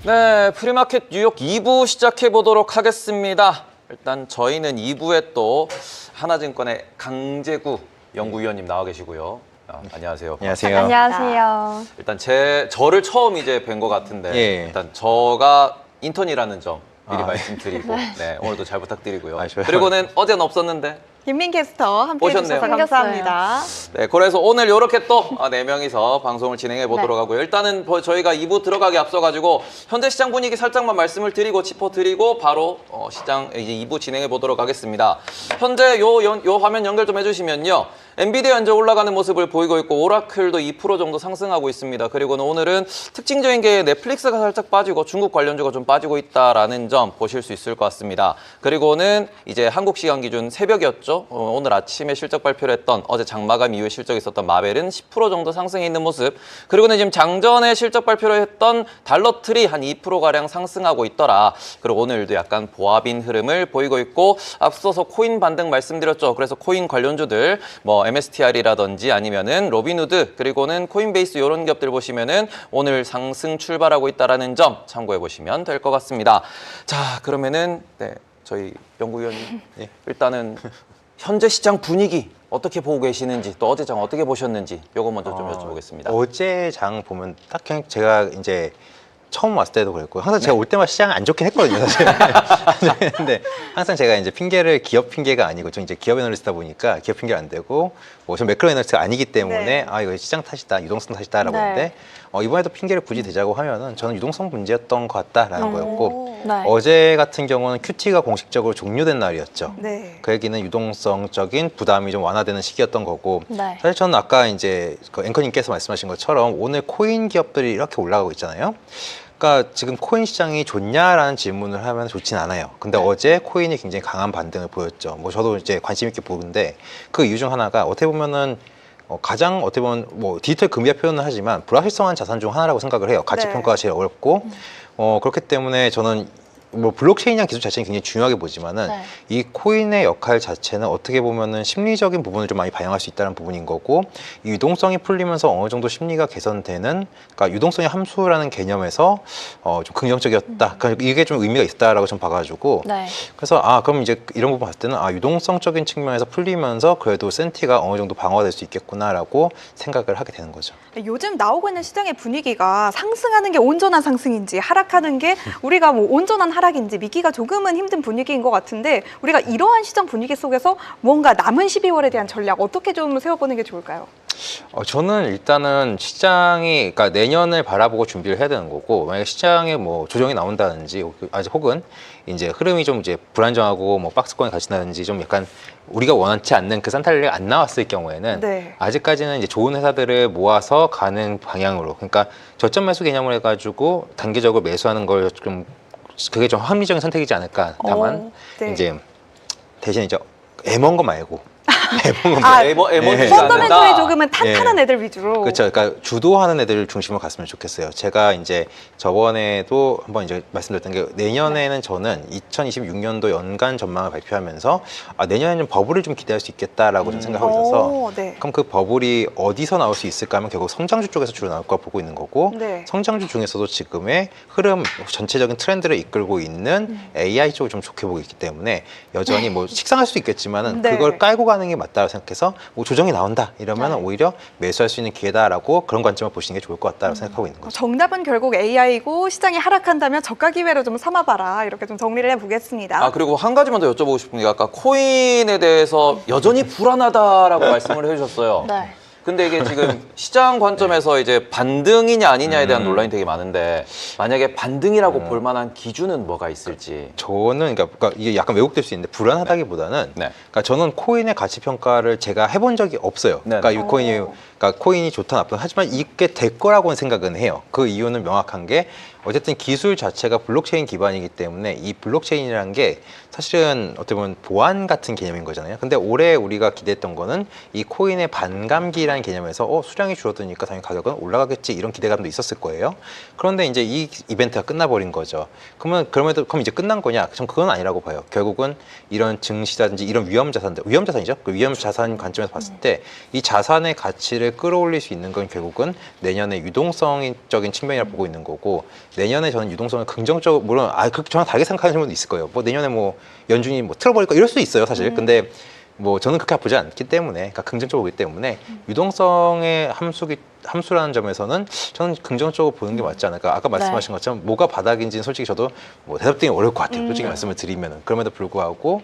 네, 프리마켓 뉴욕 2부 시작해 보도록 하겠습니다. 일단 저희는 2부에 또 하나증권의 강재구 연구위원님 나와 계시고요. 안녕하세요. 안녕하세요. 안녕하세요. 일단 저를 처음 이제 뵌 것 같은데 예. 일단 저가 인턴이라는 점 미리 아, 말씀드리고 네, 오늘도 잘 부탁드리고요. 좋아요. 그리고는 어제는 없었는데 김민 캐스터 함께 오셨네요. 해주셔서 감사합니다. 네, 그래서 오늘 이렇게 또 4명이서 방송을 진행해 보도록 하고요. 일단은 저희가 2부 들어가기 앞서가지고 현재 시장 분위기 살짝만 말씀을 드리고 짚어드리고 바로 시장 이제 2부 진행해 보도록 하겠습니다. 현재 요 화면 연결 좀 해주시면요. 엔비디아 현재 올라가는 모습을 보이고 있고 오라클도 2% 정도 상승하고 있습니다. 그리고는 오늘은 특징적인 게 넷플릭스가 살짝 빠지고 중국 관련주가 좀 빠지고 있다라는 점 보실 수 있을 것 같습니다. 그리고는 이제 한국 시간 기준 새벽이었죠. 오늘 아침에 실적 발표를 했던 어제 장마감 이후에 실적이 있었던 마벨은 10% 정도 상승해 있는 모습. 그리고는 지금 장전에 실적 발표를 했던 달러트리 한 2%가량 상승하고 있더라. 그리고 오늘도 약간 보합인 흐름을 보이고 있고 앞서서 코인 반등 말씀드렸죠. 그래서 코인 관련주들 MSTR이라든지 아니면은 로빈후드 그리고는 코인베이스 이런 기업들 보시면은 오늘 상승 출발하고 있다라는 점 참고해 보시면 될 것 같습니다. 자, 그러면은 저희 연구위원님 일단은 현재 시장 분위기 어떻게 보고 계시는지 또 어제 장 어떻게 보셨는지 요거 먼저 좀 여쭤보겠습니다. 어제 장 보면 딱 제가 이제 처음 왔을 때도 그랬고 항상 제가 올 때마다 시장이 안 좋긴 했거든요, 사실. 근데 항상 제가 이제 핑계를 기업 핑계가 아니고 저 이제 기업 애널리스트다 보니까 기업 핑계가 안 되고 전 매크로 애널리스트가 아니기 때문에 이거 시장 탓이다, 유동성 탓이다라고 했는데 이번에도 핑계를 굳이 대자고 하면은 저는 유동성 문제였던 것 같다라는 거였고 어제 같은 경우는 QT가 공식적으로 종료된 날이었죠. 그 얘기는 유동성적인 부담이 좀 완화되는 시기였던 거고 사실 저는 아까 이제 그 앵커님께서 말씀하신 것처럼 오늘 코인 기업들이 이렇게 올라가고 있잖아요. 그러니까 지금 코인 시장이 좋냐라는 질문을 하면 좋진 않아요. 근데 어제 코인이 굉장히 강한 반등을 보였죠. 저도 이제 관심 있게 보는데 그 이유 중 하나가 어떻게 보면은 가장 어떻게 보면 디지털 금리화 표현을 하지만 불확실성한 자산 중 하나라고 생각을 해요. 가치 평가가 제일 어렵고 그렇기 때문에 저는 블록체인이란 기술 자체는 굉장히 중요하게 보지만은 이 코인의 역할 자체는 어떻게 보면은 심리적인 부분을 좀 많이 반영할 수 있다는 부분인 거고 이 유동성이 풀리면서 어느 정도 심리가 개선되는 그러니까 유동성의 함수라는 개념에서 좀 긍정적이었다. 그러니까 이게 좀 의미가 있다라고 좀 봐가지고 그래서 그럼 이제 이런 부분 봤을 때는 유동성적인 측면에서 풀리면서 그래도 센티가 어느 정도 방어될 수 있겠구나라고 생각을 하게 되는 거죠. 요즘 나오고 있는 시장의 분위기가 상승하는 게 온전한 상승인지 하락하는 게 우리가 온전한 하락인지 믿기가 조금은 힘든 분위기인 것 같은데 우리가 이러한 시장 분위기 속에서 뭔가 남은 12월에 대한 전략 어떻게 좀 세워보는 게 좋을까요? 저는 일단은 시장이 그러니까 내년을 바라보고 준비를 해야 되는 거고 만약에 시장에 조정이 나온다든지 혹은 이제 흐름이 좀 이제 불안정하고 박스권에 갇힌다든지 좀 약간 우리가 원하지 않는 그 산탈리가 안 나왔을 경우에는 아직까지는 이제 좋은 회사들을 모아서 가는 방향으로 그러니까 저점 매수 개념을 해가지고 단기적으로 매수하는 걸 좀 그게 좀 합리적인 선택이지 않을까. 다만 이제 대신 이제 애먼 거 말고 펀더멘털이 조금은 탄탄한 애들 위주로. 그렇죠. 그러니까 주도하는 애들 중심으로 갔으면 좋겠어요. 제가 이제 저번에도 한번 이제 말씀드렸던 게 내년에는 저는 2026년도 연간 전망을 발표하면서 내년에는 버블을 좀 기대할 수 있겠다라고 좀 생각하고 있어서 그럼 그 버블이 어디서 나올 수 있을까 하면 결국 성장주 쪽에서 주로 나올 거 보고 있는 거고 성장주 중에서도 지금의 흐름 전체적인 트렌드를 이끌고 있는 AI 쪽을 좀 좋게 보고 있기 때문에 여전히 식상할 수도 있겠지만은 그걸 깔고 가는 게 맞다고 생각해서 조정이 나온다 이러면 오히려 매수할 수 있는 기회다라고 그런 관점을 보시는 게 좋을 것 같다고 생각하고 있는 거죠. 정답은 결국 AI고 시장이 하락한다면 저가 기회로 좀 삼아봐라 이렇게 좀 정리를 해보겠습니다. 그리고 한 가지만 더 여쭤보고 싶은 게 아까 코인에 대해서 여전히 불안하다라고 말씀을 해주셨어요. 근데 이게 지금 시장 관점에서 이제 반등이냐 아니냐에 대한 논란이 되게 많은데 만약에 반등이라고 볼 만한 기준은 뭐가 있을지. 저는 그러니까 이게 약간 왜곡될 수 있는데 불안하다기보다는 그러니까 저는 코인의 가치 평가를 제가 해본 적이 없어요. 그러니까 이 코인이 좋다 나쁘다 하지만 이게 될 거라고는 생각은 해요. 그 이유는 명확한 게 어쨌든 기술 자체가 블록체인 기반이기 때문에 이 블록체인이라는 게 사실은 어떻게 보면 보안 같은 개념인 거잖아요. 근데 올해 우리가 기대했던 거는 이 코인의 반감기라는 수량이라는 개념에서 수량이 줄어드니까 당연히 가격은 올라가겠지 이런 기대감도 있었을 거예요. 그런데 이제 이 이벤트가 끝나버린 거죠. 그럼 이제 끝난 거냐? 전 그건 아니라고 봐요. 결국은 이런 증시라든지 이런 위험 자산이죠. 그 위험 자산 관점에서 봤을 때 이 자산의 가치를 끌어올릴 수 있는 건 결국은 내년에 유동성적인 측면이라 보고 있는 거고, 내년에 저는 유동성을 긍정적으로, 물론 저랑 다르게 생각하는 분도 있을 거예요. 뭐 내년에 뭐 연준이 뭐 틀어버릴까 이럴 수도 있어요, 사실. 근데 뭐 저는 그렇게 보지 않기 때문에, 그러니까 긍정적으로 보기 때문에 유동성의 함수라는 점에서는 저는 긍정적으로 보는 게 맞지 않을까. 아까 말씀하신 것처럼 뭐가 바닥인지는 솔직히 저도 뭐 대답드리기 어려울 것 같아요. 솔직히 말씀을 드리면은. 그럼에도 불구하고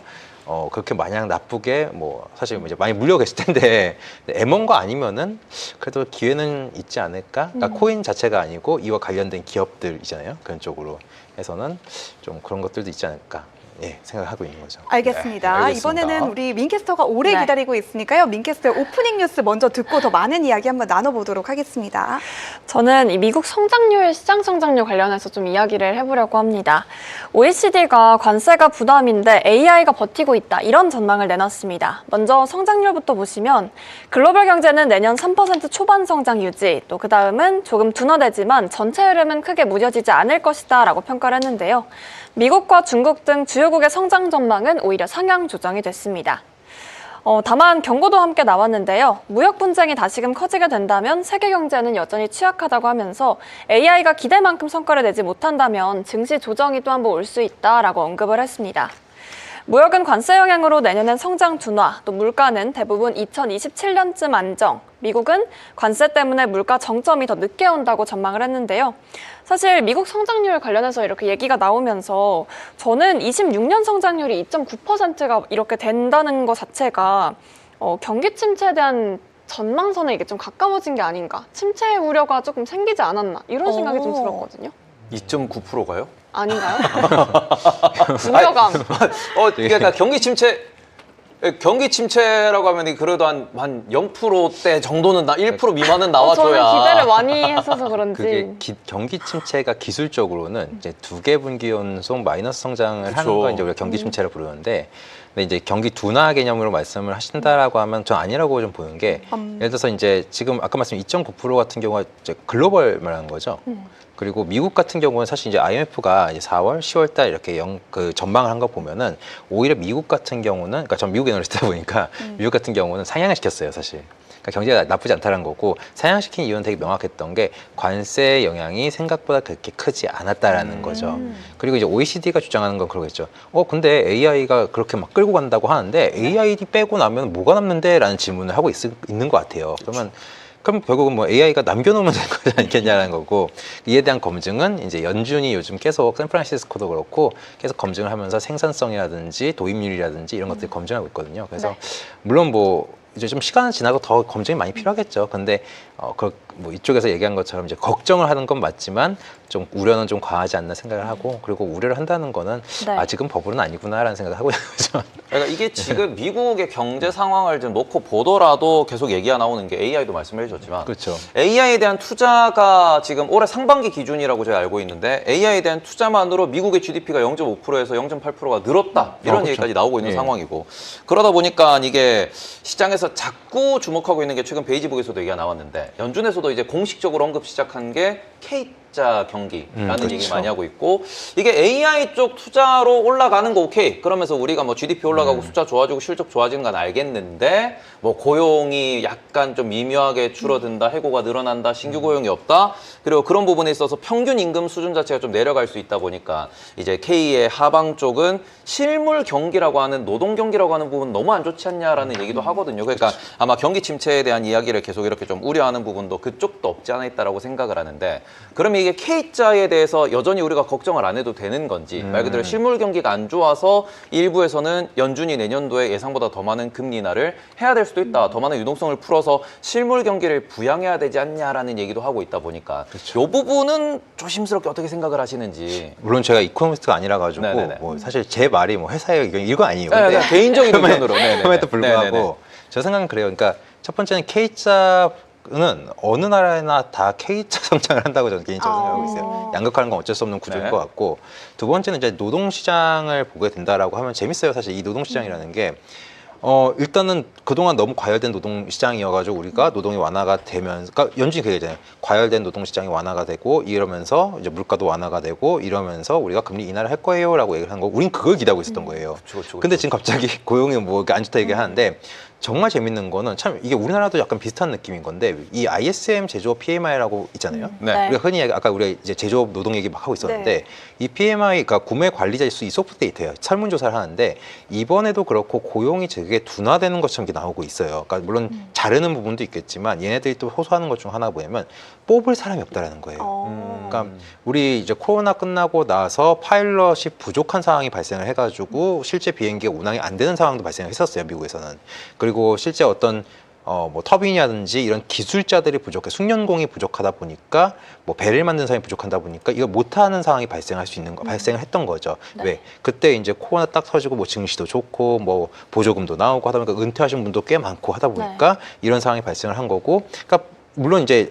그렇게 마냥 나쁘게 뭐 사실 이제 많이 물려 계실 텐데 M1거 아니면은 그래도 기회는 있지 않을까. 그러니까 코인 자체가 아니고 이와 관련된 기업들이잖아요. 그런 쪽으로 해서는 좀 그런 것들도 있지 않을까. 예, 생각하고 있는 거죠. 알겠습니다. 네, 알겠습니다. 이번에는 우리 민캐스터가 오래 네. 기다리고 있으니까요. 민캐스터의 오프닝 뉴스 먼저 듣고 더 많은 이야기 한번 나눠보도록 하겠습니다. 저는 이 미국 성장률, 시장 성장률 관련해서 좀 이야기를 해보려고 합니다. OECD가 관세가 부담인데 AI가 버티고 있다, 이런 전망을 내놨습니다. 먼저 성장률부터 보시면 글로벌 경제는 내년 3% 초반 성장 유지, 또 그 다음은 조금 둔화되지만 전체 흐름은 크게 무뎌지지 않을 것이다 라고 평가를 했는데요. 미국과 중국 등 주요국의 성장 전망은 오히려 상향 조정이 됐습니다. 다만 경고도 함께 나왔는데요. 무역 분쟁이 다시금 커지게 된다면 세계 경제는 여전히 취약하다고 하면서 AI가 기대만큼 성과를 내지 못한다면 증시 조정이 또 한 번 올 수 있다라고 언급을 했습니다. 무역은 관세 영향으로 내년엔 성장 둔화, 또 물가는 대부분 2027년쯤 안정, 미국은 관세 때문에 물가 정점이 더 늦게 온다고 전망을 했는데요. 사실 미국 성장률 관련해서 이렇게 얘기가 나오면서 저는 26년 성장률이 2.9%가 이렇게 된다는 것 자체가 경기 침체에 대한 전망선에 이게 좀 가까워진 게 아닌가, 침체 우려가 조금 생기지 않았나, 이런 생각이 좀 들었거든요. 2.9%가요? 아닌가요? 우려감. 그러니까 경기 침체라고 하면 그래도 한 0%대 정도는 1% 미만은 나와줘야. 저는 기대를 많이 했어서 그런지. 그게 경기 침체가 기술적으로는 이제 2개 분기 연속 마이너스 성장을 그쵸. 하는 걸 이제 우리가 경기 침체를 부르는데, 근데 이제 경기 둔화 개념으로 말씀을 하신다라고 하면 전 아니라고 좀 보는 게, 예를 들어서 이제 지금 아까 말씀 2.9% 같은 경우가 이제 글로벌 말하는 거죠. 그리고 미국 같은 경우는 사실 이제 IMF가 이제 4월, 10월 달 이렇게 그 전망을 한 거 보면은 오히려 미국 같은 경우는, 그러니까 전 미국 애널리스트다 보니까 미국 같은 경우는 상향을 시켰어요, 사실. 그러니까 경제가 나쁘지 않다는 거고, 상향시킨 이유는 되게 명확했던 게 관세 영향이 생각보다 그렇게 크지 않았다라는 거죠. 그리고 이제 OECD가 주장하는 건 그러겠죠. 근데 AI가 그렇게 막 끌고 간다고 하는데 AI 빼고 나면 뭐가 남는데? 라는 질문을 하고 있는 것 같아요. 그럼 결국은 뭐 AI가 남겨놓으면 되는 거지 않겠냐는 거고, 이에 대한 검증은 이제 연준이 요즘 계속 샌프란시스코도 그렇고 계속 검증을 하면서 생산성이라든지 도입률이라든지 이런 것들을 검증하고 있거든요. 그래서 물론 뭐 이제 좀 시간은 지나고 더 검증이 많이 필요하겠죠. 근데 뭐 이쪽에서 얘기한 것처럼 이제 걱정을 하는 건 맞지만 좀 우려는 좀 과하지 않나 생각을 하고, 그리고 우려를 한다는 거는 네. 아직은 버블은 아니구나라는 생각을 하고 있는 거죠. 그러니까 이게 지금 미국의 경제 상황을 좀 놓고 보더라도 계속 얘기가 나오는 게 AI도 말씀해 주셨지만, 그렇죠. AI에 대한 투자가 지금 올해 상반기 기준이라고 제가 알고 있는데, AI에 대한 투자만으로 미국의 GDP가 0.5%에서 0.8%가 늘었다, 이런 그렇죠. 얘기까지 나오고 있는 예. 상황이고, 그러다 보니까 이게 시장에서 자꾸 주목하고 있는 게, 최근 베이지북에서도 얘기가 나왔는데 연준에서도 이제 공식적으로 언급 시작한 게 K자 경기라는 그렇죠. 얘기 많이 하고 있고, 이게 AI 쪽 투자로 올라가는 거 오케이, 그러면서 우리가 뭐 GDP 올라가고 숫자 좋아지고 실적 좋아지는 건 알겠는데, 뭐 고용이 약간 좀 미묘하게 줄어든다, 해고가 늘어난다, 신규 고용이 없다, 그리고 그런 부분에 있어서 평균 임금 수준 자체가 좀 내려갈 수 있다 보니까 이제 K의 하방 쪽은 실물 경기라고 하는, 노동 경기라고 하는 부분 너무 안 좋지 않냐라는 얘기도 하거든요. 그러니까 아마 경기 침체에 대한 이야기를 계속 이렇게 좀 우려하는 부분도 그쪽도 없지 않아 있다라고 생각을 하는데, 그러면 이게 K자에 대해서 여전히 우리가 걱정을 안 해도 되는 건지, 말 그대로 실물 경기가 안 좋아서 일부에서는 연준이 내년도에 예상보다 더 많은 금리 인하를 해야 될 수도 있다, 더 많은 유동성을 풀어서 실물 경기를 부양해야 되지 않냐라는 얘기도 하고 있다 보니까, 이 부분은 조심스럽게 어떻게 생각을 하시는지. 물론 제가 이코노미스트가 아니라 가지고 네네네. 뭐 사실 제 말이 뭐 회사의 의견 이건 아니에요. 네, 근데 네, 개인적인 의견으로. 네네네. 그럼에도 불구하고 네네네. 저 생각은 그래요. 그러니까 첫 번째는 K자는 어느 나라나 다 K자 성장을 한다고 저는 개인적으로 생각하고 있어요. 양극화는 건 어쩔 수 없는 구조인 네. 것 같고, 두 번째는 이제 노동시장을 보게 된다라고 하면 재밌어요. 사실 이 노동시장이라는 게 일단은 그동안 너무 과열된 노동시장이어가지고 우리가 노동이 완화가 되면서, 그러니까 연준이 그 얘기잖아요. 과열된 노동시장이 완화가 되고 이러면서 이제 물가도 완화가 되고 이러면서 우리가 금리 인하를 할 거예요라고 얘기를 한 거, 우린 그걸 기대하고 있었던 거예요. 그쵸. 근데 지금 갑자기 고용이 뭐 안 좋다 얘기하는데 정말 재밌는 거는 참 이게 우리나라도 약간 비슷한 느낌인 건데 이 ISM 제조업 PMI라고 있잖아요. 네. 우리가 흔히 아까 우리가 이제 제조업 노동 얘기 막 하고 있었는데 네. 이 PMI, 그러니까 구매 관리 지수 이 소프트 데이터예요. 설문조사를 하는데 이번에도 그렇고 고용이 되게 둔화되는 것처럼 이렇게 나오고 있어요. 그러니까 물론 자르는 부분도 있겠지만 얘네들이 또 호소하는 것 중 하나 뭐냐면 뽑을 사람이 없다라는 거예요. 그러니까 우리 이제 코로나 끝나고 나서 파일럿이 부족한 상황이 발생을 해가지고 실제 비행기가 운항이 안 되는 상황도 발생했었어요, 미국에서는. 그리고 실제 어떤 뭐 터빈이라든지 이런 기술자들이 부족해, 숙련공이 부족하다 보니까 뭐 배를 만드는 사람이 부족하다 보니까 이거 못하는 상황이 발생할 수 있는 거, 발생을 했던 거죠. 네. 왜? 그때 이제 코로나 딱 터지고 뭐 증시도 좋고 뭐 보조금도 나오고 하다 보니까 은퇴하신 분도 꽤 많고 하다 보니까 이런 상황이 발생을 한 거고, 그러니까 물론 이제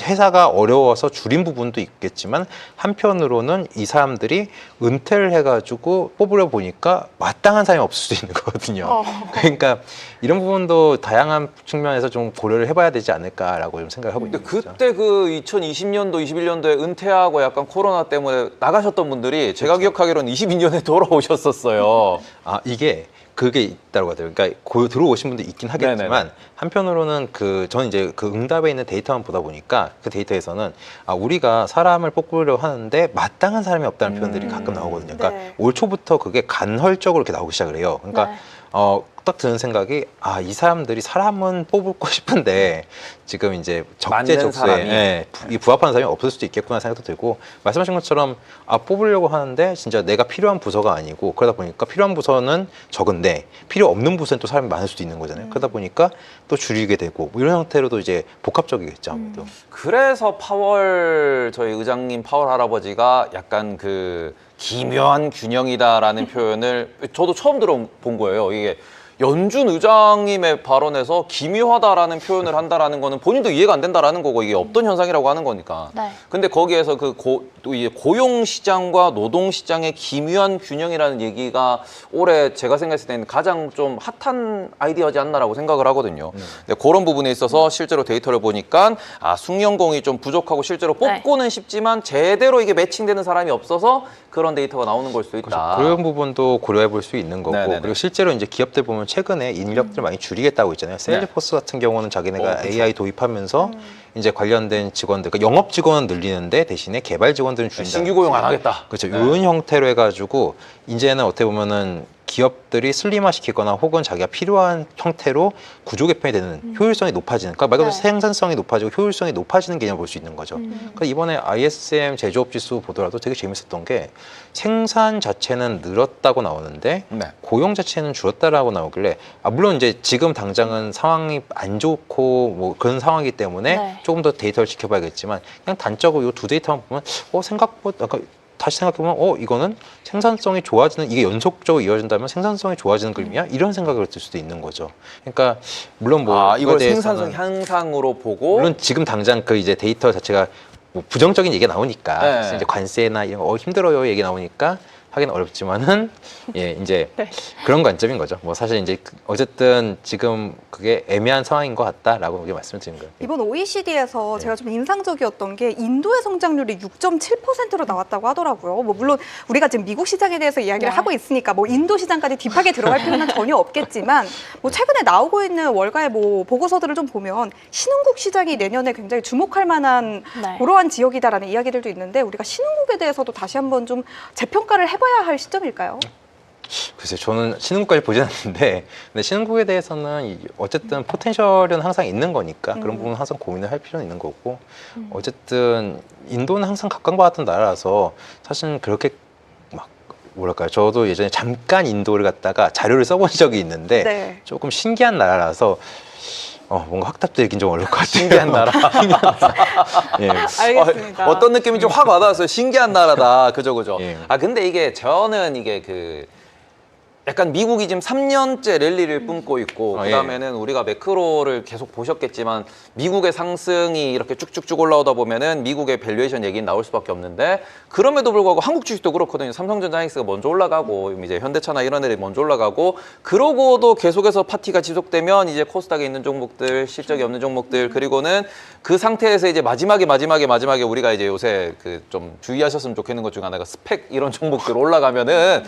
회사가 어려워서 줄인 부분도 있겠지만 한편으로는 이 사람들이 은퇴를 해가지고 뽑으려 보니까 마땅한 사람이 없을 수도 있는 거거든요. 그러니까 이런 부분도 다양한 측면에서 좀 고려를 해봐야 되지 않을까라고 좀 생각을 하고 있는 근데 거죠. 그때 그 2020년도, 21년도에 은퇴하고 약간 코로나 때문에 나가셨던 분들이 제가 기억하기로는 22년에 돌아오셨었어요. 아, 이게 그게 있다고 하더라고요. 그러니까 들어오신 분도 있긴 하겠지만 네네네. 한편으로는 저는 이제 그 응답에 있는 데이터만 보다 보니까 그 데이터에서는 우리가 사람을 뽑으려 하는데 마땅한 사람이 없다는 표현들이 가끔 나오거든요. 그러니까 네. 올 초부터 그게 간헐적으로 이렇게 나오기 시작을 해요. 그러니까 네. 딱 드는 생각이 이 사람들이 사람은 뽑고 싶은데 지금 이제 맞는 적재적소에 사람이. 이 부합하는 사람이 없을 수도 있겠구나 생각도 들고, 말씀하신 것처럼 뽑으려고 하는데 진짜 내가 필요한 부서가 아니고 그러다 보니까 필요한 부서는 적은데 필요 없는 부서는 또 사람이 많을 수도 있는 거잖아요. 그러다 보니까 또 줄이게 되고 뭐 이런 형태로도 이제 복합적이겠죠, 아무래도. 그래서 저희 의장님 파월 할아버지가 약간 그 기묘한 균형이다라는 표현을 저도 처음 들어본 거예요. 이게 연준 의장님의 발언에서 기묘하다라는 표현을 한다라는 거는 본인도 이해가 안 된다라는 거고 이게 없던 현상이라고 하는 거니까. 네. 근데 거기에서 또 이제 고용 시장과 노동 시장의 기묘한 균형이라는 얘기가 올해 제가 생각했을 때는 가장 좀 핫한 아이디어지 않나라고 생각을 하거든요. 근데 그런 부분에 있어서 실제로 데이터를 보니까 숙련공이 좀 부족하고 실제로 뽑고는 싶지만 제대로 이게 매칭되는 사람이 없어서 그런 데이터가 나오는 걸 수도 있다. 그런 부분도 고려해 볼 수 있는 거고, 네네네. 그리고 실제로 이제 기업들 보면 최근에 인력들 많이 줄이겠다고 있잖아요. 세일즈포스 같은 경우는 자기네가 그쵸. AI 도입하면서 이제 관련된 직원들, 그러니까 영업 직원은 늘리는데 대신에 개발 직원들은 줄인다. 신규 고용 안 하겠다. 그렇죠. 이런 형태로 해가지고 이제는 어떻게 보면은 기업들이 슬림화 시키거나 혹은 자기가 필요한 형태로 구조 개편이 되는 효율성이 높아지는, 그러니까 말 그대로 네. 생산성이 높아지고 효율성이 높아지는 개념을 볼 수 있는 거죠. 그러니까 이번에 ISM 제조업 지수 보더라도 되게 재밌었던 게 생산 자체는 늘었다고 나오는데 네. 고용 자체는 줄었다라고 나오길래 물론 이제 지금 당장은 상황이 안 좋고 뭐 그런 상황이기 때문에 네. 조금 더 데이터를 지켜봐야겠지만 그냥 단적으로 이 두 데이터만 보면 생각보다 약간 다시 생각해보면 이거는 생산성이 좋아지는, 이게 연속적으로 이어진다면 생산성이 좋아지는 그림이야? 이런 생각을 들 수도 있는 거죠. 그러니까 물론 뭐 이걸 이거에 생산성 대해서는 향상으로 보고 물론 지금 당장 그 이제 데이터 자체가 뭐 부정적인 얘기가 나오니까 네. 그래서 이제 관세나 이런 거 힘들어요 얘기 나오니까 하긴 어렵지만은 이제 네. 그런 관점인 거죠. 뭐 사실 이제 어쨌든 지금 그게 애매한 상황인 것 같다라고 이렇게 말씀드린 거예요. 이번 OECD에서 네. 제가 좀 인상적이었던 게 인도의 성장률이 6.7%로 나왔다고 하더라고요. 뭐 물론 우리가 지금 미국 시장에 대해서 이야기를 네. 하고 있으니까 뭐 인도 시장까지 딥하게 들어갈 필요는 전혀 없겠지만 뭐 최근에 나오고 있는 월가의 뭐 보고서들을 좀 보면 신흥국 시장이 내년에 굉장히 주목할 만한 네. 그러한 지역이다라는 이야기들도 있는데 우리가 신흥국에 대해서도 다시 한번 좀 재평가를 해봐야 할 시점일까요? 글쎄 저는 신흥국까지 보진 않는데 근데 신흥국에 대해서는 어쨌든 포텐셜은 항상 있는 거니까 그런 부분은 항상 고민을 할 필요는 있는 거고 어쨌든 인도는 항상 각광받았던 나라라서 사실은 그렇게 막 뭐랄까요, 저도 예전에 잠깐 인도를 갔다가 자료를 써본 적이 있는데 네. 조금 신기한 나라라서 뭔가 확답드리긴 좀 어려울 것 같아요. 신기한 나라. 예. 알겠습니다. 어떤 느낌인지 확 와닿았어요. 신기한 나라다. 그죠. 예. 근데 이게 저는 이게 약간 미국이 지금 3년째 랠리를 뿜고 있고 예. 그다음에는 우리가 매크로를 계속 보셨겠지만 미국의 상승이 이렇게 쭉쭉쭉 올라오다 보면은 미국의 밸류에이션 얘기는 나올 수밖에 없는데 그럼에도 불구하고 한국 주식도 그렇거든요. 삼성전자 하이닉스가 먼저 올라가고 이제 현대차나 이런 애들이 먼저 올라가고 그러고도 계속해서 파티가 지속되면 이제 코스닥에 있는 종목들, 실적이 없는 종목들 그리고는 그 상태에서 이제 마지막에 우리가 이제 요새 그 좀 주의하셨으면 좋겠는 것 중에 하나가 스펙 이런 종목들 올라가면은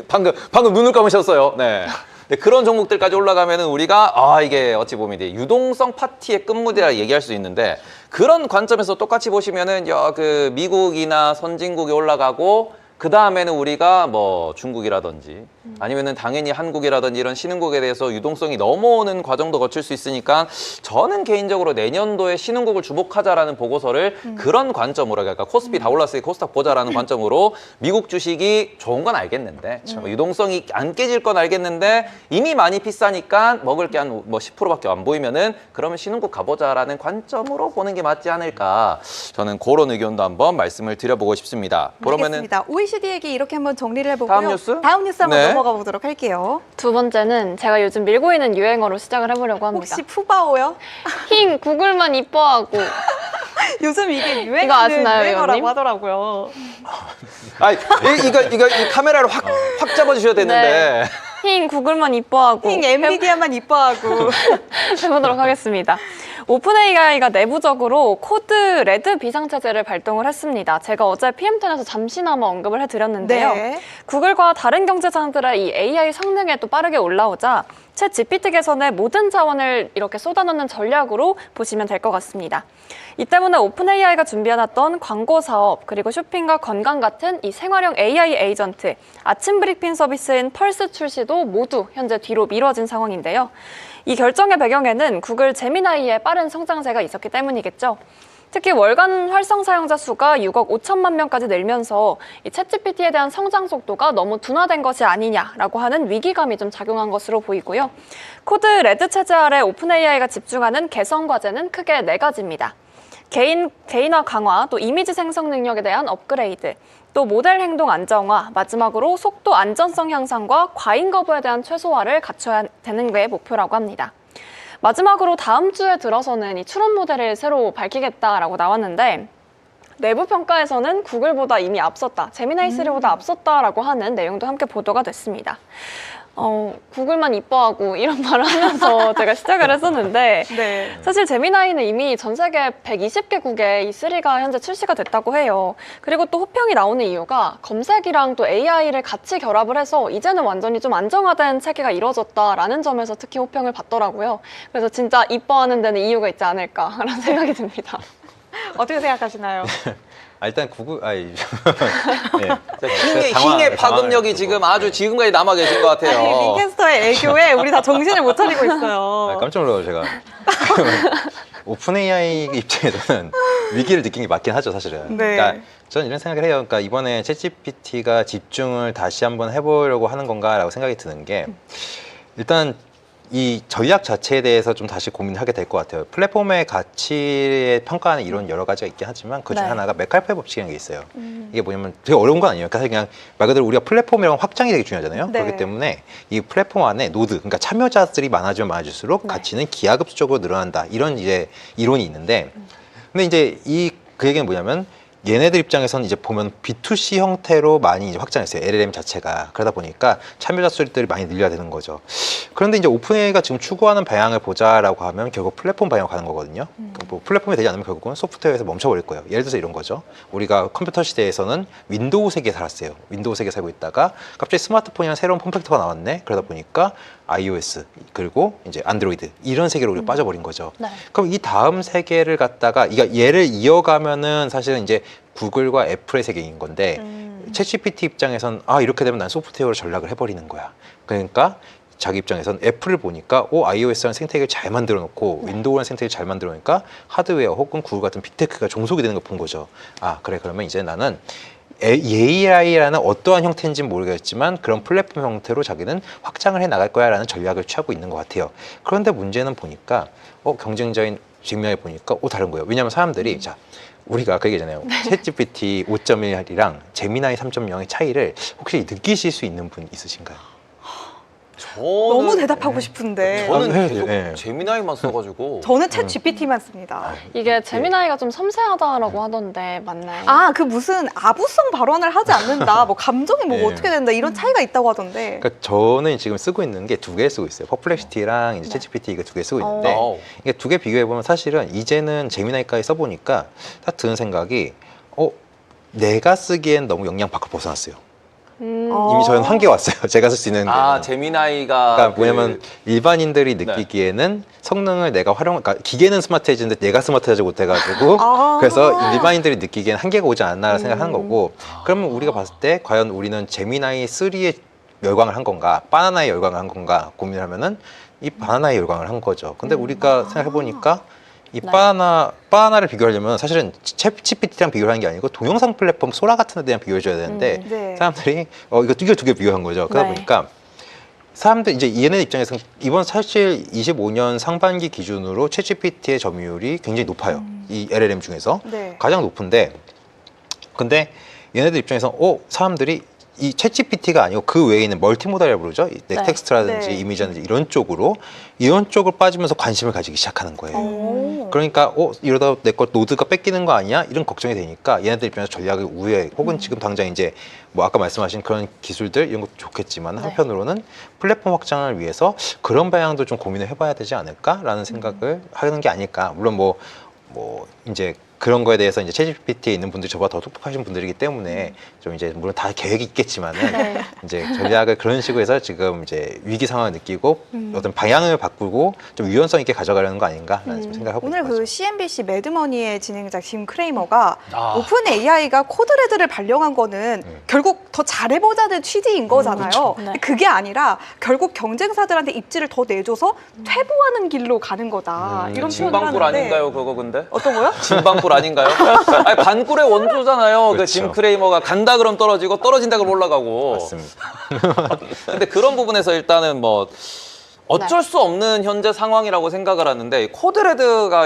방금 눈을 감으셨어요. 네. 네, 그런 종목들까지 올라가면은 우리가 이게 어찌 보면 이제 유동성 파티의 끝무대라 얘기할 수 있는데 그런 관점에서 똑같이 보시면은 그 미국이나 선진국이 올라가고 그 다음에는 우리가 뭐 중국이라든지 아니면은 당연히 한국이라든지 이런 신흥국에 대해서 유동성이 넘어오는 과정도 거칠 수 있으니까 저는 개인적으로 내년도에 신흥국을 주목하자라는 보고서를 그런 관점으로 그러니까 코스피 다 올랐으니 코스닥 보자라는 관점으로 미국 주식이 좋은 건 알겠는데 뭐 유동성이 안 깨질 건 알겠는데 이미 많이 비싸니까 먹을 게 한 뭐 10%밖에 안 보이면은 그러면 신흥국 가보자라는 관점으로 보는 게 맞지 않을까 저는 그런 의견도 한번 말씀을 드려보고 싶습니다. 그러면은 알겠습니다. OECD 얘기 이렇게 한번 정리를 해보고요. 다음 뉴스? 다음 뉴스 한번 네. 넘어가 보도록 할게요. 두 번째는 제가 요즘 밀고 있는 유행어로 시작을 해보려고 합니다. 혹시 푸바오요? 힝 구글만 이뻐하고 요즘 이게 이거 유행하는 아시나요, 유행어라고 의원님? 하더라고요. 이거 카메라로 확 잡아주셔야 되는데 힝 구글만 이뻐하고 힝 엔비디아만 이뻐하고 해보도록 하겠습니다. 오픈AI가 내부적으로 코드 레드 비상체제를 발동을 했습니다. 제가 어제 PM10에서 잠시나마 언급을 해드렸는데요. 네. 구글과 다른 경제사들의 이 AI 성능에 또 빠르게 올라오자 챗 GPT 개선에 모든 자원을 이렇게 쏟아넣는 전략으로 보시면 될 것 같습니다. 이 때문에 오픈AI가 준비해놨던 광고 사업, 그리고 쇼핑과 건강 같은 이 생활형 AI 에이전트, 아침 브리핑 서비스인 펄스 출시도 모두 현재 뒤로 미뤄진 상황인데요. 이 결정의 배경에는 구글 제미나이의 빠른 성장세가 있었기 때문이겠죠. 특히 월간 활성 사용자 수가 6억 5천만 명까지 늘면서 이 챗GPT에 대한 성장 속도가 너무 둔화된 것이 아니냐라고 하는 위기감이 좀 작용한 것으로 보이고요. 코드 레드 체제 아래 오픈AI가 집중하는 개선 과제는 크게 4가지입니다. 개인화 강화, 또 이미지 생성 능력에 대한 업그레이드, 또 모델 행동 안정화, 마지막으로 속도 안전성 향상과 과잉 거부에 대한 최소화를 갖춰야 되는 게 목표라고 합니다. 마지막으로 다음 주에 들어서는 이 추론 모델을 새로 밝히겠다라고 나왔는데 내부 평가에서는 구글보다 이미 앞섰다, 제미나이 3보다 앞섰다라고 하는 내용도 함께 보도가 됐습니다. 구글만 이뻐하고 이런 말을 하면서 제가 시작을 했었는데 네. 사실 제미나이는 이미 전 세계 120개국에 이 3가 현재 출시가 됐다고 해요. 그리고 또 호평이 나오는 이유가 검색이랑 또 AI를 같이 결합을 해서 이제는 완전히 좀 안정화된 체계가 이루어졌다라는 점에서 특히 호평을 받더라고요. 그래서 진짜 이뻐하는 데는 이유가 있지 않을까라는 생각이 듭니다. 어떻게 생각하시나요? 일단 구글 네. 힝의 파급력이 지금 아주 지금까지 남아 계신 것 같아요. 아니, 링캐스터의 애교에 우리 다 정신을 못 차리고 있어요. 깜짝 놀라요 제가. 오픈AI 입장에서는 위기를 느낀 게 맞긴 하죠 사실은. 네. 그러니까 저는 이런 생각을 해요. 그러니까 이번에 챗GPT가 집중을 다시 한번 해보려고 하는 건가라고 생각이 드는 게 일단 이 전략 자체에 대해서 좀 다시 고민하게 될 것 같아요. 플랫폼의 가치에 평가하는 이론 여러 가지가 있긴 하지만 그 중에 네. 하나가 맥칼페 법칙이라는 게 있어요. 이게 뭐냐면 되게 어려운 건 아니에요. 사실 그냥 말 그대로 우리가 플랫폼이랑 확장이 되게 중요하잖아요. 네. 그렇기 때문에 이 플랫폼 안에 노드, 그러니까 참여자들이 많아지면 많아질수록 네. 가치는 기하급수적으로 늘어난다. 이런 이제 이론이 있는데 근데 이제 그 얘기는 뭐냐면 얘네들 입장에서는 이제 보면 B2C 형태로 많이 이제 확장했어요. LLM 자체가. 그러다 보니까 참여자 수들이 많이 늘려야 되는 거죠. 그런데 이제 오픈AI가 지금 추구하는 방향을 보자라고 하면 결국 플랫폼 방향으로 가는 거거든요. 뭐 플랫폼이 되지 않으면 결국은 소프트웨어에서 멈춰버릴 거예요. 예를 들어서 이런 거죠. 우리가 컴퓨터 시대에서는 윈도우 세계에 살았어요. 윈도우 세계에 살고 있다가 갑자기 스마트폰이랑 새로운 폼팩터가 나왔네. 그러다 보니까 iOS 그리고 이제 안드로이드 이런 세계로 우리가 빠져버린 거죠. 네. 그럼 이 다음 세계를 갖다가 얘를 이어가면은 사실은 이제 구글과 애플의 세계인 건데 챗GPT 입장에선 이렇게 되면 난 소프트웨어로 전락을 해버리는 거야. 그러니까 자기 입장에선 애플을 보니까 iOS라는 생태계를 잘 만들어 놓고 윈도우라는 생태계를 잘 만들어 놓으니까 하드웨어 혹은 구글 같은 빅테크가 종속이 되는 걸 본 거죠. 그래 그러면 이제 나는 AI라는 어떠한 형태인지는 모르겠지만 그런 플랫폼 형태로 자기는 확장을 해 나갈 거야 라는 전략을 취하고 있는 것 같아요. 그런데 문제는 보니까 경쟁자인 직면에 보니까 다른 거예요. 왜냐하면 사람들이 자 우리가 그 얘기잖아요. 챗GPT 5.1이랑 제미나이 3.0의 차이를 혹시 느끼실 수 있는 분 있으신가요? 너무 대답하고 싶은데 저는 네, 계속 네. 제미나이만 써가지고 저는 챗 GPT만 씁니다. 이게 제미나이가 좀 섬세하다라고 하던데 맞나요? 아, 그 무슨 아부성 발언을 하지 않는다, 뭐 감정이 뭐 네. 어떻게 된다 이런 차이가 있다고 하던데. 그러니까 저는 지금 쓰고 있는 게 두 개 쓰고 있어요. 퍼플렉시티랑 이제 챗GPT 이거 두 개 쓰고 있는데 어. 이게 두 개 비교해 보면 사실은 이제는 제미나이까지 써보니까 딱 드는 생각이 내가 쓰기엔 너무 역량 밖을 벗어났어요. 이미 저는 한계 왔어요. 제가 쓸 수 있는 데는. 제미나이가 그러니까 뭐냐면 일반인들이 느끼기에는 성능을 내가 그러니까 기계는 스마트해지는데 내가 스마트하지 못해가지고 아. 그래서 일반인들이 느끼기에는 한계가 오지 않나 생각하는 거고 그러면 우리가 봤을 때 과연 우리는 제미나이 3에 열광을 한 건가 바나나에 열광을 한 건가 고민하면은 이 바나나에 열광을 한 거죠. 근데 우리가 생각해 보니까 이 네. 바나나를 비교하려면 사실은 챗GPT랑 비교를 하는 게 아니고 동영상 플랫폼 소라 같은 데랑 비교해 줘야 되는데 네. 사람들이 이거 두 개 비교한 거죠. 그러다 네. 보니까 사람들 이제 얘네 입장에서 이번 사실 25년 상반기 기준으로 챗GPT의 점유율이 굉장히 높아요. 이 LLM 중에서 네. 가장 높은데 근데 얘네들 입장에서 사람들이 이 챗GPT가 아니고 그 외에 있는 멀티모달이라고 부르죠. 네. 텍스트라든지 네. 이미지라든지 이런 쪽으로 빠지면서 관심을 가지기 시작하는 거예요. 오. 그러니까 이러다 내 것 노드가 뺏기는 거 아니야? 이런 걱정이 되니까 얘네들 입장에서 전략을 우회해 혹은 지금 당장 이제 뭐 아까 말씀하신 그런 기술들 이런 것도 좋겠지만 네. 한편으로는 플랫폼 확장을 위해서 그런 방향도 좀 고민을 해봐야 되지 않을까라는 생각을 하는 게 아닐까. 물론 뭐 이제 그런 거에 대해서 이제 챗GPT에 있는 분들이 저보다 더 똑똑하신 분들이기 때문에 좀 이제 물론 다 계획이 있겠지만은 네. 이제 전략을 그런 식으로 해서 지금 이제 위기 상황을 느끼고 어떤 방향을 바꾸고 좀 유연성 있게 가져가려는 거 아닌가라는 좀 생각하고 오늘 있는 그 거죠. CNBC 매드머니의 진행자 짐 크레이머가 아. 오픈 AI가 코드레드를 발령한 거는 결국 더 잘해보자는 취지인 거잖아요. 그쵸. 네. 근데 그게 아니라 결국 경쟁사들한테 입지를 더 내줘서 퇴보하는 길로 가는 거다. 이런 표현을 진방꿀 하는데 아닌가요, 그거 근데? 어떤 거요? 진방꿀 아닌가요? 아니, 반꿀의 원조잖아요. 그 그렇죠. 짐 크레이머가 간다 그럼 떨어지고 떨어진다 그럼 올라가고. 맞습니다. 근데 그런 부분에서 일단은 뭐 어쩔 수 없는 현재 상황이라고 생각을 하는데 코드레드가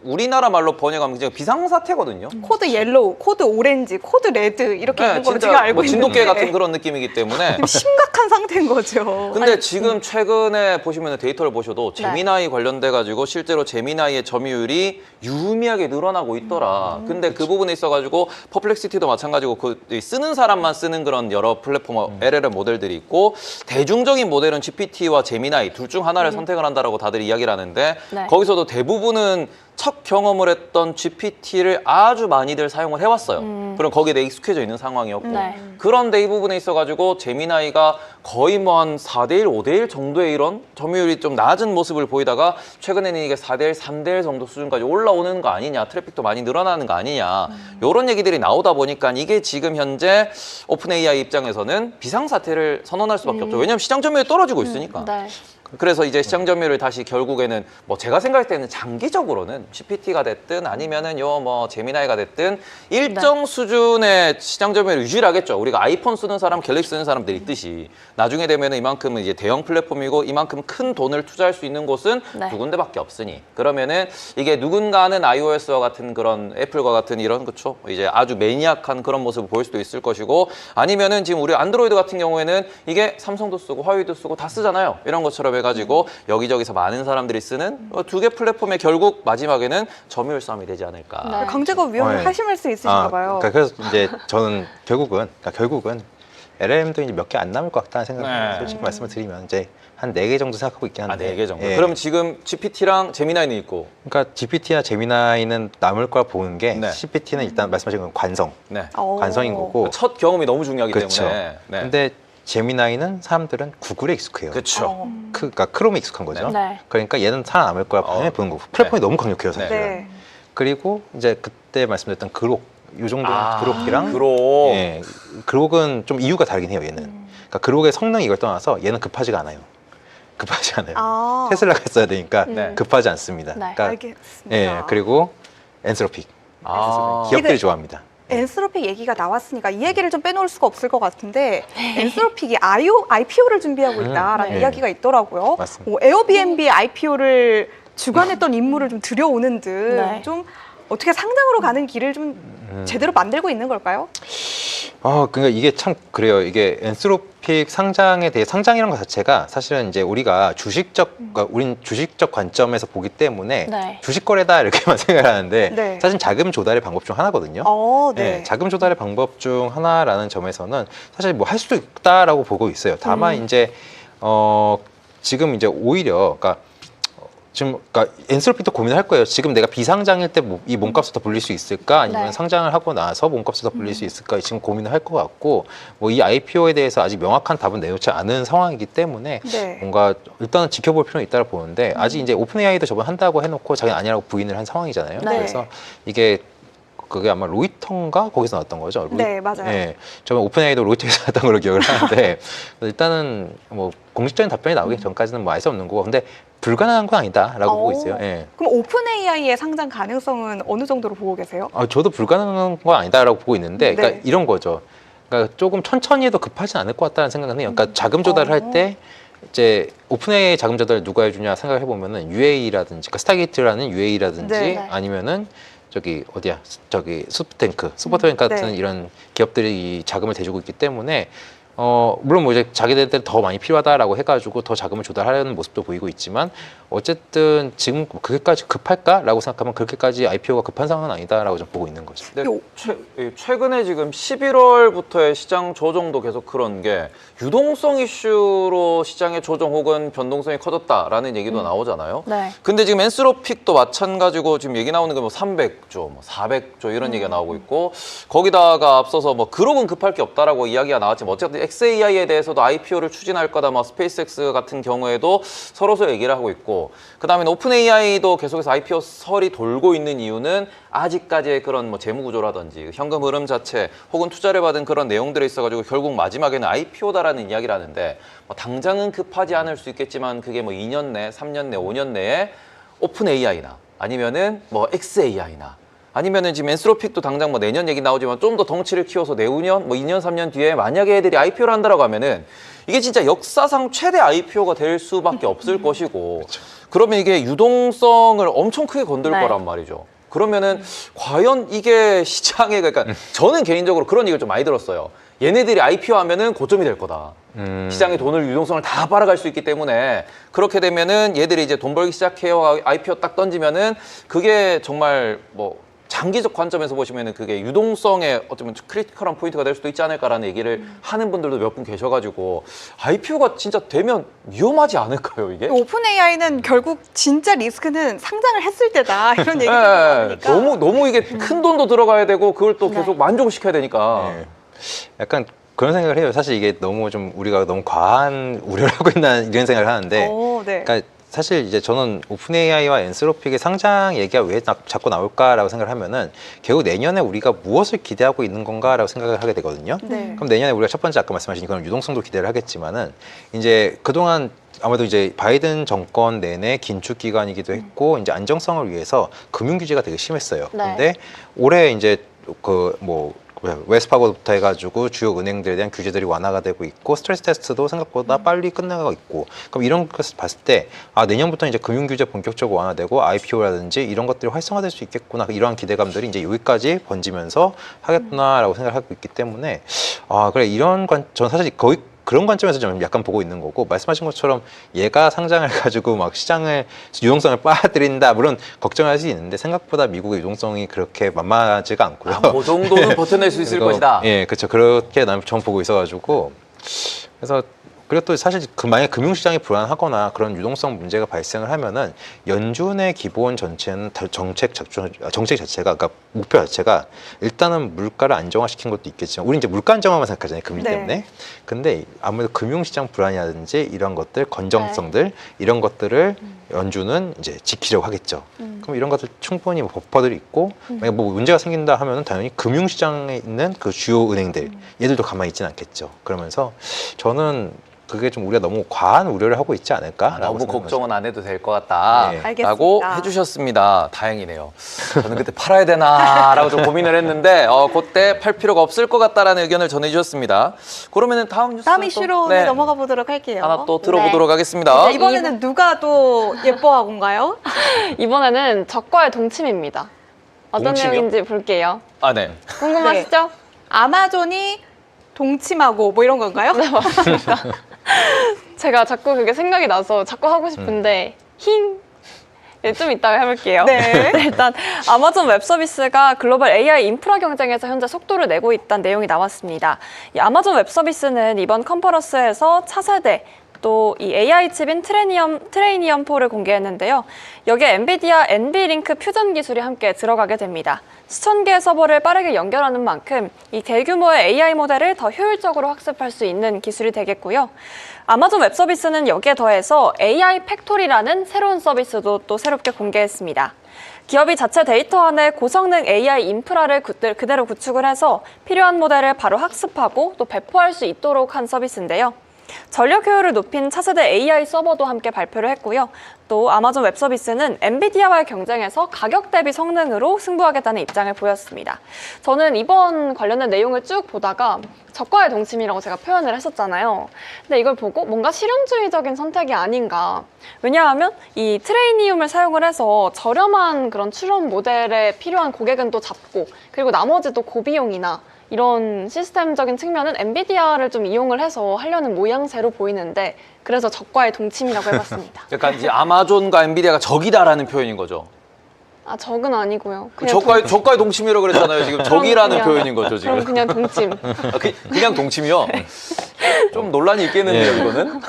우리나라 말로 번역하면 그냥 비상사태거든요. 코드 옐로우, 코드 오렌지, 코드 레드 이렇게 있는 걸로 제가 알고 뭐 진돗개 있는데 같은 그런 느낌이기 때문에. 좀 심각한 상태인 거죠. 근데 지금 최근에 보시면 데이터를 보셔도 네. 제미나이 관련돼 가지고 실제로 제미나이의 점유율이 유의미하게 늘어나고 있더라. 근데 그 부분에 있어 가지고 퍼플렉시티도 마찬가지고 그 쓰는 사람만 쓰는 그런 여러 플랫폼 LLM 모델들이 있고 대중적인 모델은 GPT와 제미나이 둘 중 하나를 선택을 한다라고 다들 이야기를 하는데 네. 거기서도 대부분은 첫 경험을 했던 GPT를 아주 많이들 사용을 해왔어요. 그럼 거기에 대해 익숙해져 있는 상황이었고 네. 그런데 이 부분에 있어가지고 제미나이가 거의 뭐 한 4대1, 5대1 정도의 이런 점유율이 좀 낮은 모습을 보이다가 최근에는 이게 4대1, 3대1 정도 수준까지 올라오는 거 아니냐, 트래픽도 많이 늘어나는 거 아니냐 이런 얘기들이 나오다 보니까 이게 지금 현재 오픈 AI 입장에서는 비상사태를 선언할 수밖에 없죠. 왜냐하면 시장 점유율이 떨어지고 있으니까. 네. 그래서 이제 시장 점유율을 다시 결국에는 뭐 제가 생각할 때는 장기적으로는 GPT가 됐든 아니면은 뭐 제미나이가 됐든 일정 수준의 시장 점유율을 유지하겠죠. 우리가 아이폰 쓰는 사람, 갤럭시 쓰는 사람들이 있듯이 나중에 되면은 이만큼은 이제 대형 플랫폼이고 이만큼 큰 돈을 투자할 수 있는 곳은 네. 두 군데밖에 없으니 그러면은 이게 누군가는 iOS와 같은 그런 애플과 같은 이런 그쵸 이제 아주 매니악한 그런 모습을 보일 수도 있을 것이고 아니면은 지금 우리 안드로이드 같은 경우에는 이게 삼성도 쓰고 화웨이도 쓰고 다 쓰잖아요. 이런 것처럼 해가지고 여기저기서 많은 사람들이 쓰는 두 개 플랫폼의 결국 마지막에는 점유율 싸움이 되지 않을까. 네. 강제가 위험을 네. 하심할 수 있으신가 봐요. 그러니까 그래서 이제 저는 결국은 LLM도 이제 몇 개 안 남을 것 같다는 생각을 네. 솔직히 말씀을 드리면 이제 한 4개 정도 생각하고 있긴 한데. 네 개 정도. 예. 그럼 지금 GPT랑 제미나이는 있고. 그러니까 GPT나 제미나이는 남을 거라 보는 게 네. GPT는 일단 말씀하신 건 관성, 네. 관성인 거고. 첫 경험이 너무 중요하기 그렇죠. 때문에. 네. 근데 제미나이는 사람들은 구글에 익숙해요. 그렇죠. 그러니까 크롬에 익숙한 거죠. 네. 그러니까 얘는 살아남을 거라 당연히 보는 거고. 플랫폼이 너무 강력해요, 사실은. 네. 그리고 이제 그때 말씀드렸던 그록, 요 정도 그록이랑 그로. 예, 그록은 좀 이유가 다르긴 해요, 얘는. 그러니까 그록의 성능 이걸 떠나서 얘는 급하지가 않아요. 급하지 않아요. 아, 테슬라가 써야 되니까 네. 급하지 않습니다. 네. 그러니까 알겠습니다. 예, 그리고 엔스로픽. 아. 기업들이 이게- 좋아합니다. 엔스로픽 얘기가 나왔으니까 이 얘기를 좀 빼놓을 수가 없을 것 같은데 엔스로픽이 IPO를 준비하고 있다라는 네. 이야기가 있더라고요. 맞습니다. 에어비앤비 IPO를 주관했던 인물을 좀 들여오는 듯 네. 좀 어떻게 상장으로 가는 길을 좀 제대로 만들고 있는 걸까요? 그러니까 이게 참 그래요. 이게 엔스로픽 상장에 대해 상장이라는 것 자체가 사실은 이제 우리가 그러니까 우린 주식적 관점에서 보기 때문에 네. 주식 거래다 이렇게만 생각하는데 네. 사실 자금 조달의 방법 중 하나거든요. 네. 네, 자금 조달의 방법 중 하나라는 점에서는 사실 뭐 할 수도 있다라고 보고 있어요. 다만 이제 지금 이제 오히려 그러니까 엔스로픽도 고민할 거예요. 지금 내가 비상장일 때 이 몸값을 더 불릴 수 있을까? 아니면 네. 상장을 하고 나서 몸값을 더 불릴 수 있을까? 지금 고민을 할 것 같고, 뭐 이 IPO에 대해서 아직 명확한 답은 내놓지 않은 상황이기 때문에 네. 뭔가 일단은 지켜볼 필요는 있다고 보는데 아직 이제 오픈 AI도 저번 한다고 해놓고 자기는 아니라고 부인을 한 상황이잖아요. 네. 그래서 이게 그게 아마 로이터인가 거기서 나왔던 거죠. 네, 맞아요. 네, 저는 오픈 AI도 로이터에서 나왔던 걸로 기억을 하는데 일단은 뭐 공식적인 답변이 나오기 전까지는 뭐 알 수 없는 거고, 근데 불가능한 건 아니다라고 보고 있어요. 예. 그럼 오픈 AI의 상장 가능성은 어느 정도로 보고 계세요? 저도 불가능한 건 아니다라고 보고 있는데, 네. 그러니까 이런 거죠. 그러니까 조금 천천히 해도 급하진 않을 것 같다는 생각은 해요. 그러니까 자금 조달을 할 때 이제 오픈 AI 자금 조달을 누가 해주냐 생각해 보면은 UAE라든지, 그러니까 스타게이트라는 UAE라든지 네. 아니면은 저기 어디야, 저기 슈퍼탱크 같은 네. 이런 기업들이 이 자금을 대주고 있기 때문에. 물론 뭐 이제 자기들 더 많이 필요하다라고 해가지고 더 자금을 조달하려는 모습도 보이고 있지만, 어쨌든 지금 그게까지 급할까라고 생각하면 그렇게까지 IPO가 급한 상황은 아니다라고 좀 보고 있는 거죠. 근데 최근에 지금 11월부터의 시장 조정도 계속 그런 게 유동성 이슈로 시장의 조정 혹은 변동성이 커졌다라는 얘기도 나오잖아요. 네. 근데 지금 엔스로픽도 마찬가지고 지금 얘기 나오는 게 뭐 300조, 뭐 400조 이런 얘기가 나오고 있고, 거기다가 앞서서 뭐 그럭은 급할 게 없다라고 이야기가 나왔지만 어쨌든 XAI에 대해서도 IPO를 추진할 거다, 뭐 스페이스X 같은 경우에도 서로서 얘기를 하고 있고, 그다음에 오픈 AI도 계속해서 IPO 설이 돌고 있는 이유는 아직까지의 그런 뭐 재무 구조라든지 현금 흐름 자체 혹은 투자를 받은 그런 내용들에 있어가지고 결국 마지막에는 IPO다라는 이야기를 하는데, 뭐 당장은 급하지 않을 수 있겠지만 그게 뭐 2년 내, 3년 내, 5년 내에 오픈 AI나 아니면은 뭐 XAI나 아니면은 지금 엔스로픽도 당장 뭐 내년 얘기 나오지만 좀 더 덩치를 키워서 내후년 뭐 2년 3년 뒤에 만약에 애들이 IPO를 한다라고 하면은 이게 진짜 역사상 최대 IPO가 될 수밖에 없을 것이고, 그러면 이게 유동성을 엄청 크게 건들 네. 거란 말이죠. 그러면은 과연 이게 시장에, 그러니까 저는 개인적으로 그런 얘기를 좀 많이 들었어요. 얘네들이 IPO 하면은 고점이 될 거다. 시장의 돈을, 유동성을 다 빨아갈 수 있기 때문에 그렇게 되면은 얘들이 이제 돈 벌기 시작해요. IPO 딱 던지면은 그게 정말 뭐 장기적 관점에서 보시면은 그게 유동성의 어쩌면 크리티컬한 포인트가 될 수도 있지 않을까라는 얘기를 하는 분들도 몇 분 계셔가지고, IPO가 진짜 되면 위험하지 않을까요, 이게? 오픈 AI는 결국 진짜 리스크는 상장을 했을 때다 이런 얘기가 네, 나오니까 너무 이게 큰 돈도 들어가야 되고 그걸 또 계속 네. 만족을 시켜야 되니까. 네. 약간 그런 생각을 해요. 사실 이게 너무 좀 우리가 너무 과한 우려를 하고 있나 이런 생각을 하는데, 네. 그러니까 사실 이제 저는 오픈 AI와 엔스로픽의 상장 얘기가 왜 자꾸 나올까라고 생각을 하면은 결국 내년에 우리가 무엇을 기대하고 있는 건가라고 생각을 하게 되거든요. 네. 그럼 내년에 우리가 첫 번째 아까 말씀하신 그런 유동성도 기대를 하겠지만은, 이제 그동안 아무래도 이제 바이든 정권 내내 긴축 기간이기도 했고 이제 안정성을 위해서 금융 규제가 되게 심했어요. 네. 근데 올해 이제 웨스파고부터 해가지고 주요 은행들에 대한 규제들이 완화가 되고 있고, 스트레스 테스트도 생각보다 빨리 끝나고 있고, 그럼 이런 것을 봤을 때 내년부터 이제 금융 규제 본격적으로 완화되고 IPO라든지 이런 것들이 활성화될 수 있겠구나, 이러한 기대감들이 이제 여기까지 번지면서 하겠구나라고 생각을 하고 있기 때문에 그래, 저는 사실 거의 그런 관점에서 좀 약간 보고 있는 거고, 말씀하신 것처럼 얘가 상장을 가지고 막 시장을 유동성을 빨아들인다, 물론 걱정할 수 있는데 생각보다 미국의 유동성이 그렇게 만만하지가 않고요. 그 정도는 버텨낼 수 있을 그리고, 것이다. 예, 그렇죠. 그렇게 난 전 보고 있어가지고, 그래서 그리고 또 사실 만약 금융시장이 불안하거나 그런 유동성 문제가 발생을 하면은 연준의 기본 전체는 정책 자체가, 그러니까 목표 자체가 일단은 물가를 안정화시킨 것도 있겠지만, 우리 이제 물가 안정화만 생각하잖아요, 금리 네. 때문에. 근데 아무래도 금융시장 불안이라든지 이런 것들, 건정성들 이런 것들을 연준은 이제 지키려고 하겠죠. 그럼 이런 것들 충분히 뭐 버퍼들이 있고, 만약 뭐 문제가 생긴다 하면은 당연히 금융시장에 있는 그 주요 은행들 얘들도 가만히 있지는 않겠죠. 그러면서 저는 그게 좀 우리가 너무 과한 우려를 하고 있지 않을까? 너무 걱정은 안 해도 될 것 같다. 네. 라고 알겠습니다. 해주셨습니다. 다행이네요. 저는 그때 팔아야 되나라고 좀 고민을 했는데 그때 팔 필요가 없을 것 같다라는 의견을 전해주셨습니다. 그러면은 다음 뉴스 다음 이슈로 네, 넘어가 보도록 할게요. 하나 또 들어보도록 하겠습니다. 네, 이번에는 누가 또 예뻐하고인가요? 이번에는 적과의 동침입니다. 어떤 동침이요? 내용인지 볼게요. 아, 네. 궁금하시죠? 아마존이 동침하고 뭐 이런 건가요? 네, 맞습니다. 제가 자꾸 그게 생각이 나서 자꾸 하고 싶은데 힝! 네, 좀 이따가 해볼게요. 네. 일단 아마존 웹 서비스가 글로벌 AI 인프라 경쟁에서 현재 속도를 내고 있다는 내용이 나왔습니다. 이 아마존 웹 서비스는 이번 컨퍼런스에서 차세대 또 이 AI 칩인 트레이니엄4를 공개했는데요. 여기에 엔비디아 NV링크 퓨전 기술이 함께 들어가게 됩니다. 수천 개의 서버를 빠르게 연결하는 만큼 이 대규모의 AI 모델을 더 효율적으로 학습할 수 있는 기술이 되겠고요. 아마존 웹 서비스는 여기에 더해서 AI 팩토리라는 새로운 서비스도 또 새롭게 공개했습니다. 기업이 자체 데이터 안에 고성능 AI 인프라를 그대로 구축을 해서 필요한 모델을 바로 학습하고 또 배포할 수 있도록 한 서비스인데요. 전력 효율을 높인 차세대 AI 서버도 함께 발표를 했고요. 또 아마존 웹 서비스는 엔비디아와의 경쟁에서 가격 대비 성능으로 승부하겠다는 입장을 보였습니다. 저는 이번 관련된 내용을 쭉 보다가 저가의 동침이라고 제가 표현을 했었잖아요. 근데 이걸 보고 뭔가 실용주의적인 선택이 아닌가. 왜냐하면 이 트레이니움을 사용을 해서 저렴한 그런 추론 모델에 필요한 고객은 또 잡고 그리고 나머지도 고비용이나 이런 시스템적인 측면은 엔비디아를 좀 이용을 해서 하려는 모양새로 보이는데 그래서 적과의 동침이라고 해봤습니다. 약간 이제 아마존과 엔비디아가 적이다라는 표현인 거죠. 아, 적은 아니고요. 적과의 동침이라고 그랬잖아요. 지금 적이라는 그냥- 표현인 거죠, 지금. 그럼 그냥 동침. 아, 그냥 동침이요? 좀 논란이 있겠는데요, 예. 이거는?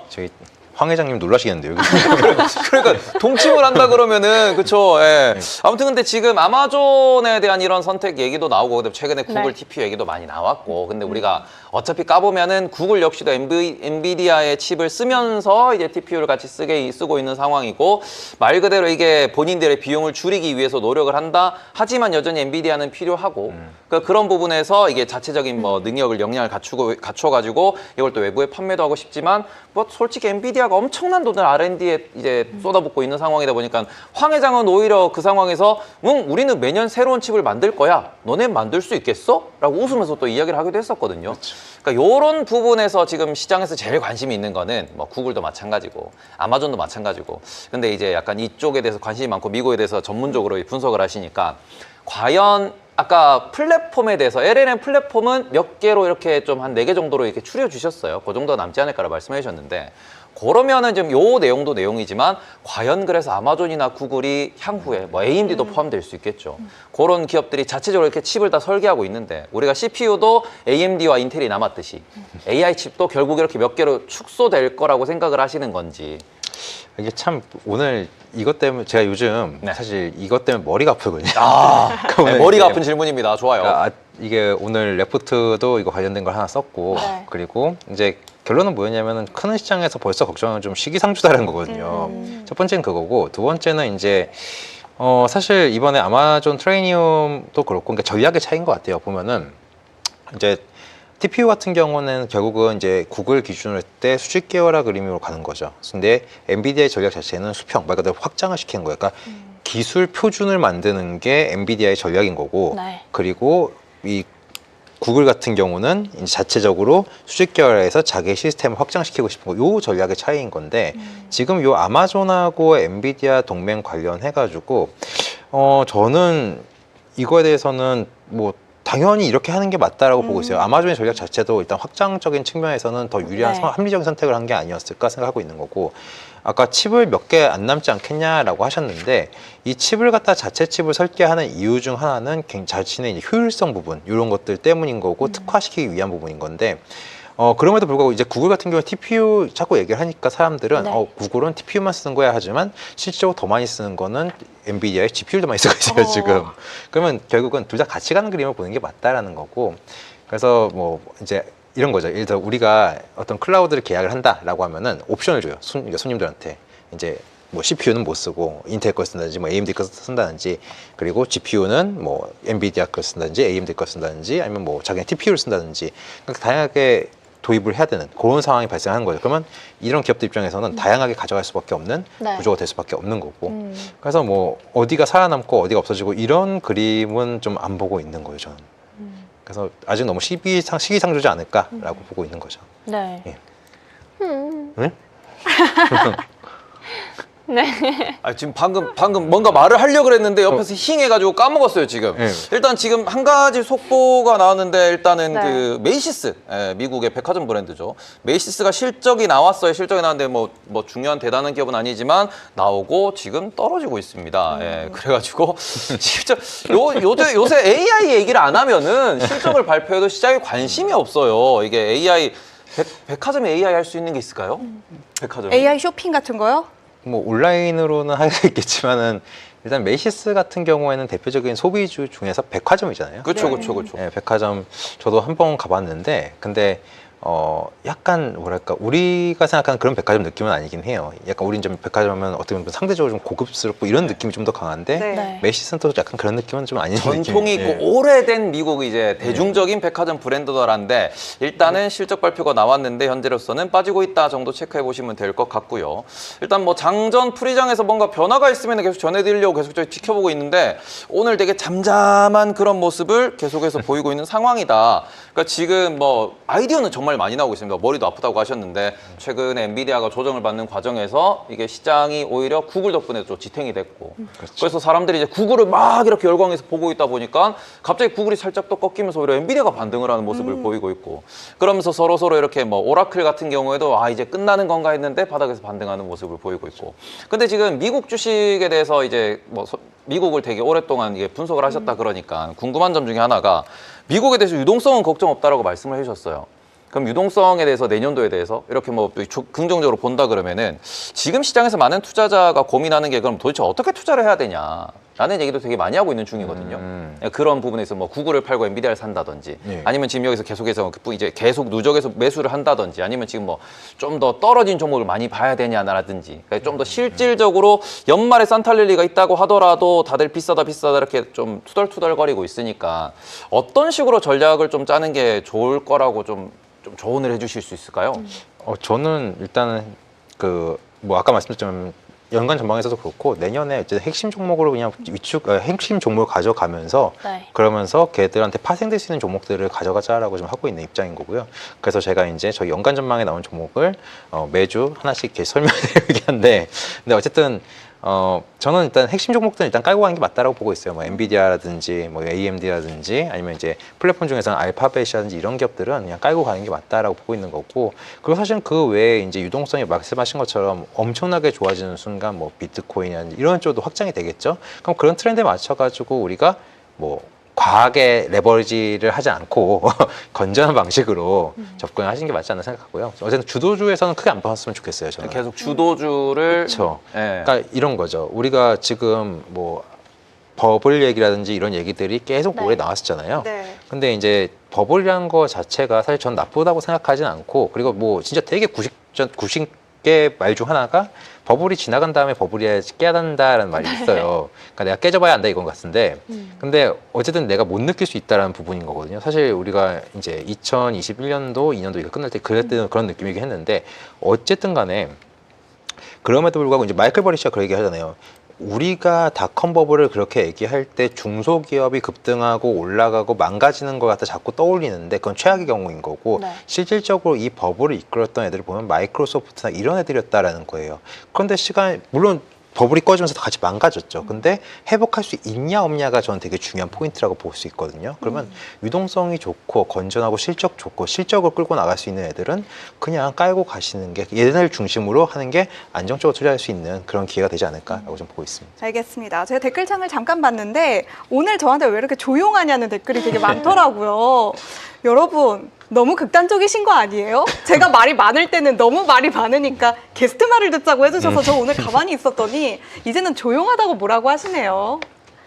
저희 황 회장님 놀라시겠는데요. 그러니까 동침을 한다 그러면은 그쵸. 예. 아무튼 근데 지금 아마존에 대한 이런 선택 얘기도 나오고 그다음에 최근에 구글 네. TPU 얘기도 많이 나왔고 근데 우리가 어차피 까보면은 구글 역시도 엔비디아의 칩을 쓰면서 이제 TPU를 같이 쓰고 있는 상황이고 말 그대로 이게 본인들의 비용을 줄이기 위해서 노력을 한다. 하지만 여전히 엔비디아는 필요하고 그러니까 그런 부분에서 이게 자체적인 뭐 능력을 역량을 갖춰가지고 이걸 또 외부에 판매도 하고 싶지만 뭐 솔직히 엔비디아가 엄청난 돈을 R&D에 이제 쏟아붓고 있는 상황이다 보니까 황 회장은 오히려 그 상황에서 우리는 매년 새로운 칩을 만들 거야. 너네 만들 수 있겠어? 라고 웃으면서 또 이야기를 하기도 했었거든요. 그러니까 이런 부분에서 지금 시장에서 제일 관심이 있는 거는 뭐 구글도 마찬가지고 아마존도 마찬가지고 근데 이제 약간 이쪽에 대해서 관심이 많고 미국에 대해서 전문적으로 분석을 하시니까 과연 아까 플랫폼에 대해서 LLM 플랫폼은 몇 개로 이렇게 좀 한 4개 정도로 이렇게 추려 주셨어요. 그 정도 남지 않을까라고 말씀해 주셨는데 그러면은 좀 요 내용도 내용이지만 과연 그래서 아마존이나 구글이 향후에 뭐 AMD도 포함될 수 있겠죠. 그런 기업들이 자체적으로 이렇게 칩을 다 설계하고 있는데 우리가 CPU도 AMD와 인텔이 남았듯이 AI 칩도 결국 이렇게 몇 개로 축소될 거라고 생각을 하시는 건지. 이게 참 오늘 이것 때문에 제가 요즘 네. 사실 이것 때문에 머리가 아프거든요. 네, 머리가 아픈 질문입니다. 좋아요. 그러니까 이게 오늘 레포트도 이거 관련된 걸 하나 썼고 네. 그리고 이제 결론은 뭐였냐면은 큰 시장에서 벌써 걱정은 좀 시기상조다라는 거거든요. 첫 번째는 그거고 두 번째는 이제 사실 이번에 아마존 트레이니움도 그렇고 그러니까 전략의 차이인 것 같아요. 보면은 이제 TPU 같은 경우는 결국은 이제 구글 기준으로 할 때 수직 계열화 그림으로 가는 거죠. 근데 엔비디아의 전략 자체는 수평, 말 그대로 확장을 시키는 거예요. 그러니까 기술 표준을 만드는 게 엔비디아의 전략인 거고, 네. 그리고 이 구글 같은 경우는 이제 자체적으로 수직 계열화해서 자기 시스템을 확장시키고 싶은 거, 요 전략의 차이인 건데 지금 요 아마존하고 엔비디아 동맹 관련해가지고 저는 이거에 대해서는 뭐 당연히 이렇게 하는 게 맞다라고 보고 있어요. 아마존의 전략 자체도 일단 확장적인 측면에서는 더 유리한 네. 합리적인 선택을 한 게 아니었을까 생각하고 있는 거고 아까 칩을 몇 개 안 남지 않겠냐라고 하셨는데 이 칩을 갖다 자체 칩을 설계하는 이유 중 하나는 자신의 이제 효율성 부분 이런 것들 때문인 거고 특화시키기 위한 부분인 건데 그럼에도 불구하고 이제 구글 같은 경우는 TPU 자꾸 얘기를 하니까 사람들은 네. 구글은 TPU만 쓰는 거야 하지만 실제로 더 많이 쓰는 거는 엔비디아의 GPU를 더 많이 쓰고 있어요 지금. 그러면 결국은 둘 다 같이 가는 그림을 보는 게 맞다라는 거고 그래서 뭐 이제 이런 거죠. 예를 들어 우리가 어떤 클라우드를 계약을 한다라고 하면은 옵션을 줘요. 손님들한테 이제 뭐 CPU는 못 쓰고 인텔 걸 쓴다든지 뭐 AMD 걸 쓴다든지 그리고 GPU는 뭐 엔비디아 걸 쓴다든지 AMD 걸 쓴다든지 아니면 뭐 자기네 TPU를 쓴다든지 그러니까 다양하게 도입을 해야 되는 그런 상황이 발생하는 거죠. 그러면 이런 기업들 입장에서는 다양하게 가져갈 수밖에 없는 네. 구조가 될 수밖에 없는 거고 그래서 뭐 어디가 살아남고 어디가 없어지고 이런 그림은 좀 안 보고 있는 거예요 저는. 그래서 아직 너무 시기상조지 않을까라고 보고 있는 거죠. 네. 예. 음. 네? 네. 아, 지금 방금 뭔가 말을 하려고 그랬는데 옆에서 힝해가지고 까먹었어요, 지금. 네. 일단 지금 한 가지 속보가 나왔는데 일단은 네. 그 메이시스, 미국의 백화점 브랜드죠. 메이시스가 실적이 나왔어요. 실적이 나왔는데 뭐 중요한 대단한 기업은 아니지만 나오고 지금 떨어지고 있습니다. 그래가지고 실적 요새 AI 얘기를 안 하면은 실적을 발표해도 시장에 관심이 없어요. 이게 AI 백화점에 AI 할 수 있는 게 있을까요? 백화점. AI 쇼핑 같은 거요? 뭐 온라인으로는 할 수 있겠지만은 일단 메이시스 같은 경우에는 대표적인 소비주 중에서 백화점이잖아요. 그렇죠, 네. 그렇죠, 그렇죠. 네, 백화점 저도 한 번 가봤는데 근데 약간 뭐랄까 우리가 생각하는 그런 백화점 느낌은 아니긴 해요. 약간 우린 좀 백화점은 어떻게 보면 상대적으로 좀 고급스럽고 이런 느낌이 좀 더 강한데 네. 네. 메이시스는 또 약간 그런 느낌은 좀 아닌 전통이 느낌이에요. 있고 오래된 미국 이제 대중적인 백화점 브랜드더란데 일단은 실적 발표가 나왔는데 현재로서는 빠지고 있다 정도 체크해 보시면 될 것 같고요. 일단 뭐 장전 프리장에서 뭔가 변화가 있으면 계속 전해드리려고 계속 저희 지켜보고 있는데 오늘 되게 잠잠한 그런 모습을 계속해서 보이고 있는 상황이다. 그러니까 지금 뭐 아이디어는 정말 많이 나오고 있습니다. 머리도 아프다고 하셨는데 최근에 엔비디아가 조정을 받는 과정에서 이게 시장이 오히려 구글 덕분에 좀 지탱이 됐고 그래서 사람들이 이제 구글을 막 이렇게 열광해서 보고 있다 보니까 갑자기 구글이 살짝 또 꺾이면서 오히려 엔비디아가 반등을 하는 모습을 보이고 있고 그러면서 서로 이렇게 뭐 오라클 같은 경우에도 이제 끝나는 건가 했는데 바닥에서 반등하는 모습을 보이고 있고 근데 지금 미국 주식에 대해서 이제 뭐 미국을 되게 오랫동안 이게 분석을 하셨다 그러니까 궁금한 점 중에 하나가 미국에 대해서 유동성은 걱정 없다라고 말씀을 해주셨어요. 그럼 유동성에 대해서 내년도에 대해서 이렇게 뭐 긍정적으로 본다 그러면은 지금 시장에서 많은 투자자가 고민하는 게 그럼 도대체 어떻게 투자를 해야 되냐라는 얘기도 되게 많이 하고 있는 중이거든요. 그런 부분에서 뭐 구글을 팔고 엔비디아를 산다든지 네. 아니면 지금 여기서 계속해서 이제 계속 누적해서 매수를 한다든지 아니면 지금 뭐 좀 더 떨어진 종목을 많이 봐야 되냐라든지 그러니까 좀 더 실질적으로 연말에 산타랠리가 있다고 하더라도 다들 비싸다 이렇게 좀 투덜투덜거리고 있으니까 어떤 식으로 전략을 좀 짜는 게 좋을 거라고 좀 조언을 해주실 수 있을까요? 저는 일단은 뭐 아까 말씀드렸지만 연간 전망에서도 그렇고 내년에 어쨌든 핵심 종목으로 그냥 핵심 종목을 가져가면서 네. 그러면서 걔들한테 파생될 수 있는 종목들을 가져가자라고 좀 하고 있는 입장인 거고요. 그래서 제가 이제 저희 연간 전망에 나온 종목을 매주 하나씩 이렇게 설명드리긴 한데, 근데 어쨌든 저는 일단 핵심 종목들은 일단 깔고 가는 게 맞다라고 보고 있어요. 뭐 엔비디아라든지 뭐 AMD라든지 아니면 이제 플랫폼 중에서는 알파벳이라든지 이런 기업들은 그냥 깔고 가는 게 맞다라고 보고 있는 거고, 그리고 사실은 그 외에 이제 유동성이 말씀하신 것처럼 엄청나게 좋아지는 순간 뭐 비트코인이라든지 이런 쪽도 확장이 되겠죠. 그럼 그런 트렌드에 맞춰가지고 우리가 뭐 과하게 레버리지를 하지 않고 건전한 방식으로 접근을 하시는 게 맞지 않나 생각하고요. 어쨌든 주도주에서는 크게 안 빠졌으면 좋겠어요. 저는. 계속 주도주를 그렇죠. 예. 그러니까 이런 거죠. 우리가 지금 뭐 버블 얘기라든지 이런 얘기들이 계속 네. 오래 나왔었잖아요. 네. 근데 이제 버블이라는 거 자체가 사실 전 나쁘다고 생각하진 않고, 그리고 뭐 진짜 되게 구식의 말 중 하나가 버블이 지나간 다음에 버블이 깨닫는다라는 말이 있어요. 그러니까 내가 깨져봐야 한다 이건 같은데, 근데 어쨌든 내가 못 느낄 수 있다라는 부분인 거거든요. 사실 우리가 이제 2021년도, 2년도 이거 끝날 때 그럴 때는 그런 느낌이긴 했는데, 어쨌든 간에 그럼에도 불구하고 이제 마이클 버리시가 그런 얘기 하잖아요. 우리가 닷컴 버블을 그렇게 얘기할 때 중소기업이 급등하고 올라가고 망가지는 것 같아 자꾸 떠올리는데 그건 최악의 경우인 거고, 네. 실질적으로 이 버블을 이끌었던 애들을 보면 마이크로소프트나 이런 애들이었다라는 거예요. 그런데 물론 버블이 꺼지면서 다 같이 망가졌죠. 근데 회복할 수 있냐 없냐가 저는 되게 중요한 포인트라고 볼 수 있거든요. 그러면 유동성이 좋고 건전하고 실적 좋고 실적을 끌고 나갈 수 있는 애들은 그냥 깔고 가시는 게, 얘네들 중심으로 하는 게 안정적으로 투자할 수 있는 그런 기회가 되지 않을까라고 좀 보고 있습니다. 알겠습니다. 제가 댓글창을 잠깐 봤는데 오늘 저한테 왜 이렇게 조용하냐는 댓글이 되게 많더라고요. 여러분 너무 극단적이신 거 아니에요? 제가 말이 많을 때는 너무 말이 많으니까 게스트 말을 듣자고 해주셔서 저 오늘 가만히 있었더니 이제는 조용하다고 뭐라고 하시네요.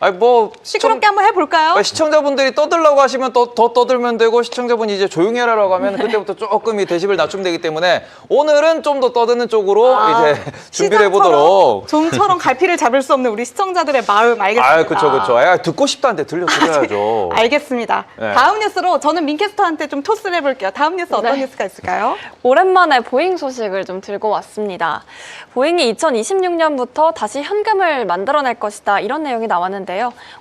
아니 뭐 시끄럽게 한번 해볼까요? 시청자분들이 떠들라고 하시면 더 떠들면 되고, 시청자분이 이제 조용히 하라고 하면 그때부터 조금 이 데시벨 낮추면 되기 때문에 오늘은 좀 더 떠드는 쪽으로 이제 준비를 해보도록. 좀처럼 갈피를 잡을 수 없는 우리 시청자들의 마음 알겠습니다. 아, 그쵸. 듣고 싶다는데 들려드려야죠. 알겠습니다. 네. 다음 뉴스로 저는 민캐스터한테 좀 토스를 해볼게요. 다음 뉴스 어떤 네. 뉴스가 있을까요? 오랜만에 보잉 소식을 좀 들고 왔습니다. 보잉이 2026년부터 다시 현금을 만들어낼 것이다, 이런 내용이 나왔는데요.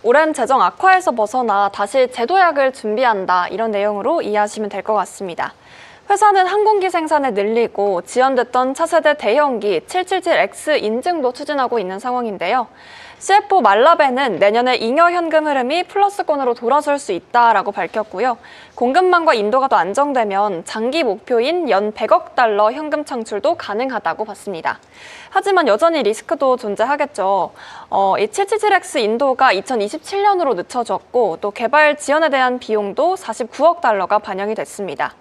오랜 재정 악화에서 벗어나 다시 재도약을 준비한다, 이런 내용으로 이해하시면 될 것 같습니다. 회사는 항공기 생산을 늘리고 지연됐던 차세대 대형기 777X 인증도 추진하고 있는 상황인데요. CF 말라벤은 내년에 잉여 현금 흐름이 플러스권으로 돌아설 수 있다라고 밝혔고요. 공급망과 인도가 더 안정되면 장기 목표인 연 100억 달러 현금 창출도 가능하다고 봤습니다. 하지만 여전히 리스크도 존재하겠죠. 이 777X 인도가 2027년으로 늦춰졌고 또 개발 지연에 대한 비용도 49억 달러가 반영이 됐습니다.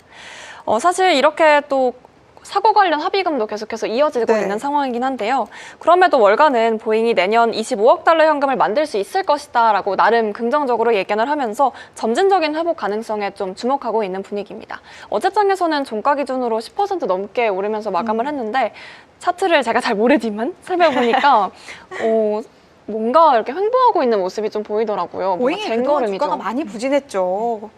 사실 이렇게 또 사고 관련 합의금도 계속해서 이어지고 네. 있는 상황이긴 한데요. 그럼에도 월가는 보잉이 내년 25억 달러 현금을 만들 수 있을 것이다 라고 나름 긍정적으로 예견을 하면서 점진적인 회복 가능성에 좀 주목하고 있는 분위기입니다. 어제장에서는 종가 기준으로 10% 넘게 오르면서 마감을 했는데 차트를 제가 잘 모르지만 살펴보니까 뭔가 이렇게 횡보하고 있는 모습이 좀 보이더라고요. 보잉이 그동안 주가가 많이 부진했죠.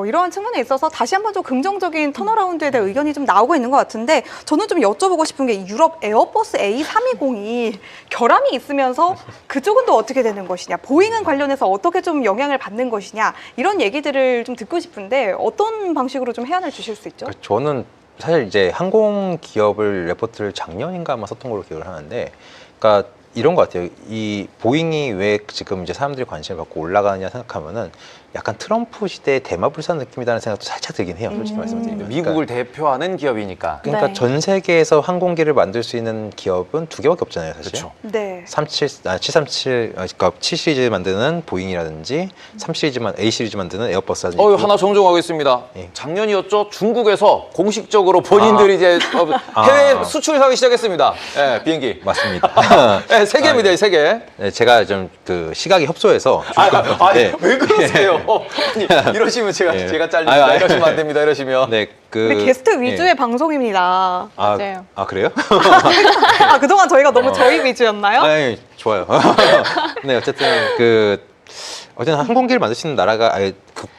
이러한 측면에 있어서 다시 한번 좀 긍정적인 턴어라운드에 대한 의견이 좀 나오고 있는 것 같은데 저는 좀 여쭤보고 싶은 게 유럽 에어버스 A320이 결함이 있으면서 그쪽은 또 어떻게 되는 것이냐, 보잉은 관련해서 어떻게 좀 영향을 받는 것이냐 이런 얘기들을 좀 듣고 싶은데 어떤 방식으로 좀 해안을 주실 수 있죠? 저는 사실 이제 항공 기업을 레포트를 작년인가 아마 썼던 걸로 기억을 하는데, 그러니까 이런 것 같아요. 이 보잉이 왜 지금 이제 사람들이 관심을 갖고 올라가느냐 생각하면은 약간 트럼프 시대의 대마불사 느낌이라는 생각도 살짝 들긴 해요. 솔직히 말씀드리면. 미국을 대표하는 기업이니까. 그러니까 네. 전 세계에서 항공기를 만들 수 있는 기업은 두 개밖에 없잖아요, 사실. 그렇죠. 네. 737, 그러니까 7 시리즈 만드는 보잉이라든지 3 시리즈만 A 시리즈 만드는 에어버스라든지. 하나 정정하겠습니다. 예. 작년이었죠. 중국에서 공식적으로 본인들이 이제 해외 수출하기 시작했습니다. 예, 비행기. 맞습니다. 예, 세 개입니다, 세 개. 네, 제가 좀 그 시각이 협소해서 네. 왜 그러세요? 아니, 이러시면 예. 제가 잘립니다. 아유, 이러시면 안 됩니다. 이러시면. 네, 근데 게스트 위주의 방송입니다. 맞아요. 그래요? 그동안 저희가 너무 저희 위주였나요? 네, 좋아요. 네, 어쨌든 어쨌든 항공기를 만들 수 있는 나라가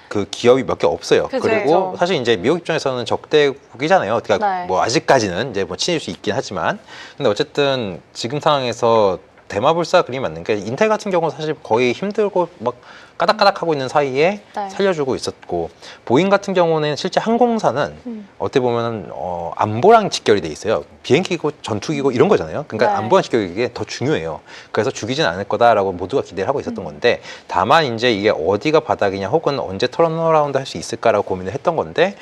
그 기업이 몇 개 없어요. 그죠. 그리고 사실 이제 미국 입장에서는 적대국이잖아요. 그러니까 네. 뭐 아직까지는 이제 뭐 친해질 수 있긴 하지만, 근데 어쨌든 지금 상황에서 대마불사 그림이 맞는 게, 인텔 같은 경우는 사실 거의 힘들고 막 까닥까닥하고 있는 사이에 네. 살려주고 있었고, 보잉 같은 경우는 실제 항공사는 어떻게 보면 안보랑 직결이 돼 있어요. 비행기고 전투기고 이런 거잖아요. 그러니까 네. 안보랑 직결이 이게 더 중요해요. 그래서 죽이진 않을 거다라고 모두가 기대를 하고 있었던 건데, 다만 이제 이게 어디가 바닥이냐 혹은 언제 턴어라운드 할 수 있을까라고 고민을 했던 건데,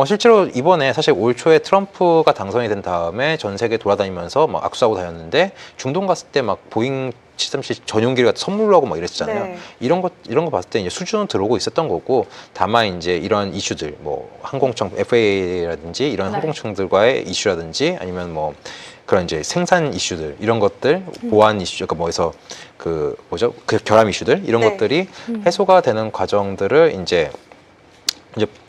실제로 이번에 사실 올 초에 트럼프가 당선이 된 다음에 전 세계 돌아다니면서 막 악수하고 다녔는데, 중동 갔을 때 막 보잉 737 전용기를 갖다 선물로 하고 막 이랬잖아요. 네. 이런 거 봤을 때 이제 수준은 들어오고 있었던 거고, 다만 이제 이런 이슈들, 뭐 항공청 FAA라든지 이런 네. 항공청들과의 이슈라든지 아니면 뭐 그런 이제 생산 이슈들, 이런 것들, 보안 이슈, 그러니까 뭐에서 그 결함 이슈들 이런 네. 것들이 해소가 되는 과정들을 이제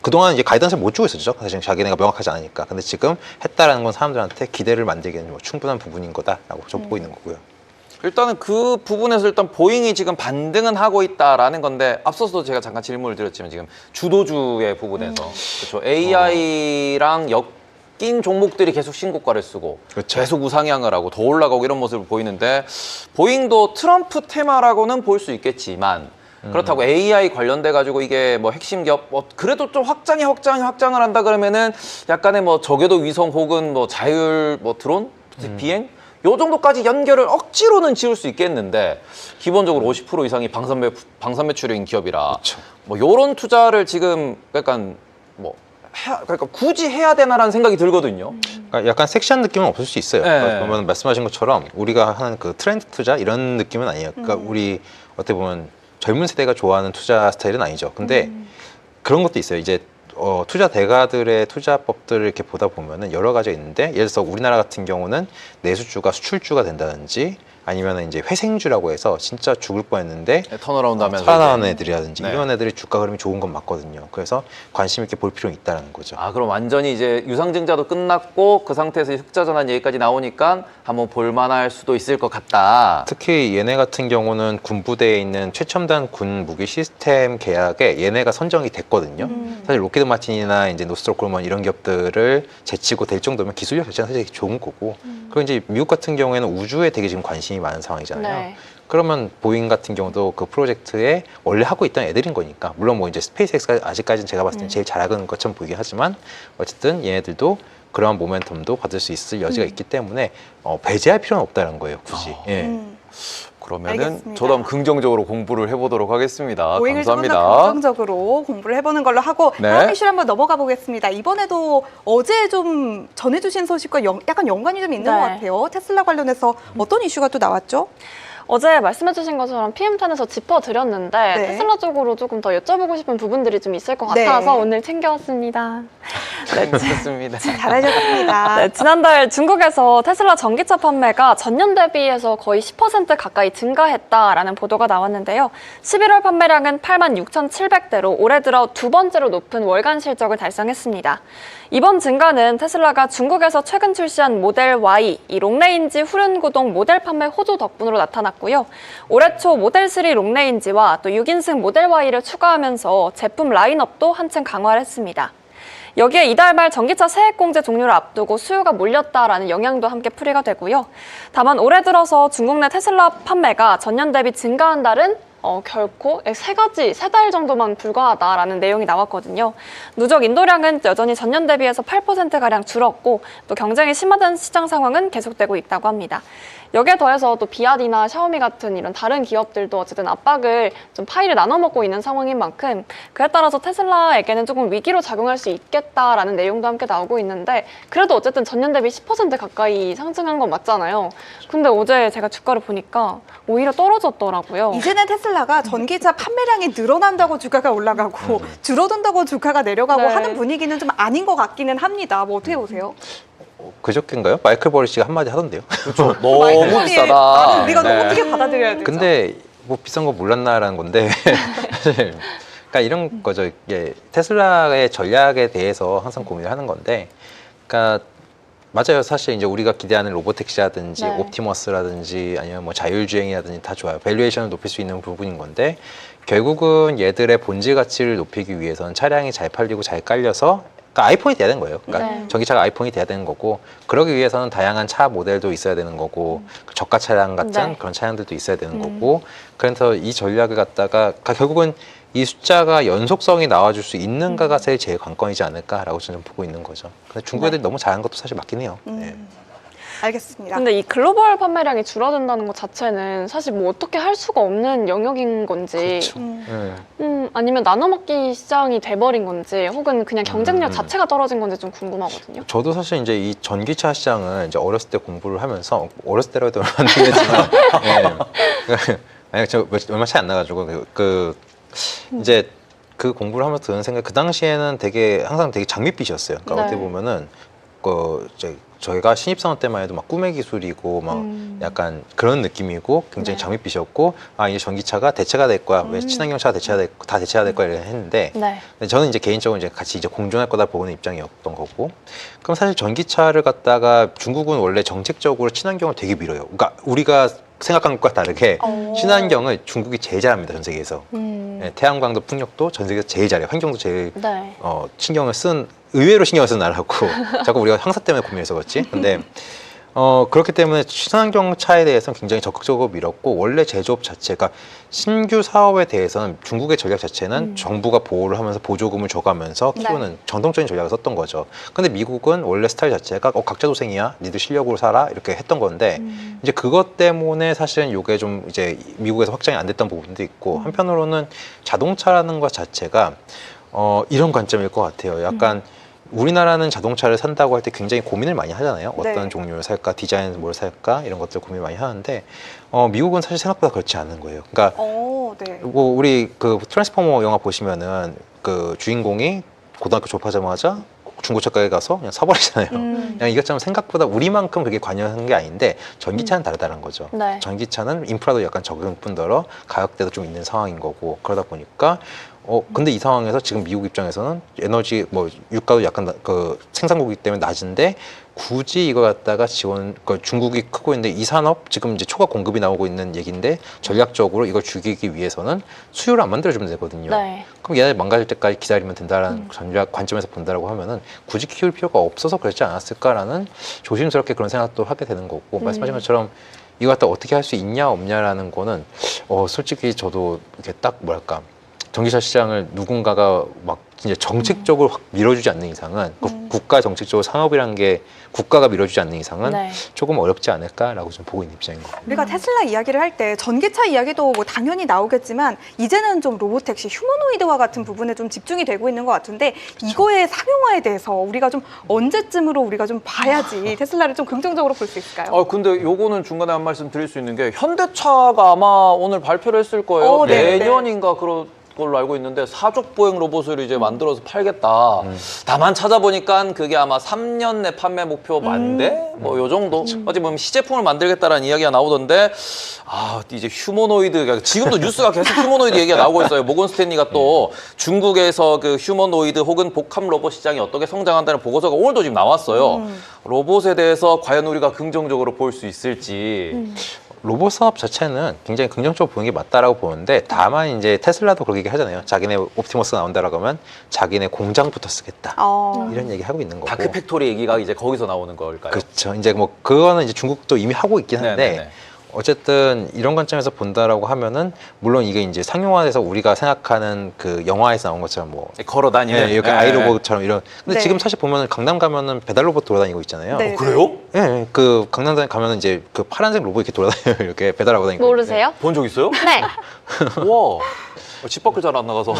그동안 이제 가이던스를 못 주고 있었죠. 사실 자기네가 명확하지 않으니까. 근데 지금 했다라는 건 사람들한테 기대를 만들기에는 뭐 충분한 부분인 거다라고 저 보고 있는 거고요. 일단은 그 부분에서 일단 보잉이 지금 반등은 하고 있다라는 건데, 앞서서도 제가 잠깐 질문을 드렸지만 지금 주도주의 부분에서 그렇죠. AI랑 엮인 종목들이 계속 신고가를 쓰고 그렇죠. 계속 우상향을 하고 더 올라가고 이런 모습을 보이는데, 보잉도 트럼프 테마라고는 볼 수 있겠지만 그렇다고 AI 관련돼 가지고 이게 뭐 핵심 기업 그래도 좀 확장을 한다 그러면은 약간의 뭐 저궤도 위성 혹은 뭐 자율 뭐 드론 비행 요 정도까지 연결을 억지로는 지을 수 있겠는데, 기본적으로 50% 이상이 방산 매출인 기업이라 그쵸. 뭐 요런 투자를 지금 약간 그러니까 굳이 해야 되나라는 생각이 들거든요. 그러니까 약간 섹시한 느낌은 없을 수 있어요. 네. 그러니까 보면 말씀하신 것처럼 우리가 하는 그 트렌드 투자 이런 느낌은 아니에요. 그러니까 우리 어떻게 보면 젊은 세대가 좋아하는 투자 스타일은 아니죠. 근데 그런 것도 있어요. 이제 투자 대가들의 투자법들을 이렇게 보다 보면은 여러 가지가 있는데, 예를 들어서 우리나라 같은 경우는 내수주가 수출주가 된다든지, 아니면 이제 회생주라고 해서 진짜 죽을 뻔했는데 턴어라운드 하면서 살아나는 애들이라든지 네. 이런 애들이 주가 흐름이 좋은 건 맞거든요. 그래서 관심 있게 볼 필요는 있다는 거죠. 그럼 완전히 이제 유상증자도 끝났고 그 상태에서 흑자 전환 얘기까지 나오니까 한번 볼만할 수도 있을 것 같다. 특히 얘네 같은 경우는 군부대에 있는 최첨단 군 무기 시스템 계약에 얘네가 선정이 됐거든요. 사실 로키드 마틴이나 이제 노스트로크루먼 이런 기업들을 제치고 될 정도면 기술력 자체는 사실 좋은 거고. 그리고 이제 미국 같은 경우에는 우주에 되게 지금 관심이 많은 상황이잖아요. 네. 그러면 보잉 같은 경우도 그 프로젝트에 원래 하고 있던 애들인 거니까 물론 뭐 이제 스페이스X가 아직까지는 제가 봤을 땐 제일 잘하는 것처럼 보이긴 하지만 어쨌든 얘네들도 그런 모멘텀도 받을 수 있을 여지가 있기 때문에 배제할 필요는 없다는 거예요, 굳이. 예. 그러면은 알겠습니다. 저도 한번 긍정적으로 공부를 해보도록 하겠습니다. 보잉을 조금 더 감사합니다. 긍정적으로 공부를 해보는 걸로 하고 네. 다음 이슈를 한번 넘어가 보겠습니다. 이번에도 어제 좀 전해주신 소식과 약간 연관이 좀 있는 네. 것 같아요. 테슬라 관련해서 어떤 이슈가 또 나왔죠? 어제 말씀해주신 것처럼 PM10에서 짚어드렸는데 네. 테슬라 쪽으로 조금 더 여쭤보고 싶은 부분들이 좀 있을 것 네. 같아서 오늘 챙겨왔습니다. 네, 좋습니다. 잘하셨습니다. 네, 지난달 중국에서 테슬라 전기차 판매가 전년 대비해서 거의 10% 가까이 증가했다라는 보도가 나왔는데요. 11월 판매량은 86,700대로 올해 들어 두 번째로 높은 월간 실적을 달성했습니다. 이번 증가는 테슬라가 중국에서 최근 출시한 모델 Y, 이 롱레인지 후륜구동 모델 판매 호조 덕분으로 나타났고요. 올해 초 모델 3 롱레인지와 또 6인승 모델 Y를 추가하면서 제품 라인업도 한층 강화를 했습니다. 여기에 이달 말 전기차 세액공제 종료를 앞두고 수요가 몰렸다라는 영향도 함께 풀이가 되고요. 다만 올해 들어서 중국 내 테슬라 판매가 전년 대비 증가한 달은 결코 세 달 정도만 불과하다라는 내용이 나왔거든요. 누적 인도량은 여전히 전년 대비해서 8%가량 줄었고 또 경쟁이 심화된 시장 상황은 계속되고 있다고 합니다. 여기에 더해서 또 비아디나 샤오미 같은 이런 다른 기업들도 어쨌든 압박을 좀 파이를 나눠 먹고 있는 상황인 만큼 그에 따라서 테슬라에게는 조금 위기로 작용할 수 있겠다라는 내용도 함께 나오고 있는데 그래도 어쨌든 전년 대비 10% 가까이 상승한 건 맞잖아요. 근데 어제 제가 주가를 보니까 오히려 떨어졌더라고요. 이제는 테슬라가 전기차 판매량이 늘어난다고 주가가 올라가고 줄어든다고 주가가 내려가고 네. 하는 분위기는 좀 아닌 것 같기는 합니다. 뭐 어떻게 보세요? 그저께인가요? 마이클 버리시가 한마디 하던데요. 그렇죠. 너무 마이클 비싸다. 아, 우리가 너무 네. 어떻게 받아들여야 되죠? 근데 뭐 비싼 거 몰랐나라는 건데 사실 그러니까 이런 거죠. 이게 테슬라의 전략에 대해서 항상 고민을 하는 건데, 그러니까 맞아요. 사실 이제 우리가 기대하는 로보택시라든지 네. 옵티머스라든지 아니면 뭐 자율주행이라든지 다 좋아요. 밸류에이션을 높일 수 있는 부분인 건데 결국은 얘들의 본질 가치를 높이기 위해서는 차량이 잘 팔리고 잘 깔려서 그러니까 아이폰이 돼야 되는 거예요. 그러니까 네. 전기차가 아이폰이 돼야 되는 거고 그러기 위해서는 다양한 차 모델도 있어야 되는 거고 저가 차량 같은 네. 그런 차량들도 있어야 되는 거고 그래서 이 전략을 갖다가 그러니까 결국은 이 숫자가 연속성이 나와줄 수 있는가가 제일 관건이지 않을까라고 저는 보고 있는 거죠. 근데 중국 애들이 너무 잘한 것도 사실 맞긴 해요. 네. 알겠습니다. 근데 이 글로벌 판매량이 줄어든다는 것 자체는 사실 뭐 어떻게 할 수가 없는 영역인 건지 그렇죠. 네. 아니면 나눠먹기 시장이 돼버린 건지 혹은 그냥 경쟁력 자체가 떨어진 건지 좀 궁금하거든요. 저도 사실 이제 이 전기차 시장을 이제 어렸을 때 공부를 하면서 어렸을 때라고 해도 얼마 안 되겠지만 예. 아니 저 얼마 차이 안 나가지고 이제 그 공부를 하면서 드는 생각 그 당시에는 항상 되게 장밋빛이었어요. 그러니까 네. 어떻게 보면은 이제 저희가 신입사원 때만 해도 막 꿈의 기술이고 막 약간 그런 느낌이고 굉장히 네. 장밋빛이었고 이제 전기차가 대체가 될 거야. 왜 친환경 차가 다 대체가 될 거야 이렇게 했는데 네. 근데 저는 이제 개인적으로 이제 같이 이제 공존할 거다 보는 입장이었던 거고. 그럼 사실 전기차를 갖다가 중국은 원래 정책적으로 친환경을 되게 밀어요. 그러니까 우리가 생각한 것과 다르게 친환경을 중국이 제일 잘합니다. 전 세계에서. 네, 태양광도 풍력도 전 세계에서 제일 잘해요. 환경도 제일 네. 의외로 신경을 쓰는 나라고 자꾸 우리가 황사 때문에 고민해서 그렇지. 근데 그렇기 때문에 친환경 차에 대해서는 굉장히 적극적으로 밀었고 원래 제조업 자체가 신규 사업에 대해서는 중국의 전략 자체는 정부가 보호를 하면서 보조금을 줘가면서 키우는 네. 정통적인 전략을 썼던 거죠. 근데 미국은 원래 스타일 자체가 각자 도생이야, 니들 실력으로 살아 이렇게 했던 건데 이제 그것 때문에 사실은 이게 좀 이제 미국에서 확장이 안 됐던 부분도 있고 한편으로는 자동차라는 것 자체가 이런 관점일 것 같아요. 약간 우리나라는 자동차를 산다고 할 때 굉장히 고민을 많이 하잖아요. 어떤 네. 종류를 살까, 디자인 뭘 살까 이런 것들 고민을 많이 하는데 미국은 사실 생각보다 그렇지 않은 거예요. 그러니까 네. 뭐 우리 그 트랜스포머 영화 보시면은 그 주인공이 고등학교 졸업하자마자 중고차 가게 가서 그냥 사버리잖아요. 그냥 이것처럼 생각보다 우리만큼 그게 관여한 게 아닌데 전기차는 다르다는 거죠. 네. 전기차는 인프라도 약간 적은 뿐더러 가격대도 좀 있는 상황인 거고 그러다 보니까 근데 이 상황에서 지금 미국 입장에서는 에너지 뭐 유가도 약간 그 생산국이기 때문에 낮은데 굳이 이거 갖다가 중국이 크고 있는데 이 산업 지금 이제 초과 공급이 나오고 있는 얘기인데 전략적으로 이걸 죽이기 위해서는 수요를 안 만들어주면 되거든요. 네. 그럼 얘네 망가질 때까지 기다리면 된다라는 전략 관점에서 본다라고 하면은 굳이 키울 필요가 없어서 그렇지 않았을까라는 조심스럽게 그런 생각도 하게 되는 거고 말씀하신 것처럼 이거 갖다 어떻게 할 수 있냐 없냐라는 거는 솔직히 저도 이렇게 딱 뭐랄까 전기차 시장을 누군가가 막 진짜 정책적으로 확 밀어주지 않는 이상은 국가 정책적으로 산업이라는 게 국가가 밀어주지 않는 이상은 네. 조금 어렵지 않을까라고 좀 보고 있는 입장인 것 같아요. 우리가 테슬라 이야기를 할 때 전기차 이야기도 뭐 당연히 나오겠지만 이제는 좀 로보택시, 휴머노이드화 같은 부분에 좀 집중이 되고 있는 것 같은데 이거의 상용화에 대해서 우리가 좀 언제쯤으로 우리가 좀 봐야지 테슬라를 좀 긍정적으로 볼 수 있을까요? 근데 요거는 중간에 한 말씀 드릴 수 있는 게 현대차가 아마 오늘 발표를 했을 거예요. 네네네. 내년인가 그런 걸로 알고 있는데 사족 보행 로봇을 이제 만들어서 팔겠다. 다만 찾아보니까 그게 아마 3년 내 판매 목표 만대 뭐 요 정도. 어제 보면 시제품을 만들겠다라는 이야기가 나오던데 이제 휴머노이드 지금도 뉴스가 계속 휴머노이드 얘기가 나오고 있어요. 모건 스탠리가 또 중국에서 그 휴머노이드 혹은 복합 로봇 시장이 어떻게 성장한다는 보고서가 오늘도 지금 나왔어요. 로봇에 대해서 과연 우리가 긍정적으로 볼 수 있을지. 로봇 사업 자체는 굉장히 긍정적으로 보는 게 맞다라고 보는데 다만 이제 테슬라도 그렇게 얘기하잖아요. 자기네 옵티머스가 나온다라고 하면 자기네 공장부터 쓰겠다. 이런 얘기 하고 있는 거고. 다크 팩토리 얘기가 이제 거기서 나오는 걸까요? 그렇죠. 이제 뭐 그거는 이제 중국도 이미 하고 있긴 한데 네네네. 어쨌든 이런 관점에서 본다라고 하면은 물론 이게 이제 상용화돼서 우리가 생각하는 그 영화에서 나온 것처럼 뭐 걸어 다니는 이렇게 아이로봇처럼 이런. 근데 네. 지금 사실 보면은 강남 가면은 배달 로봇 돌아다니고 있잖아요. 네. 그래요? 예, 그 강남 가면은 이제 그 파란색 로봇 이렇게 돌아다녀요. 이렇게 배달하고 다니고. 모르세요? 본 적 있어요? 네. 와, 집 밖을 잘 안 나가서.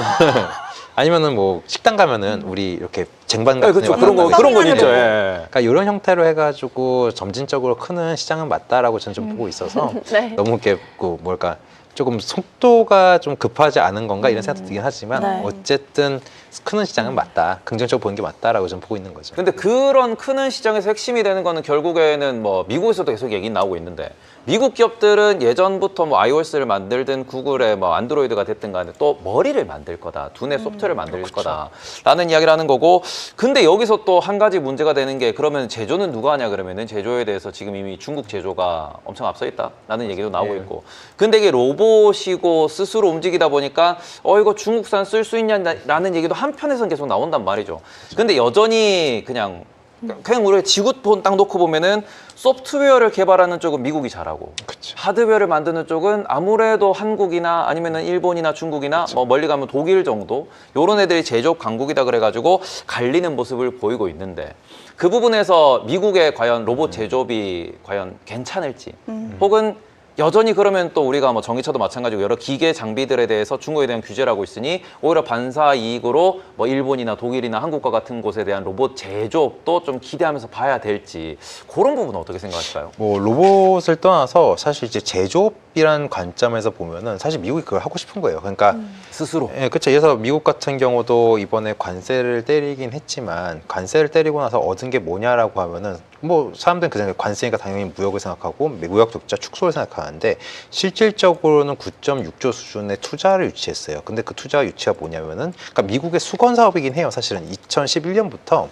아니면은 뭐 식당 가면은 우리 이렇게 쟁반 네, 같은 그렇죠. 데 그런 거 왔다 그런 건 서빙하는 있죠. 로봇. 예. 그러니까 이런 형태로 해가지고 점진적으로 크는 시장은 맞다라고 저는 좀 보고 있어서 네. 너무 이렇게 그 뭘까 조금 속도가 좀 급하지 않은 건가 이런 생각도 들긴 하지만 네. 어쨌든 크는 시장은 맞다, 긍정적으로 보는 게 맞다라고 좀 보고 있는 거죠. 근데 그런 크는 시장에서 핵심이 되는 거는 결국에는 뭐 미국에서도 계속 얘기 나오고 있는데 미국 기업들은 예전부터 뭐 iOS를 만들든 구글의 뭐 안드로이드가 됐든 간에 또 머리를 만들 거다, 두뇌 소프트웨어를 만들 거다라는 이야기를 하는 거고. 근데 여기서 또 한 가지 문제가 되는 게 그러면 제조는 누가 하냐 그러면은 제조에 대해서 지금 이미 중국 제조가 엄청 앞서 있다라는 얘기도 나오고 예. 있고. 근데 이게 로봇이고 스스로 움직이다 보니까 이거 중국산 쓸 수 있냐라는 얘기도 한편에서는 계속 나온단 말이죠. 근데 여전히 그냥 우리가 지구 딱 놓고 보면은 소프트웨어를 개발하는 쪽은 미국이 잘하고 그쵸. 하드웨어를 만드는 쪽은 아무래도 한국이나 아니면은 일본이나 중국이나 뭐 멀리 가면 독일 정도 요런 애들이 제조업 강국이다 그래가지고 갈리는 모습을 보이고 있는데 그 부분에서 미국의 과연 로봇 제조업이 과연 괜찮을지 혹은 여전히 그러면 또 우리가 뭐 전기차도 마찬가지고 여러 기계 장비들에 대해서 중국에 대한 규제를 하고 있으니 오히려 반사 이익으로 뭐 일본이나 독일이나 한국과 같은 곳에 대한 로봇 제조업도 좀 기대하면서 봐야 될지 그런 부분은 어떻게 생각하실까요? 뭐 로봇을 떠나서 사실 이제 제조업이라는 관점에서 보면은 사실 미국이 그걸 하고 싶은 거예요. 그러니까 스스로. 예, 그렇죠. 그래서 미국 같은 경우도 이번에 관세를 때리긴 했지만 관세를 때리고 나서 얻은 게 뭐냐라고 하면은 뭐 사람들은 그냥 관세니까 당연히 무역을 생각하고 무역 적자 축소를 생각하는데 실질적으로는 9.6조 수준의 투자를 유치했어요. 근데 그 투자 유치가 뭐냐면은 그러니까 미국의 수건 사업이긴 해요. 사실은 2011년부터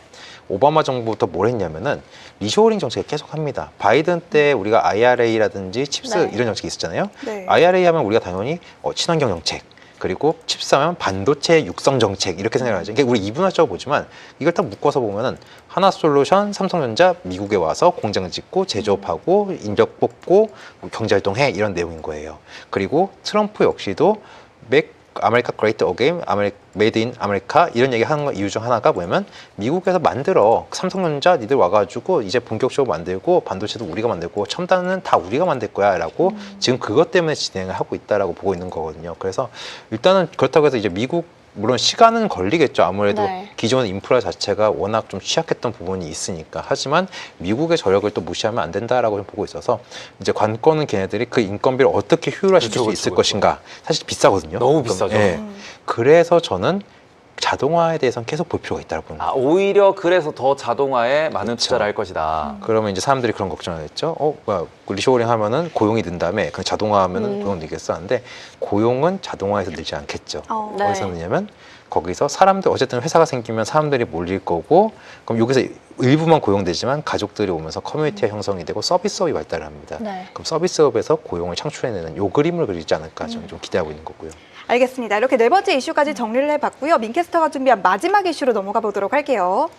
오바마 정부부터 뭘 했냐면은 리쇼어링 정책을 계속 합니다. 바이든 때 우리가 IRA라든지 칩스 네. 이런 정책이 있었잖아요. 네. IRA 하면 우리가 당연히 친환경 정책, 그리고 칩스 하면 반도체 육성 정책 이렇게 생각을 하죠. 그러니까 우리 이분화적으로 보지만 이걸 딱 묶어서 보면은 하나솔루션, 삼성전자 미국에 와서 공장 짓고 제조업하고 인력 뽑고 경제활동해 이런 내용인 거예요. 그리고 트럼프 역시도 맥 아메리카 그레이트 어게인, 메이드 인 아메리카 이런 얘기 하는 이유 중 하나가 뭐냐면 미국에서 만들어 삼성전자 니들 와가지고 이제 본격적으로 만들고 반도체도 우리가 만들고 첨단은 다 우리가 만들 거야 라고 지금 그것 때문에 진행을 하고 있다라고 보고 있는 거거든요. 그래서 일단은 그렇다고 해서 이제 미국 물론 시간은 걸리겠죠. 아무래도 네. 기존 인프라 자체가 워낙 좀 취약했던 부분이 있으니까. 하지만 미국의 저력을 또 무시하면 안 된다라고 좀 보고 있어서 이제 관건은 걔네들이 그 인건비를 어떻게 효율화시킬 그렇죠, 수 있을 그렇죠, 것인가. 사실 비싸거든요. 너무 비싸죠. 예. 그래서 저는 자동화에 대해서는 계속 볼 필요가 있다고 봅니다. 오히려 그래서 더 자동화에 많은 그쵸. 투자를 할 것이다. 그러면 이제 사람들이 그런 걱정을 하겠죠. 뭐야, 리쇼어링 하면은 고용이 는다며. 그냥 자동화하면은 고용 늘겠어. 하는데 고용은 자동화에서 늘지 않겠죠. 네. 어디서 느냐면 거기서 사람들 어쨌든 회사가 생기면 사람들이 몰릴 거고 그럼 여기서 일부만 고용되지만 가족들이 오면서 커뮤니티가 형성이 되고 서비스업이 발달을 합니다. 네. 그럼 서비스업에서 고용을 창출해내는 요 그림을 그리지 않을까 저는 좀 기대하고 있는 거고요. 알겠습니다. 이렇게 네 번째 이슈까지 정리를 해봤고요. 민캐스터가 준비한 마지막 이슈로 넘어가 보도록 할게요.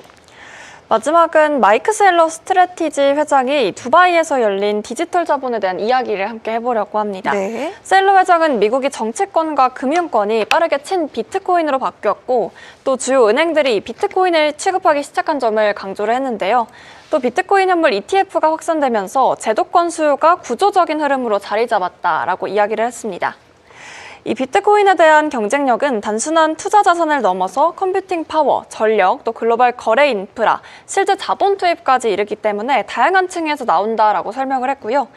마지막은 마이크 셀러 스트래티지 회장이 두바이에서 열린 디지털 자본에 대한 이야기를 함께 해보려고 합니다. 네. 셀러 회장은 미국이 정치권과 금융권이 빠르게 친 비트코인으로 바뀌었고 또 주요 은행들이 비트코인을 취급하기 시작한 점을 강조를 했는데요. 또 비트코인 현물 ETF가 확산되면서 제도권 수요가 구조적인 흐름으로 자리 잡았다라고 이야기를 했습니다. 이 비트코인에 대한 경쟁력은 단순한 투자 자산을 넘어서 컴퓨팅 파워, 전력, 또 글로벌 거래 인프라, 실제 자본 투입까지 이르기 때문에 다양한 층에서 나온다라고 설명을 했고요.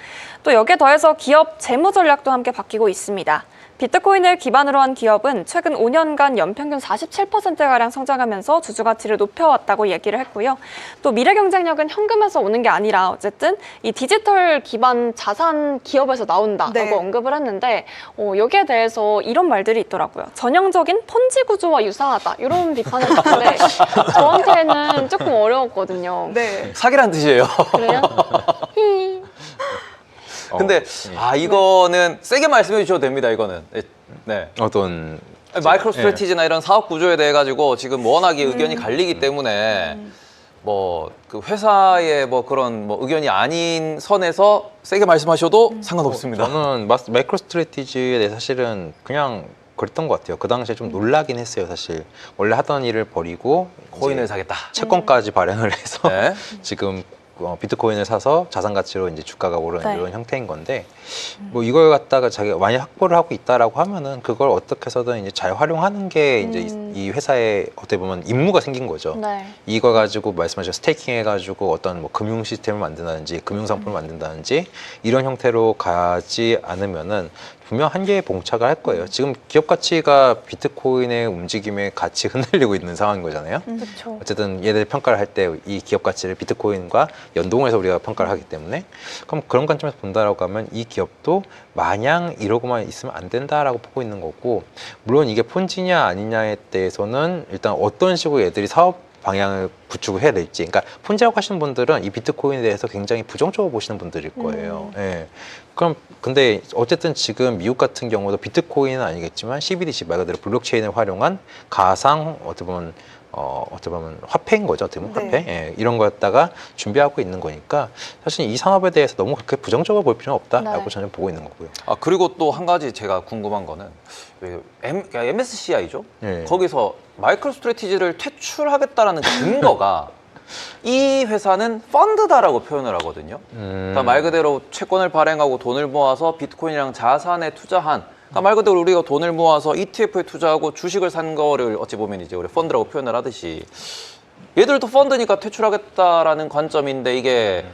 또 여기에 더해서 기업 재무 전략도 함께 바뀌고 있습니다. 비트코인을 기반으로 한 기업은 최근 5년간 연평균 47%가량 성장하면서 주주 가치를 높여왔다고 얘기를 했고요. 또 미래 경쟁력은 현금에서 오는 게 아니라 어쨌든 이 디지털 기반 자산 기업에서 나온다라고 네. 언급을 했는데 여기에 대해서 이런 말들이 있더라고요. 전형적인 폰지 구조와 유사하다 이런 비판을 했는데 저한테는 조금 어려웠거든요. 네. 사기란 뜻이에요. 그래요? 근데 예. 이거는 세게 말씀해 주셔도 됩니다. 이거는. 네. 어떤 마이크로 스트래티지나 이런 사업 구조에 대해 가지고 지금 워낙에 의견이 갈리기 때문에 뭐 그 회사의 뭐 그런 뭐 의견이 아닌 선에서 세게 말씀하셔도 상관없습니다. 저는 마이크로 스트래티지에 대해 사실은 그냥 그랬던 것 같아요. 그 당시에 좀 놀라긴 했어요, 사실. 원래 하던 일을 버리고 코인을 이제 사겠다. 채권까지 발행을 해서 네. 지금 비트코인을 사서 자산 가치로 이제 주가가 오르는 네. 이런 형태인 건데 뭐 이걸 갖다가 자기가 많이 확보를 하고 있다라고 하면은 그걸 어떻게 해서든 이제 잘 활용하는 게 이제 이 회사에 어떻게 보면 임무가 생긴 거죠. 네. 이걸 가지고 말씀하신 스테이킹 해가지고 어떤 뭐 금융 시스템을 만든다든지 금융 상품을 만든다든지 이런 형태로 가지 않으면은 분명 한계에 봉착을 할 거예요. 지금 기업 가치가 비트코인의 움직임에 같이 흔들리고 있는 상황인 거잖아요. 그렇죠. 어쨌든 얘들 평가를 할 때 이 기업 가치를 비트코인과 연동해서 우리가 평가를 하기 때문에 그럼 그런 관점에서 본다라고 하면 이 기업도 마냥 이러고만 있으면 안 된다라고 보고 있는 거고 물론 이게 폰지냐 아니냐에 대해서는 일단 어떤 식으로 얘들이 사업 방향을 구축을 해야 될지 그러니까 폰지라고 하시는 분들은 이 비트코인에 대해서 굉장히 부정적으로 보시는 분들일 거예요. 예. 그럼 근데 어쨌든 지금 미국 같은 경우도 비트코인은 아니겠지만 CBDC 말 그대로 블록체인을 활용한 가상 어떻게 보면 화폐인 거죠. 어떻게 보면 네. 화폐. 예, 이런 거 갖다가 준비하고 있는 거니까 사실 이 산업에 대해서 너무 그렇게 부정적으로 볼 필요는 없다라고 네. 저는 보고 있는 거고요. 아 그리고 또 한 가지 제가 궁금한 거는 MSCI죠? 예. 거기서 마이크로 스트래티지를 퇴출하겠다라는 근거가 이 회사는 펀드다라고 표현을 하거든요. 그러니까 말 그대로 채권을 발행하고 돈을 모아서 비트코인이랑 자산에 투자한 그러니까 말 그대로 우리가 돈을 모아서 ETF에 투자하고 주식을 산 거를 어찌 보면 이제 우리 펀드라고 표현을 하듯이 얘들도 펀드니까 퇴출하겠다라는 관점인데 이게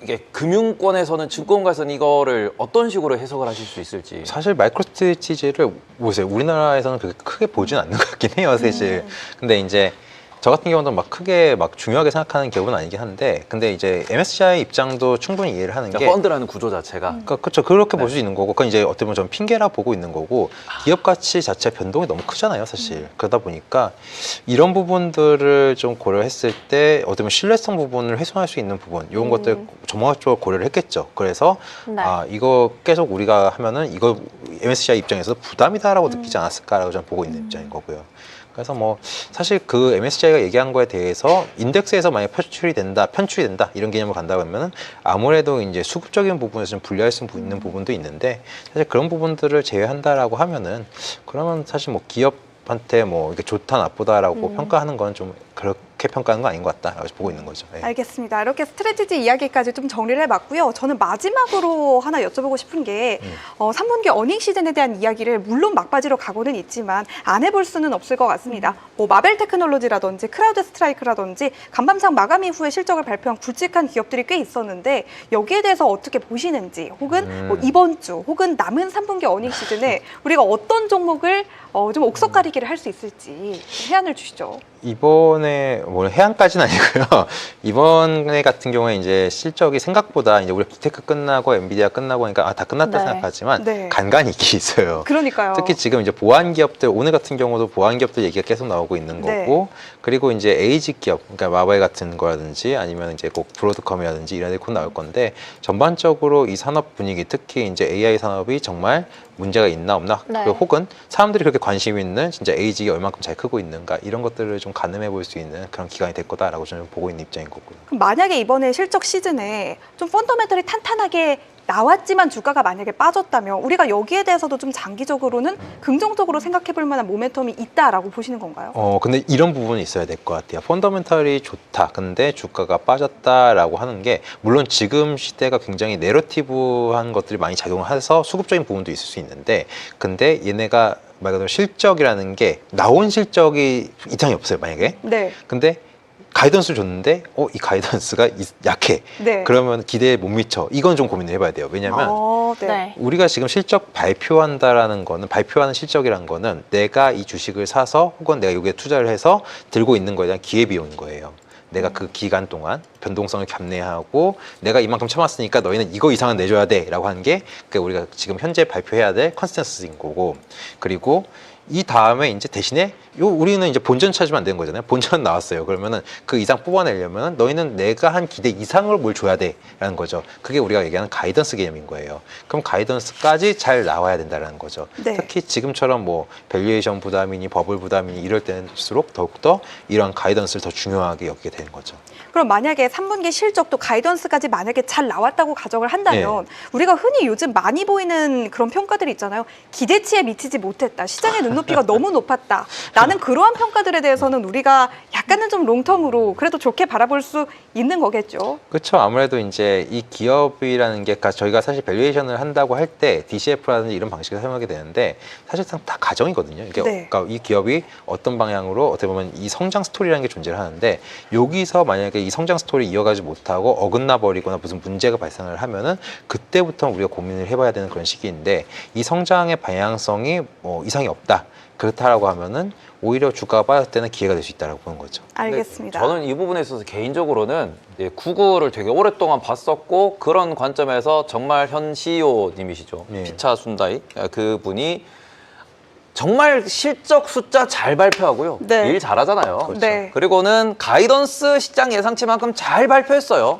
이게 금융권에서는 증권가에서는 이거를 어떤 식으로 해석을 하실 수 있을지. 사실 마이크로 스트래티지를 보세요. 우리나라에서는 그렇게 크게 보진 않는 것 같긴 해요, 사실. 근데 이제 저 같은 경우는 막 크게 막 중요하게 생각하는 기업은 아니긴 한데, 근데 이제 MSCI 입장도 충분히 이해를 하는 게, 그러니까 펀드라는 구조 자체가 그러니까 그렇죠. 그렇게 네. 볼 수 있는 거고, 그건 이제 어떻게 보면 전 핑계라 보고 있는 거고, 기업 가치 자체 변동이 너무 크잖아요, 사실. 그러다 보니까 이런 부분들을 좀 고려했을 때 어떻게 보면 신뢰성 부분을 훼손할 수 있는 부분, 이런 것들 전문적으로 고려를 했겠죠. 그래서 네. 아 이거 계속 우리가 하면은 이거 MSCI 입장에서 부담이다라고 느끼지 않았을까라고 저는 보고 있는 입장인 거고요. 그래서 뭐 사실 그 MSCI가 얘기한 거에 대해서 인덱스에서 만약 편출이 된다 이런 개념으로 간다고 하면은 아무래도 이제 수급적인 부분에서 좀 불리할 수 있는 부분도 있는데 사실 그런 부분들을 제외한다라고 하면은 그러면 사실 뭐 기업한테 뭐 이게 좋다 나쁘다라고 평가하는 건 좀 그렇게 평가하는 건 아닌 것 같다라고 보고 있는 거죠. 네. 알겠습니다. 이렇게 스트래티지 이야기까지 좀 정리를 해봤고요. 저는 마지막으로 하나 여쭤보고 싶은 게 3분기 어닝 시즌에 대한 이야기를 물론 막바지로 가고는 있지만 안 해볼 수는 없을 것 같습니다. 뭐 마벨 테크놀로지라든지 크라우드 스트라이크라든지 간밤상 마감 이후에 실적을 발표한 굵직한 기업들이 꽤 있었는데 여기에 대해서 어떻게 보시는지 혹은 뭐 이번 주 혹은 남은 3분기 어닝 시즌에 우리가 어떤 종목을 좀 옥석 가리기를 할 수 있을지 해안을 주시죠. 이번에 뭐 해안까지는 아니고요. 이번에 같은 경우에 이제 실적이 생각보다 이제 우리 빅테크 끝나고 엔비디아 끝나고 하니까 아, 다 끝났다 네. 생각하지만 네. 간간히 있긴 있어요. 그러니까요. 특히 지금 이제 보안 기업들 오늘 같은 경우도 보안 기업들 얘기가 계속 나오고 있는 네. 거고 그리고 이제 에이지 기업 그러니까 마바이 같은 거라든지 아니면 이제 꼭 브로드컴이라든지 이런 데 곧 나올 건데 전반적으로 이 산업 분위기 특히 이제 AI 산업이 정말 문제가 있나 없나 네. 혹은 사람들이 그렇게 관심 있는 진짜 에이지가 얼만큼 잘 크고 있는가 이런 것들을 좀 좀 가늠해 볼 수 있는 그런 기간이 될 거다라고 저는 보고 있는 입장인 거고요. 그럼 만약에 이번에 실적 시즌에 좀 펀더멘털이 탄탄하게 나왔지만 주가가 만약에 빠졌다면 우리가 여기에 대해서도 좀 장기적으로는 긍정적으로 생각해 볼 만한 모멘텀이 있다라고 보시는 건가요? 근데 이런 부분이 있어야 될 것 같아요. 펀더멘털이 좋다. 근데 주가가 빠졌다라고 하는 게 물론 지금 시대가 굉장히 내러티브한 것들이 많이 작용해서 수급적인 부분도 있을 수 있는데 근데 얘네가 말 그대로 실적이라는 게 나온 실적이 이상이 없어요. 만약에. 네. 근데 가이던스를 줬는데 이 가이던스가 약해. 네. 그러면 기대에 못 미쳐. 이건 좀 고민을 해봐야 돼요. 왜냐하면 네. 네. 우리가 지금 실적 발표한다라는 거는 발표하는 실적이란 거는 내가 이 주식을 사서 혹은 내가 여기에 투자를 해서 들고 있는 거에 대한 기회비용인 거예요. 내가 그 기간 동안 변동성을 감내하고 내가 이만큼 참았으니까 너희는 이거 이상은 내줘야 돼라고 하는 게 우리가 지금 현재 발표해야 될 컨센서스인 거고 그리고 이 다음에 이제 대신에 우리는 이제 본전 찾으면 안 되는 거잖아요. 본전 나왔어요. 그러면은 그 이상 뽑아내려면 너희는 내가 한 기대 이상을 뭘 줘야 돼라는 거죠. 그게 우리가 얘기하는 가이던스 개념인 거예요. 그럼 가이던스까지 잘 나와야 된다라는 거죠. 네. 특히 지금처럼 뭐 밸류에이션 부담이니 버블 부담이니 이럴 때일수록 더욱더 이러한 가이던스를 더 중요하게 여기게 되는 거죠. 그럼 만약에 3분기 실적도 가이던스까지 만약에 잘 나왔다고 가정을 한다면 우리가 흔히 요즘 많이 보이는 그런 평가들이 있잖아요. 기대치에 미치지 못했다. 시장의 눈높이가 너무 높았다. 나는 그러한 평가들에 대해서는 우리가 약간은 좀 롱텀으로 그래도 좋게 바라볼 수 있는 거겠죠. 그렇죠. 아무래도 이제 이 기업이라는 게 저희가 사실 밸류에이션을 한다고 할 때 DCF라든지 이런 방식을 사용하게 되는데 사실상 다 가정이거든요. 이게 네. 그러니까 이 기업이 어떤 방향으로 어떻게 보면 이 성장 스토리라는 게 존재를 하는데 여기서 만약에 이 성장 스토리 이어가지 못하고 어긋나 버리거나 무슨 문제가 발생을 하면은 그때부터 우리가 고민을 해봐야 되는 그런 시기인데 이 성장의 방향성이 뭐 이상이 없다. 그렇다라고 하면은 오히려 주가가 빠졌을 때는 기회가 될 수 있다라고 보는 거죠. 알겠습니다. 저는 이 부분에 있어서 개인적으로는 구글을 되게 오랫동안 봤었고 그런 관점에서 정말 현 CEO님이시죠. 네. 피차 순다이 그분이 정말 실적 숫자 잘 발표하고요. 네. 일 잘하잖아요. 그렇죠. 네. 그리고는 가이던스 시장 예상치만큼 잘 발표했어요.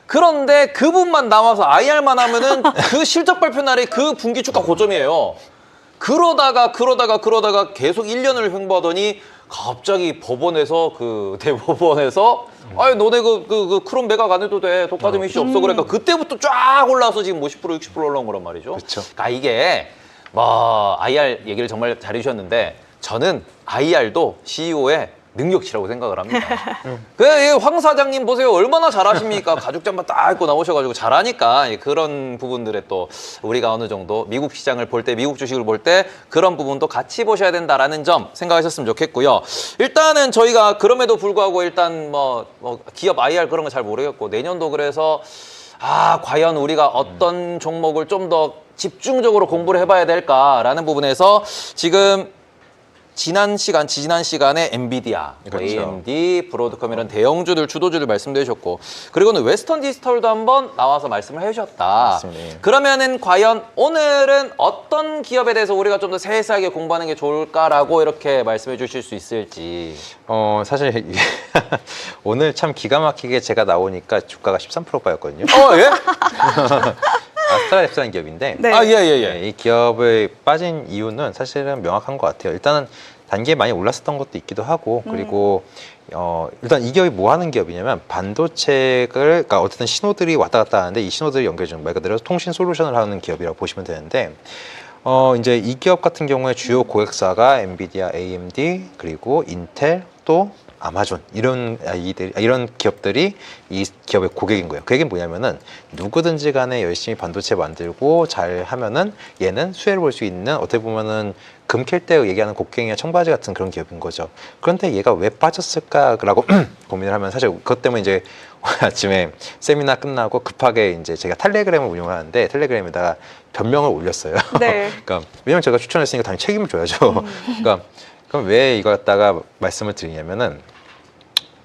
그런데 그분만 나와서 IR만 하면은 그 실적 발표 날이 그 분기 주가 고점이에요. 그러다가 계속 1년을 횡보하더니 갑자기 법원에서 대법원에서 아유 너네 그 크롬 매각 안 해도 돼. 독과점 이슈 없어. 그러니까 그때부터 쫙 올라와서 지금 50% 60% 올라온 거란 말이죠. 그렇죠. 그러니까 이게 뭐 IR 얘기를 정말 잘해주셨는데 저는 IR도 CEO의 능력치라고 생각을 합니다. 황 사장님 보세요. 얼마나 잘하십니까? 가죽 잠바 딱 입고 나오셔가지고 잘하니까 그런 부분들에 또 우리가 어느 정도 미국 시장을 볼 때, 미국 주식을 볼 때 그런 부분도 같이 보셔야 된다라는 점 생각하셨으면 좋겠고요. 일단은 저희가 그럼에도 불구하고 일단 뭐 기업 IR 그런 거 잘 모르겠고 내년도 그래서 과연 우리가 어떤 종목을 좀 더 집중적으로 공부를 해봐야 될까라는 부분에서 지금 지난 시간에 엔비디아, 그렇죠. AMD, 브로드컴 이런 대형주들 주도주들 말씀도 해주셨고 그리고는 웨스턴 디지털도 한번 나와서 말씀을 해주셨다. 맞습니다. 그러면은 과연 오늘은 어떤 기업에 대해서 우리가 좀 더 세세하게 공부하는 게 좋을까라고 이렇게 말씀해 주실 수 있을지. 사실 이게 오늘 참 기가 막히게 제가 나오니까 주가가 13% 빠졌거든요. 예? 아스트라랩스라는 기업인데 네. 이 기업을 빠진 이유는 사실은 명확한 것 같아요. 일단은 단계에 많이 올랐었던 것도 있기도 하고 그리고 일단 이 기업이 뭐 하는 기업이냐면 반도체를 그러니까 어쨌든 신호들이 왔다 갔다 하는데 이 신호들을 연결해주는 말 그대로 통신 솔루션을 하는 기업이라고 보시면 되는데 이제 이 기업 같은 경우에 주요 고객사가 엔비디아, AMD 그리고 인텔 또 아마존 이런 기업들이 이 기업의 고객인 거예요. 그 얘기는 뭐냐면은 누구든지 간에 열심히 반도체 만들고 잘 하면은 얘는 수혜를 볼 수 있는 어떻게 보면은 금 캘 때 얘기하는 곡괭이와 청바지 같은 그런 기업인 거죠. 그런데 얘가 왜 빠졌을까라고 고민을 하면 사실 그것 때문에 이제 오늘 아침에 세미나 끝나고 급하게 이제 제가 텔레그램을 운영하는데 텔레그램에다가 변명을 올렸어요. 네. 그러니까 왜냐면 제가 추천했으니까 당연히 책임을 져야죠. 그러니까 그럼 왜 이걸 갖다가 말씀을 드리냐면은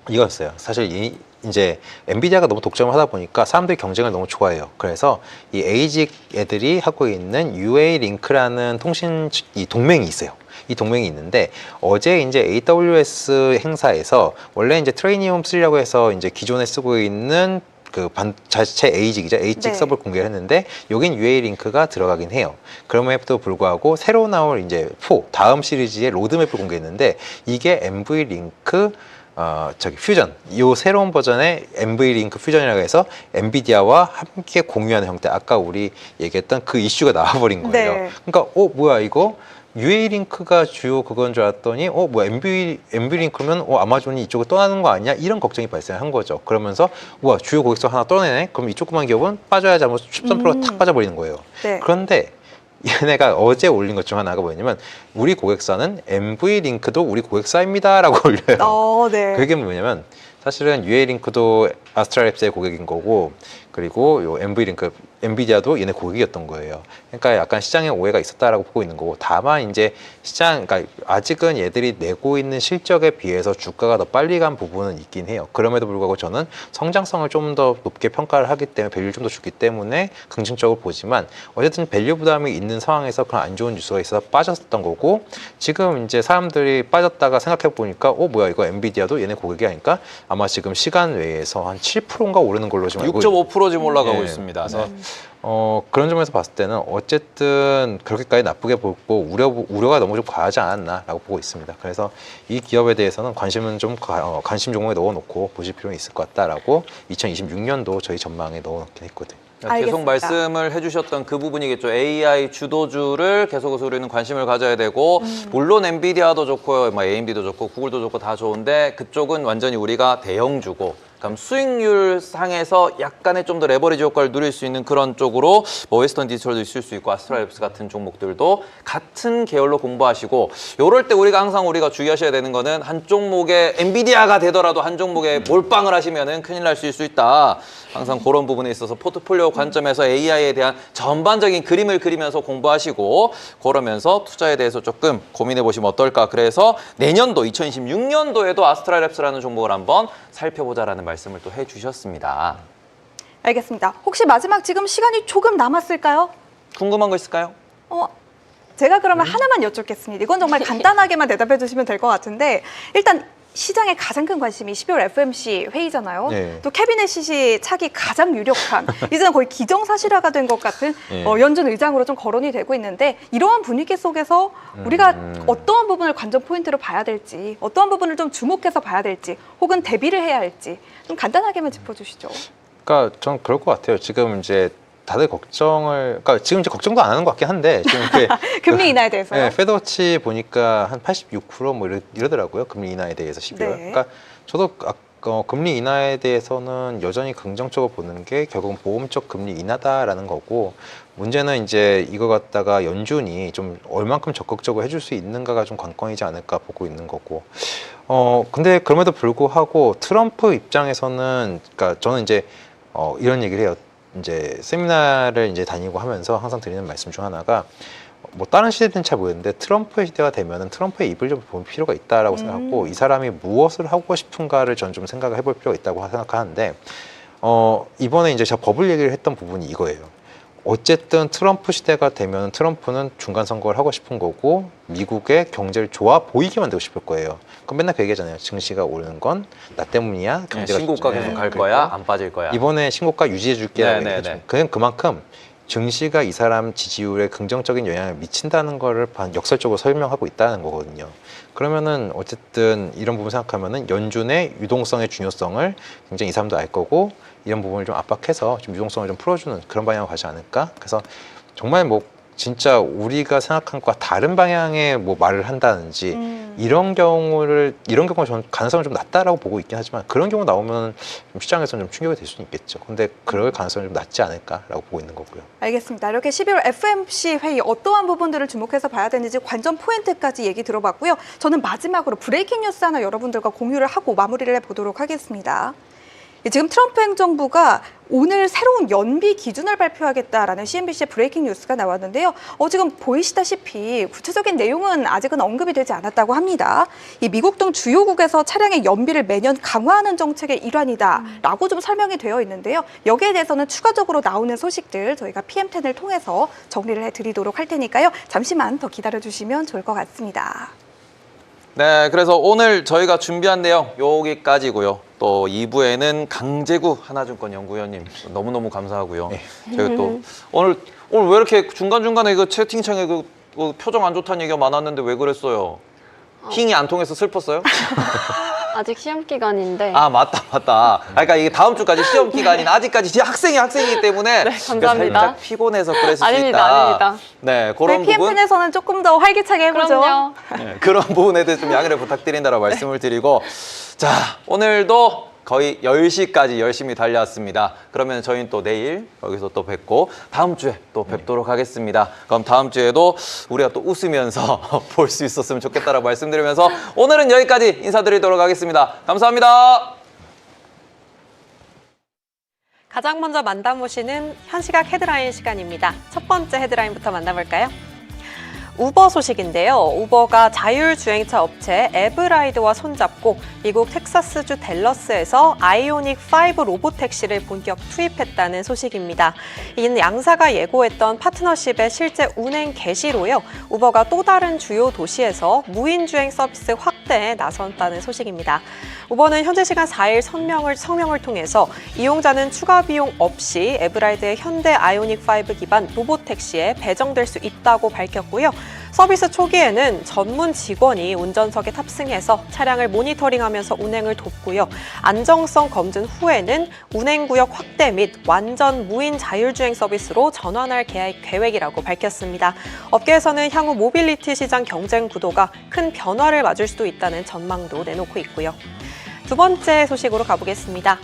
이거였어요. 사실 이제 엔비디아가 너무 독점을 하다 보니까 사람들이 경쟁을 너무 좋아해요. 그래서 이 에이직 애들이 하고 있는 UA 링크라는 이 동맹이 있어요. 이 동맹이 있는데 어제 이제 AWS 행사에서 원래 이제 트레이니움 3라고 해서 이제 기존에 쓰고 있는 자체 A직이죠. A직 네. 서버를 공개를 했는데 여긴 UA 링크가 들어가긴 해요. 그럼에도 불구하고 새로 나올 이제 4 다음 시리즈의 로드맵을 공개했는데 이게 MV 링크 퓨전, 이 새로운 버전의 MV 링크 퓨전이라고 해서 엔비디아와 함께 공유하는 형태. 아까 우리 얘기했던 그 이슈가 나와버린 거예요. 네. 그러니까 뭐야 이거? UA 링크가 주요 그건 줄 알았더니 뭐 MV 링크면 아마존이 이쪽을 떠나는 거 아니야? 이런 걱정이 발생한 거죠. 그러면서 와 주요 고객사 하나 떠내네? 그럼 이쪽 그만 기업은 빠져야지 하면서 13%가 탁 빠져버리는 거예요. 네. 그런데 얘네가 어제 올린 것 중 하나가 뭐냐면 우리 고객사는 MV 링크도 우리 고객사입니다라고 올려요. 네. 그게 뭐냐면 사실은 UA 링크도 아스트라랩스의 고객인 거고 그리고 요 MV 링크 엔비디아도 얘네 고객이었던 거예요. 그러니까 약간 시장에 오해가 있었다라고 보고 있는 거고 다만 이제 그러니까 아직은 얘들이 내고 있는 실적에 비해서 주가가 더 빨리 간 부분은 있긴 해요. 그럼에도 불구하고 저는 성장성을 좀 더 높게 평가를 하기 때문에 밸류를 좀 더 주기 때문에 긍정적으로 보지만 어쨌든 밸류 부담이 있는 상황에서 그런 안 좋은 뉴스가 있어서 빠졌었던 거고 지금 이제 사람들이 빠졌다가 생각해 보니까 뭐야 이거 엔비디아도 얘네 고객이 아니까 아마 지금 시간 외에서 한 7%인가 오르는 걸로 지금 알고 6.5% 지금 올라가고 네. 있습니다. 그래서 그런 점에서 봤을 때는 어쨌든 그렇게까지 나쁘게 보고 우려가 너무 좀 과하지 않았나라고 보고 있습니다. 그래서 이 기업에 대해서는 관심은 좀 관심 종목에 넣어놓고 보실 필요는 있을 것 같다라고 2026년도 저희 전망에 넣어놓긴 했거든요. 계속 알겠습니다. 말씀을 해주셨던 그 부분이겠죠. AI 주도주를 계속해서 우리는 관심을 가져야 되고 물론 엔비디아도 좋고요, AMD도 좋고 구글도 좋고 다 좋은데 그쪽은 완전히 우리가 대형주고 그럼 수익률 상에서 약간의 좀 더 레버리지 효과를 누릴 수 있는 그런 쪽으로 웨스턴 디지털도 있을 수 있고 아스트라랩스 같은 종목들도 같은 계열로 공부하시고 요럴 때 항상 우리가 주의하셔야 되는 거는 한 종목에 엔비디아가 되더라도 한 종목에 몰빵을 하시면은 큰일 날 수 있다. 항상 그런 부분에 있어서 포트폴리오 관점에서 AI에 대한 전반적인 그림을 그리면서 공부하시고 그러면서 투자에 대해서 조금 고민해 보시면 어떨까. 그래서 내년도 2026년도에도 아스트라랩스라는 종목을 한번 살펴보자라는 말씀을 또 해주셨습니다. 알겠습니다. 혹시 마지막 지금 시간이 조금 남았을까요? 궁금한 거 있을까요? 제가 그러면 하나만 여쭙겠습니다. 이건 정말 간단하게만 대답해 주시면 될 것 같은데 일단 시장의 가장 큰 관심이 12월 FOMC 회의잖아요. 네. 또 캐비넷 시시 차기 가장 유력한 이제는 거의 기정사실화가 된 것 같은 네. 연준 의장으로 좀 거론이 되고 있는데 이러한 분위기 속에서 우리가 어떠한 부분을 관전 포인트로 봐야 될지 어떠한 부분을 좀 주목해서 봐야 될지 혹은 대비를 해야 할지 좀 간단하게만 짚어주시죠. 그러니까 전 그럴 것 같아요. 지금 이제 다들 그러니까 지금 이제 걱정도 안 하는 것 같긴 한데 지금 이렇게 금리 인하에 대해서요? 네, 페드워치 보니까 한 86% 뭐 이러더라고요. 금리 인하에 대해서 12월. 네. 그러니까 저도 금리 인하에 대해서는 여전히 긍정적으로 보는 게 결국은 보험적 금리 인하다라는 거고 문제는 이제 이거 갖다가 연준이 좀 얼만큼 적극적으로 해줄 수 있는가가 좀 관건이지 않을까 보고 있는 거고. 근데 그럼에도 불구하고 트럼프 입장에서는 그러니까 저는 이제 이런 얘기를 해요. 이제 세미나를 이제 다니고 하면서 항상 드리는 말씀 중 하나가 뭐 다른 시대는 잘 모르겠는데 트럼프의 시대가 되면은 트럼프의 입을 좀 볼 필요가 있다라고 생각하고 이 사람이 무엇을 하고 싶은가를 전 좀 생각을 해볼 필요가 있다고 생각하는데 이번에 이제 제가 버블 얘기를 했던 부분이 이거예요. 어쨌든 트럼프 시대가 되면 트럼프는 중간 선거를 하고 싶은 거고 미국의 경제를 좋아 보이게 만들고 싶을 거예요. 그럼 맨날 그 얘기하잖아요. 증시가 오르는 건 나 때문이야. 경제가 신고가 좋지. 계속 갈 그리고 거야? 안 빠질 거야? 이번에 신고가 유지해 줄게라고 네, 얘기했죠. 네, 네. 그냥 그만큼 증시가 이 사람 지지율에 긍정적인 영향을 미친다는 거를 역설적으로 설명하고 있다는 거거든요. 그러면은 어쨌든 이런 부분 생각하면은 연준의 유동성의 중요성을 굉장히 이 사람도 알 거고 이런 부분을 좀 압박해서 좀 유동성을 좀 풀어주는 그런 방향으로 가지 않을까? 그래서 정말 뭐 진짜 우리가 생각한 것과 다른 방향의 뭐 말을 한다든지 이런 경우가 저는 가능성은 좀 낮다라고 보고 있긴 하지만 그런 경우 나오면 좀 시장에서는 좀 충격이 될 수는 있겠죠. 근데 그럴 가능성이 좀 낮지 않을까라고 보고 있는 거고요. 알겠습니다. 이렇게 12월 FOMC 회의 어떠한 부분들을 주목해서 봐야 되는지 관전 포인트까지 얘기 들어봤고요. 저는 마지막으로 브레이킹 뉴스 하나 여러분들과 공유를 하고 마무리를 해보도록 하겠습니다. 지금 트럼프 행정부가 오늘 새로운 연비 기준을 발표하겠다라는 CNBC의 브레이킹 뉴스가 나왔는데요. 지금 보이시다시피 구체적인 내용은 아직은 언급이 되지 않았다고 합니다. 이 미국 등 주요국에서 차량의 연비를 매년 강화하는 정책의 일환이다라고 좀 설명이 되어 있는데요. 여기에 대해서는 추가적으로 나오는 소식들 저희가 PM10을 통해서 정리를 해드리도록 할 테니까요. 잠시만 더 기다려주시면 좋을 것 같습니다. 네, 그래서 오늘 저희가 준비한 내용 여기까지고요. 또 2부에는 강재구 하나증권 연구위원님 너무너무 감사하고요. 네. 저희가 또 오늘 왜 이렇게 중간중간에 그 채팅창에 그 표정 안 좋다는 얘기가 많았는데 왜 그랬어요? 힝이 안 통해서 슬펐어요? 아직 시험 기간인데. 아 맞다. 그러니까 이게 다음 주까지 시험 기간인 아직까지 학생이기 때문에 네, 감사합니다. 살짝 피곤해서 그랬을 수 아닙니다, 있다. 아닙니다. 네, 저희 그런 부분. PM팬에서는 조금 더 활기차게 해보죠. 그럼요. 네, 그런 부분에 대해서 좀 양해를 부탁드린다라고 말씀을 드리고 자 오늘도 거의 10시까지 열심히 달려왔습니다. 그러면 저희는 또 내일 여기서 또 뵙고 다음 주에 또 뵙도록 하겠습니다. 그럼 다음 주에도 우리가 또 웃으면서 볼 수 있었으면 좋겠다라고 말씀드리면서 오늘은 여기까지 인사드리도록 하겠습니다. 감사합니다. 가장 먼저 만나보시는 현시각 헤드라인 시간입니다. 첫 번째 헤드라인부터 만나볼까요? 우버 소식인데요. 우버가 자율주행차 업체 에브라이드와 손잡고 미국 텍사스주 댈러스에서 아이오닉 5 로보택시를 본격 투입했다는 소식입니다. 이는 양사가 예고했던 파트너십의 실제 운행 개시로요. 우버가 또 다른 주요 도시에서 무인주행 서비스 확대에 나선다는 소식입니다. 우버는 현재 시간 4일 성명을 통해서 이용자는 추가 비용 없이 에브라이드의 현대 아이오닉 5 기반 로보택시에 배정될 수 있다고 밝혔고요. 서비스 초기에는 전문 직원이 운전석에 탑승해서 차량을 모니터링하면서 운행을 돕고요. 안정성 검증 후에는 운행구역 확대 및 완전 무인 자율주행 서비스로 전환할 계획이라고 밝혔습니다. 업계에서는 향후 모빌리티 시장 경쟁 구도가 큰 변화를 맞을 수도 있다는 전망도 내놓고 있고요. 두 번째 소식으로 가보겠습니다.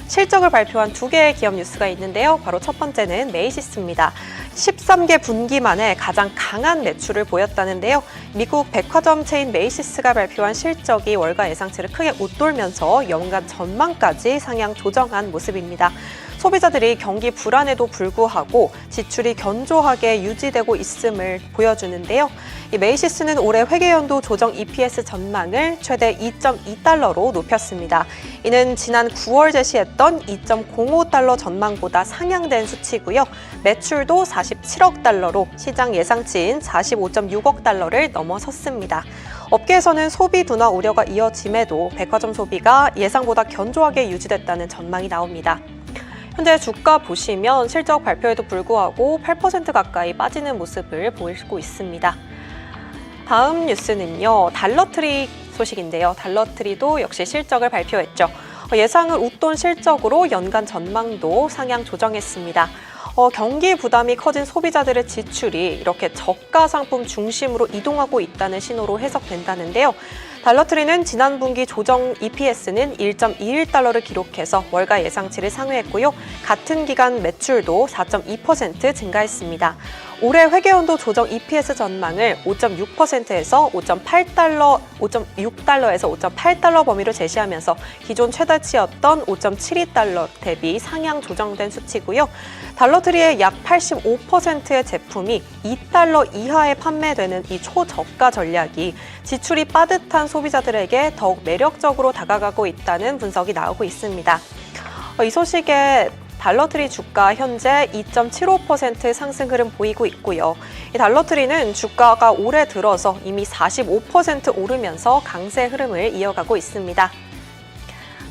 실적을 발표한 두 개의 기업 뉴스가 있는데요. 바로 첫 번째는 메이시스입니다. 13개 분기 만에 가장 강한 매출을 보였다는데요. 미국 백화점 체인 메이시스가 발표한 실적이 월가 예상치를 크게 웃돌면서 연간 전망까지 상향 조정한 모습입니다. 소비자들이 경기 불안에도 불구하고 지출이 견조하게 유지되고 있음을 보여주는데요. 이 메이시스는 올해 회계연도 조정 EPS 전망을 최대 2.2달러로 높였습니다. 이는 지난 9월 제시했던 2.05달러 전망보다 상향된 수치고요. 매출도 47억 달러로 시장 예상치인 45.6억 달러를 넘어섰습니다. 업계에서는 소비 둔화 우려가 이어짐에도 백화점 소비가 예상보다 견조하게 유지됐다는 전망이 나옵니다. 현재 주가 보시면 실적 발표에도 불구하고 8% 가까이 빠지는 모습을 보이고 있습니다. 다음 뉴스는요. 달러트리 소식인데요. 달러트리도 역시 실적을 발표했죠. 예상을 웃돈 실적으로 연간 전망도 상향 조정했습니다. 경기 부담이 커진 소비자들의 지출이 이렇게 저가 상품 중심으로 이동하고 있다는 신호로 해석된다는데요. 달러트리는 지난 분기 조정 EPS는 1.21달러를 기록해서 월가 예상치를 상회했고요. 같은 기간 매출도 4.2% 증가했습니다. 올해 회계연도 조정 EPS 전망을 5.6%에서 5.6달러에서 5.8달러 범위로 제시하면서 기존 최다치였던 5.72달러 대비 상향 조정된 수치고요. 달러트리의 약 85%의 제품이 2달러 이하에 판매되는 이 초저가 전략이 지출이 빠듯한 소비자들에게 더욱 매력적으로 다가가고 있다는 분석이 나오고 있습니다. 이 소식에 달러트리 주가 현재 2.75% 상승 흐름 보이고 있고요. 이 달러트리는 주가가 올해 들어서 이미 45% 오르면서 강세 흐름을 이어가고 있습니다.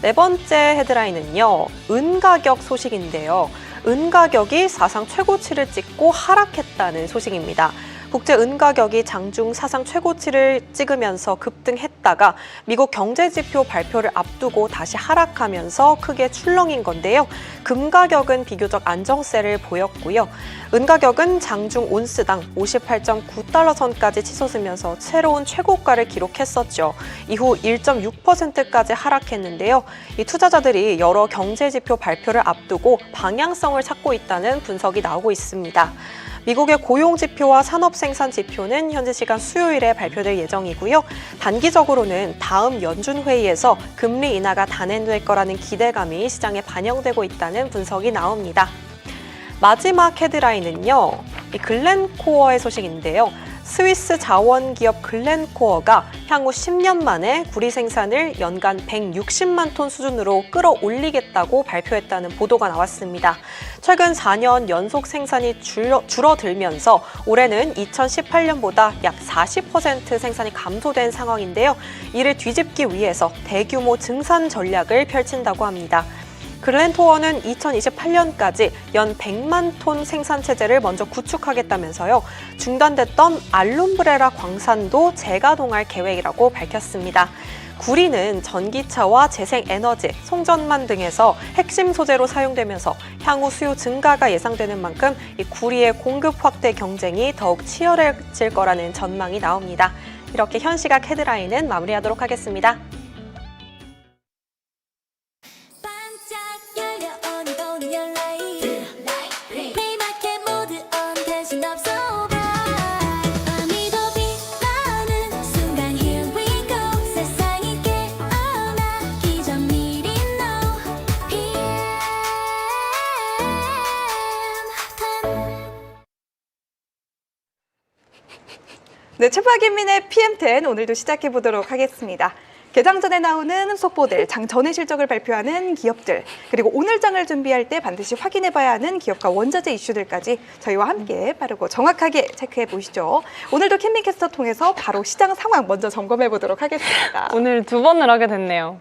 네 번째 헤드라인은요. 은 가격 소식인데요. 은 가격이 사상 최고치를 찍고 하락했다는 소식입니다. 국제 은 가격이 장중 사상 최고치를 찍으면서 급등했다가 미국 경제지표 발표를 앞두고 다시 하락하면서 크게 출렁인 건데요. 금 가격은 비교적 안정세를 보였고요. 은 가격은 장중 온스당 58.9달러 선까지 치솟으면서 새로운 최고가를 기록했었죠. 이후 1.6%까지 하락했는데요. 이 투자자들이 여러 경제지표 발표를 앞두고 방향성을 찾고 있다는 분석이 나오고 있습니다. 미국의 고용지표와 산업생산지표는 현지 시간 수요일에 발표될 예정이고요. 단기적으로는 다음 연준회의에서 금리 인하가 단행될 거라는 기대감이 시장에 반영되고 있다는 분석이 나옵니다. 마지막 헤드라인은요. 이 글렌코어의 소식인데요. 스위스 자원기업 글렌코어가 향후 10년 만에 구리 생산을 연간 160만 톤 수준으로 끌어올리겠다고 발표했다는 보도가 나왔습니다. 최근 4년 연속 생산이 줄어들면서 올해는 2018년보다 약 40% 생산이 감소된 상황인데요. 이를 뒤집기 위해서 대규모 증산 전략을 펼친다고 합니다. 글렌토어는 2028년까지 연 100만 톤 생산 체제를 먼저 구축하겠다면서요. 중단됐던 알룸브레라 광산도 재가동할 계획이라고 밝혔습니다. 구리는 전기차와 재생에너지, 송전망 등에서 핵심 소재로 사용되면서 향후 수요 증가가 예상되는 만큼 이 구리의 공급 확대 경쟁이 더욱 치열해질 거라는 전망이 나옵니다. 이렇게 현시각 헤드라인은 마무리하도록 하겠습니다. 네, 최박인민의 PM10 오늘도 시작해 보도록 하겠습니다. 개장 전에 나오는 속보들, 장 전의 실적을 발표하는 기업들, 그리고 오늘 장을 준비할 때 반드시 확인해봐야 하는 기업과 원자재 이슈들까지 저희와 함께 빠르고 정확하게 체크해 보시죠. 오늘도 캠밍캐스터 통해서 바로 시장 상황 먼저 점검해 보도록 하겠습니다. 오늘 두 번을 하게 됐네요.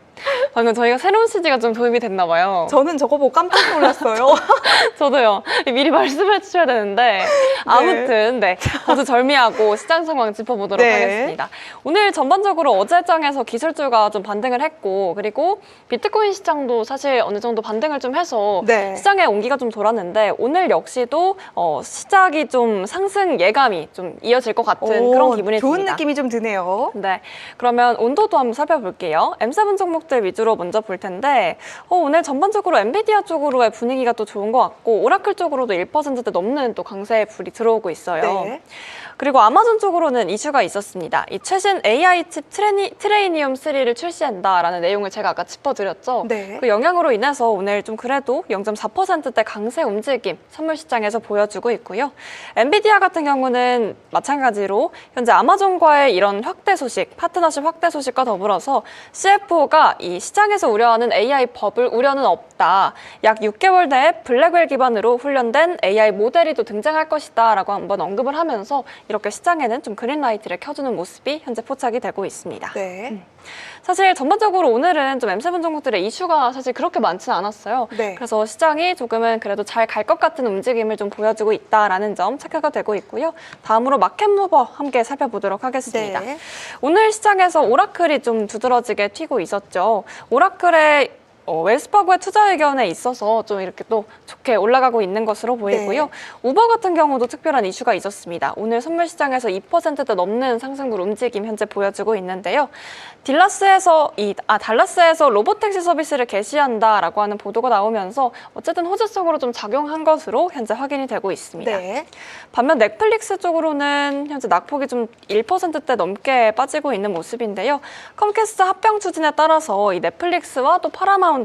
방금 저희가 새로운 CG가 좀 도입이 됐나 봐요. 저는 저거 보고 깜짝 놀랐어요. 저도요. 미리 말씀해 주셔야 되는데 아무튼 네, 아주 절미하고 시장 상황 짚어보도록 네. 하겠습니다. 오늘 전반적으로 어제 장에서 기술주가 좀 반등을 했고 그리고 비트코인 시장도 사실 어느 정도 반등을 좀 해서 네. 시장의 온기가 좀 돌았는데 오늘 역시도 시작이 좀 상승 예감이 좀 이어질 것 같은 그런 기분이 좋은 듭니다. 느낌이 좀 드네요. 네, 그러면 온도도 한번 살펴볼게요. M7 종목들 위주로 먼저 볼 텐데 오늘 전반적으로 엔비디아 쪽으로의 분위기가 또 좋은 것 같고 오라클 쪽으로도 1%대 넘는 또 강세의 불이 들어오고 있어요. 네. 그리고 아마존 쪽으로는 이슈가 있었습니다. 이 최신 AI 칩 트레이니움 3를 출시한다라는 내용을 제가 아까 짚어드렸죠. 네. 그 영향으로 인해서 오늘 좀 그래도 0.4%대 강세 움직임 선물 시장에서 보여주고 있고요. 엔비디아 같은 경우는 마찬가지로 현재 아마존과의 이런 확대 소식, 파트너십 확대 소식과 더불어서 CFO가 이 시장에서 우려하는 AI 버블 우려는 없다. 약 6개월 내에 블랙웰 기반으로 훈련된 AI 모델이 또 등장할 것이다 라고 한번 언급을 하면서 이렇게 시장에는 좀 그린라이트를 켜주는 모습이 현재 포착이 되고 있습니다. 네. 사실 전반적으로 오늘은 좀 M7 종목들의 이슈가 사실 그렇게 많지는 않았어요. 네. 그래서 시장이 조금은 그래도 잘 갈 것 같은 움직임을 좀 보여주고 있다라는 점 체크가 되고 있고요. 다음으로 마켓무버 함께 살펴보도록 하겠습니다. 네. 오늘 시장에서 오라클이 좀 두드러지게 튀고 있었죠. 오라클의 웰스파고의 투자 의견에 있어서 좀 이렇게 또 좋게 올라가고 있는 것으로 보이고요. 네. 우버 같은 경우도 특별한 이슈가 있었습니다. 오늘 선물 시장에서 2%대 넘는 상승률 움직임 현재 보여주고 있는데요. 달라스에서 로보택시 서비스를 개시한다라고 하는 보도가 나오면서 어쨌든 호재성으로 좀 작용한 것으로 현재 확인이 되고 있습니다. 네. 반면 넷플릭스 쪽으로는 현재 낙폭이 좀 1%대 넘게 빠지고 있는 모습인데요. 컴캐스트 합병 추진에 따라서 이 넷플릭스와 또 파라마운트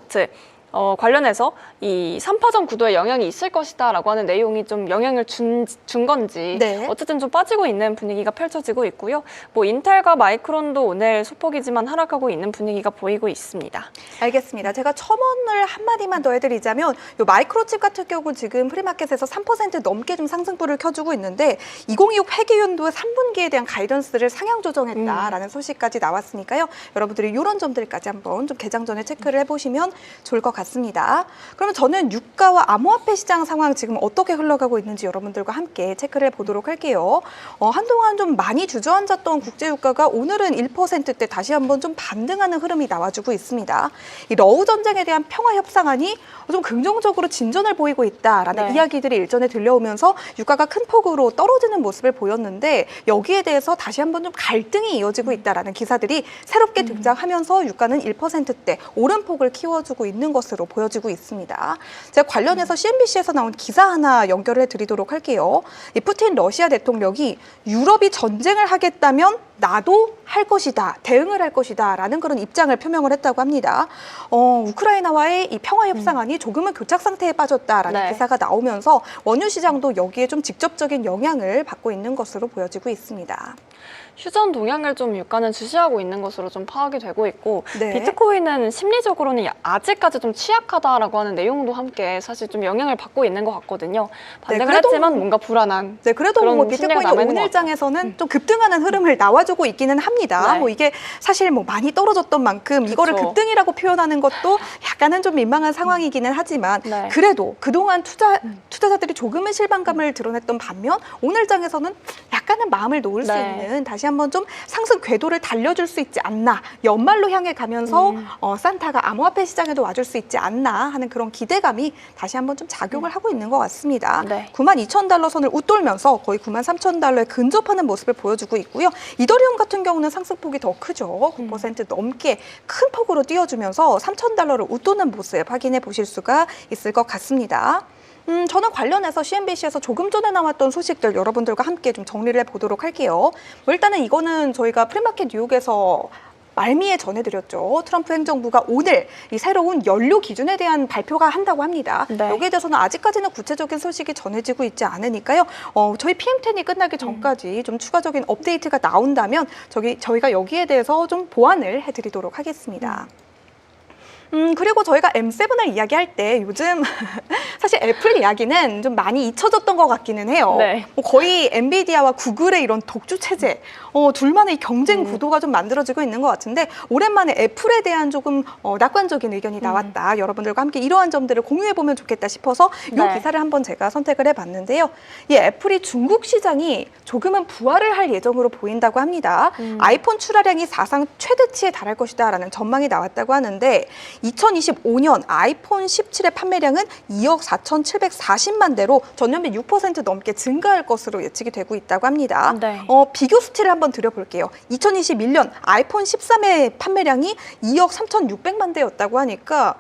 관련해서 이 3파전 구도에 영향이 있을 것이다라고 하는 내용이 좀 영향을 준 건지 네. 어쨌든 좀 빠지고 있는 분위기가 펼쳐지고 있고요. 뭐 인텔과 마이크론도 오늘 소폭이지만 하락하고 있는 분위기가 보이고 있습니다. 알겠습니다. 제가 첨언을 한마디만 더 해드리자면 요 마이크로칩 같은 경우 지금 프리마켓에서 3% 넘게 좀 상승불을 켜주고 있는데 2026 회계연도 3분기에 대한 가이던스를 상향 조정했다라는 소식까지 나왔으니까요. 여러분들이 이런 점들까지 한번 좀 개장 전에 체크를 해보시면 좋을 것 같습니다. 그러면 저는 유가와 암호화폐 시장 상황 지금 어떻게 흘러가고 있는지 여러분들과 함께 체크를 해보도록 할게요. 한동안 좀 많이 주저앉았던 국제유가가 오늘은 1%대 다시 한번 좀 반등하는 흐름이 나와주고 있습니다. 이 러우 전쟁에 대한 평화 협상안이 좀 긍정적으로 진전을 보이고 있다라는 네. 이야기들이 일전에 들려오면서 유가가 큰 폭으로 떨어지는 모습을 보였는데 여기에 대해서 다시 한번 좀 갈등이 이어지고 있다라는 기사들이 새롭게 등장하면서 유가는 1%대 오름폭을 키워주고 있는 것으로 보여지고 있습니다. 제가 관련해서 CNBC에서 나온 기사 하나 연결해 드리도록 할게요. 이 푸틴 러시아 대통령이 유럽이 전쟁을 하겠다면 나도 할 것이다, 대응을 할 것이다 라는 그런 입장을 표명을 했다고 합니다. 우크라이나와의 이 평화 협상안이 조금은 교착 상태에 빠졌다라는 네. 기사가 나오면서 원유 시장도 여기에 좀 직접적인 영향을 받고 있는 것으로 보여지고 있습니다. 휴전 동향을 좀 유가는 주시하고 있는 것으로 좀 파악이 되고 있고 네. 비트코인은 심리적으로는 아직까지 좀 취약하다라고 하는 내용도 함께 사실 좀 영향을 받고 있는 것 같거든요. 반등을 그래도 했지만 뭔가 불안한 네, 그래도 그런 뭐 심리가 비트코인이 남아있는 것 오늘장에서는 좀 급등하는 흐름을 나와주고 있기는 합니다. 네. 뭐 이게 사실 뭐 많이 떨어졌던 만큼 이거를 그쵸. 급등이라고 표현하는 것도 약간은 좀 민망한 상황이기는 하지만 네. 그래도 그동안 투자자들이 조금은 실망감을 드러냈던 반면 오늘장에서는 약간은 마음을 놓을 수 네. 있는 다시 한번 좀 상승 궤도를 달려줄 수 있지 않나, 연말로 향해 가면서 산타가 암호화폐 시장에도 와줄 수 있지 않나 하는 그런 기대감이 다시 한번 좀 작용을 하고 있는 것 같습니다. 네. 92,000달러 선을 웃돌면서 거의 93,000달러에 근접하는 모습을 보여주고 있고요. 이더리움 같은 경우는 상승폭이 더 크죠. 9% 넘게 큰 폭으로 뛰어주면서 3,000달러를 웃도는 모습 확인해 보실 수가 있을 것 같습니다. 저는 관련해서 CNBC에서 조금 전에 나왔던 소식들 여러분들과 함께 좀 정리를 해보도록 할게요. 뭐 일단은 이거는 저희가 프리마켓 뉴욕에서 말미에 전해드렸죠. 트럼프 행정부가 오늘 이 새로운 연료 기준에 대한 발표가 한다고 합니다. 네. 여기에 대해서는 아직까지는 구체적인 소식이 전해지고 있지 않으니까요. 저희 PM10이 끝나기 전까지 좀 추가적인 업데이트가 나온다면 저희가 여기에 대해서 좀 보완을 해드리도록 하겠습니다. 그리고 저희가 M7을 이야기할 때 요즘 사실 애플 이야기는 좀 많이 잊혀졌던 것 같기는 해요. 네. 뭐 거의 엔비디아와 구글의 이런 독주 체제, 둘만의 경쟁 구도가 좀 만들어지고 있는 것 같은데 오랜만에 애플에 대한 조금 낙관적인 의견이 나왔다. 여러분들과 함께 이러한 점들을 공유해보면 좋겠다 싶어서 이 네. 기사를 한번 제가 선택을 해봤는데요. 이 애플이 중국 시장이 조금은 부활을 할 예정으로 보인다고 합니다. 아이폰 출하량이 사상 최대치에 달할 것이다라는 전망이 나왔다고 하는데 2025년 아이폰 17의 판매량은 2억 4,740만 대로 전년비 6% 넘게 증가할 것으로 예측이 되고 있다고 합니다. 네. 비교 수치를 한번 드려볼게요. 2021년 아이폰 13의 판매량이 2억 3,600만 대였다고 하니까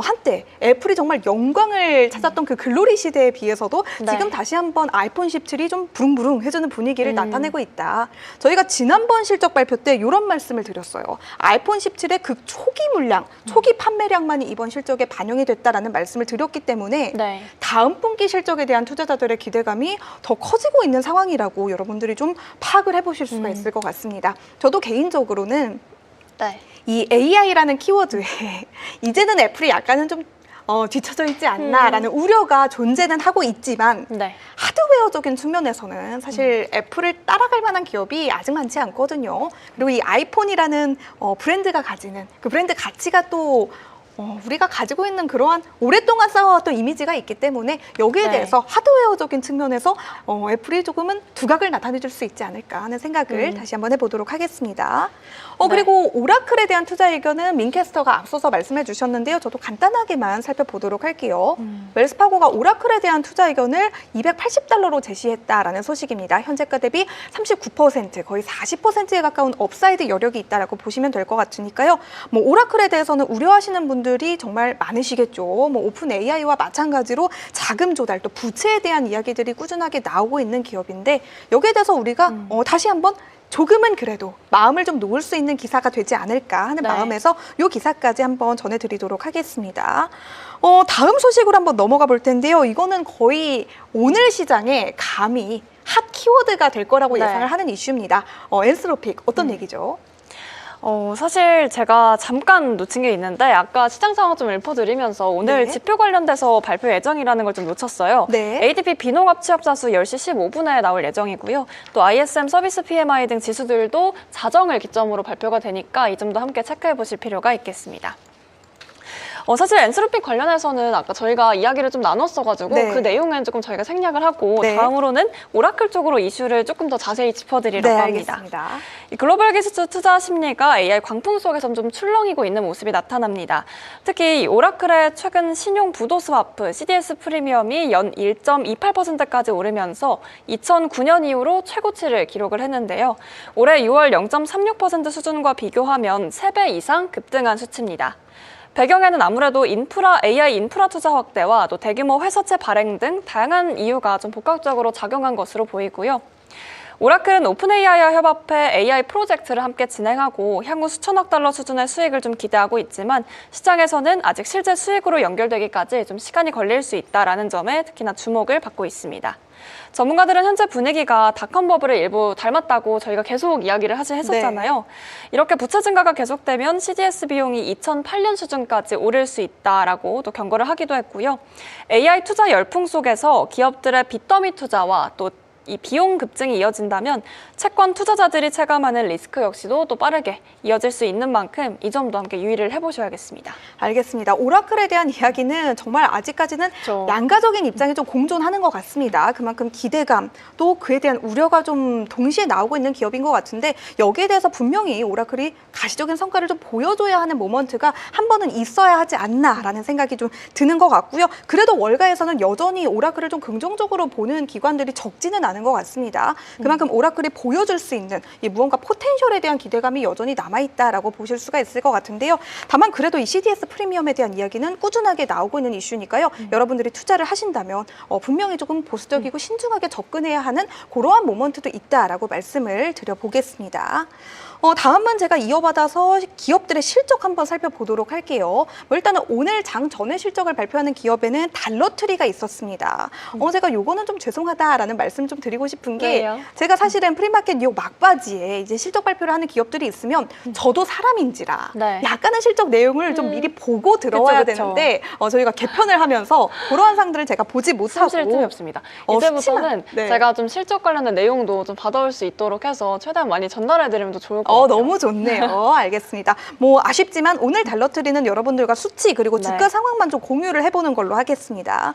한때 애플이 정말 영광을 찾았던 그 글로리 시대에 비해서도 네. 지금 다시 한번 아이폰 17이 좀 부릉부릉 해주는 분위기를 나타내고 있다. 저희가 지난번 실적 발표 때 이런 말씀을 드렸어요. 아이폰 17의 극 초기 물량, 초기 판매량만이 이번 실적에 반영이 됐다라는 말씀을 드렸기 때문에 네. 다음 분기 실적에 대한 투자자들의 기대감이 더 커지고 있는 상황이라고 여러분들이 좀 파악을 해보실 수가 있을 것 같습니다. 저도 개인적으로는 네. 이 AI라는 키워드에 이제는 애플이 약간은 좀 뒤처져 있지 않나라는 우려가 존재는 하고 있지만 네. 하드웨어적인 측면에서는 사실 애플을 따라갈 만한 기업이 아직 많지 않거든요. 그리고 이 아이폰이라는 브랜드가 가지는 그 브랜드 가치가 또 우리가 가지고 있는 그러한 오랫동안 쌓아왔던 이미지가 있기 때문에 여기에 네. 대해서 하드웨어적인 측면에서 애플이 조금은 두각을 나타내줄 수 있지 않을까 하는 생각을 다시 한번 해보도록 하겠습니다. 네. 그리고 오라클에 대한 투자 의견은 민캐스터가 앞서서 말씀해 주셨는데요. 저도 간단하게만 살펴보도록 할게요. 웰스파고가 오라클에 대한 투자 의견을 280달러로 제시했다라는 소식입니다. 현재가 대비 39%, 거의 40%에 가까운 업사이드 여력이 있다라고 보시면 될 것 같으니까요. 뭐 오라클에 대해서는 우려하시는 분들이 정말 많으시겠죠. 뭐 오픈 AI와 마찬가지로 자금 조달 또 부채에 대한 이야기들이 꾸준하게 나오고 있는 기업인데 여기에 대해서 우리가 다시 한번 조금은 그래도 마음을 좀 놓을 수 있는 기사가 되지 않을까 하는 네. 마음에서 이 기사까지 한번 전해드리도록 하겠습니다. 다음 소식으로 한번 넘어가 볼 텐데요. 이거는 거의 오늘 시장에 감히 핫 키워드가 될 거라고 네. 예상을 하는 이슈입니다. 엔스로픽 어떤 얘기죠? 사실 제가 잠깐 놓친 게 있는데 아까 시장 상황 좀 읊어드리면서 오늘 네. 지표 관련돼서 발표 예정이라는 걸 좀 놓쳤어요. 네. ADP 비농업 취업자 수 10시 15분에 나올 예정이고요. 또 ISM 서비스 PMI 등 지수들도 자정을 기점으로 발표가 되니까 이 점도 함께 체크해 보실 필요가 있겠습니다. 사실 엔스로픽 관련해서는 아까 저희가 이야기를 좀 나눴어가지고 네. 그 내용은 조금 저희가 생략을 하고 네. 다음으로는 오라클 쪽으로 이슈를 조금 더 자세히 짚어드리려고 합니다. 알겠습니다. 이 글로벌 기술 투자 심리가 AI 광풍 속에서 좀 출렁이고 있는 모습이 나타납니다. 특히 이 오라클의 최근 신용 부도 스와프 CDS 프리미엄이 연 1.28%까지 오르면서 2009년 이후로 최고치를 기록을 했는데요. 올해 6월 0.36% 수준과 비교하면 3배 이상 급등한 수치입니다. 배경에는 아무래도 AI 인프라 투자 확대와 또 대규모 회사채 발행 등 다양한 이유가 좀 복합적으로 작용한 것으로 보이고요. 오라클은 오픈 AI와 협업해 AI 프로젝트를 함께 진행하고 향후 수천억 달러 수준의 수익을 좀 기대하고 있지만 시장에서는 아직 실제 수익으로 연결되기까지 좀 시간이 걸릴 수 있다라는 점에 특히나 주목을 받고 있습니다. 전문가들은 현재 분위기가 닷컴 버블을 일부 닮았다고 저희가 계속 이야기를 했었잖아요. 이렇게 부채 증가가 계속되면 CDS 비용이 2008년 수준까지 오를 수 있다라고 또 경고를 하기도 했고요. AI 투자 열풍 속에서 기업들의 빚더미 투자와 또 이 비용 급증이 이어진다면 채권 투자자들이 체감하는 리스크 역시도 또 빠르게 이어질 수 있는 만큼 이 점도 함께 유의를 해보셔야겠습니다. 알겠습니다. 오라클에 대한 이야기는 정말 아직까지는 그렇죠. 양가적인 입장이 좀 공존하는 것 같습니다. 그만큼 기대감 또 그에 대한 우려가 좀 동시에 나오고 있는 기업인 것 같은데 여기에 대해서 분명히 오라클이 가시적인 성과를 좀 보여줘야 하는 모먼트가 한 번은 있어야 하지 않나라는 생각이 좀 드는 것 같고요. 그래도 월가에서는 여전히 오라클을 좀 긍정적으로 보는 기관들이 적지는 않은 것 같습니다. 그만큼 오라클이 보여줄 수 있는 이 무언가 포텐셜에 대한 기대감이 여전히 남아있다라고 보실 수가 있을 것 같은데요. 다만 그래도 이 CDS 프리미엄에 대한 이야기는 꾸준하게 나오고 있는 이슈니까요. 여러분들이 투자를 하신다면 분명히 조금 보수적이고 신중하게 접근해야 하는 그러한 모먼트도 있다라고 말씀을 드려보겠습니다. 다음 문제가 이어받아서 기업들의 실적 한번 살펴보도록 할게요. 일단은 오늘 장 전에 실적을 발표하는 기업에는 달러트리가 있었습니다. 제가 요거는 좀 죄송하다라는 말씀 좀 드리고 싶은 게 왜요? 제가 사실은 프리마켓 뉴욕 막바지에 이제 실적 발표를 하는 기업들이 있으면 저도 사람인지라 네. 약간의 실적 내용을 좀 미리 보고 들어와야 그쵸. 되는데 저희가 개편을 하면서 그러한 상들을 제가 보지 못하고 숨쉴 틈이 없습니다. 쉽지만, 이제부터는 네. 제가 좀 실적 관련된 내용도 좀 받아올 수 있도록 해서 최대한 많이 전달해드리면 더 좋을 것 같아요. 너무 좋네요. 알겠습니다. 아쉽지만 오늘 달러트리는 여러분들과 수치 그리고 주가 네. 상황만 좀 공유를 해보는 걸로 하겠습니다.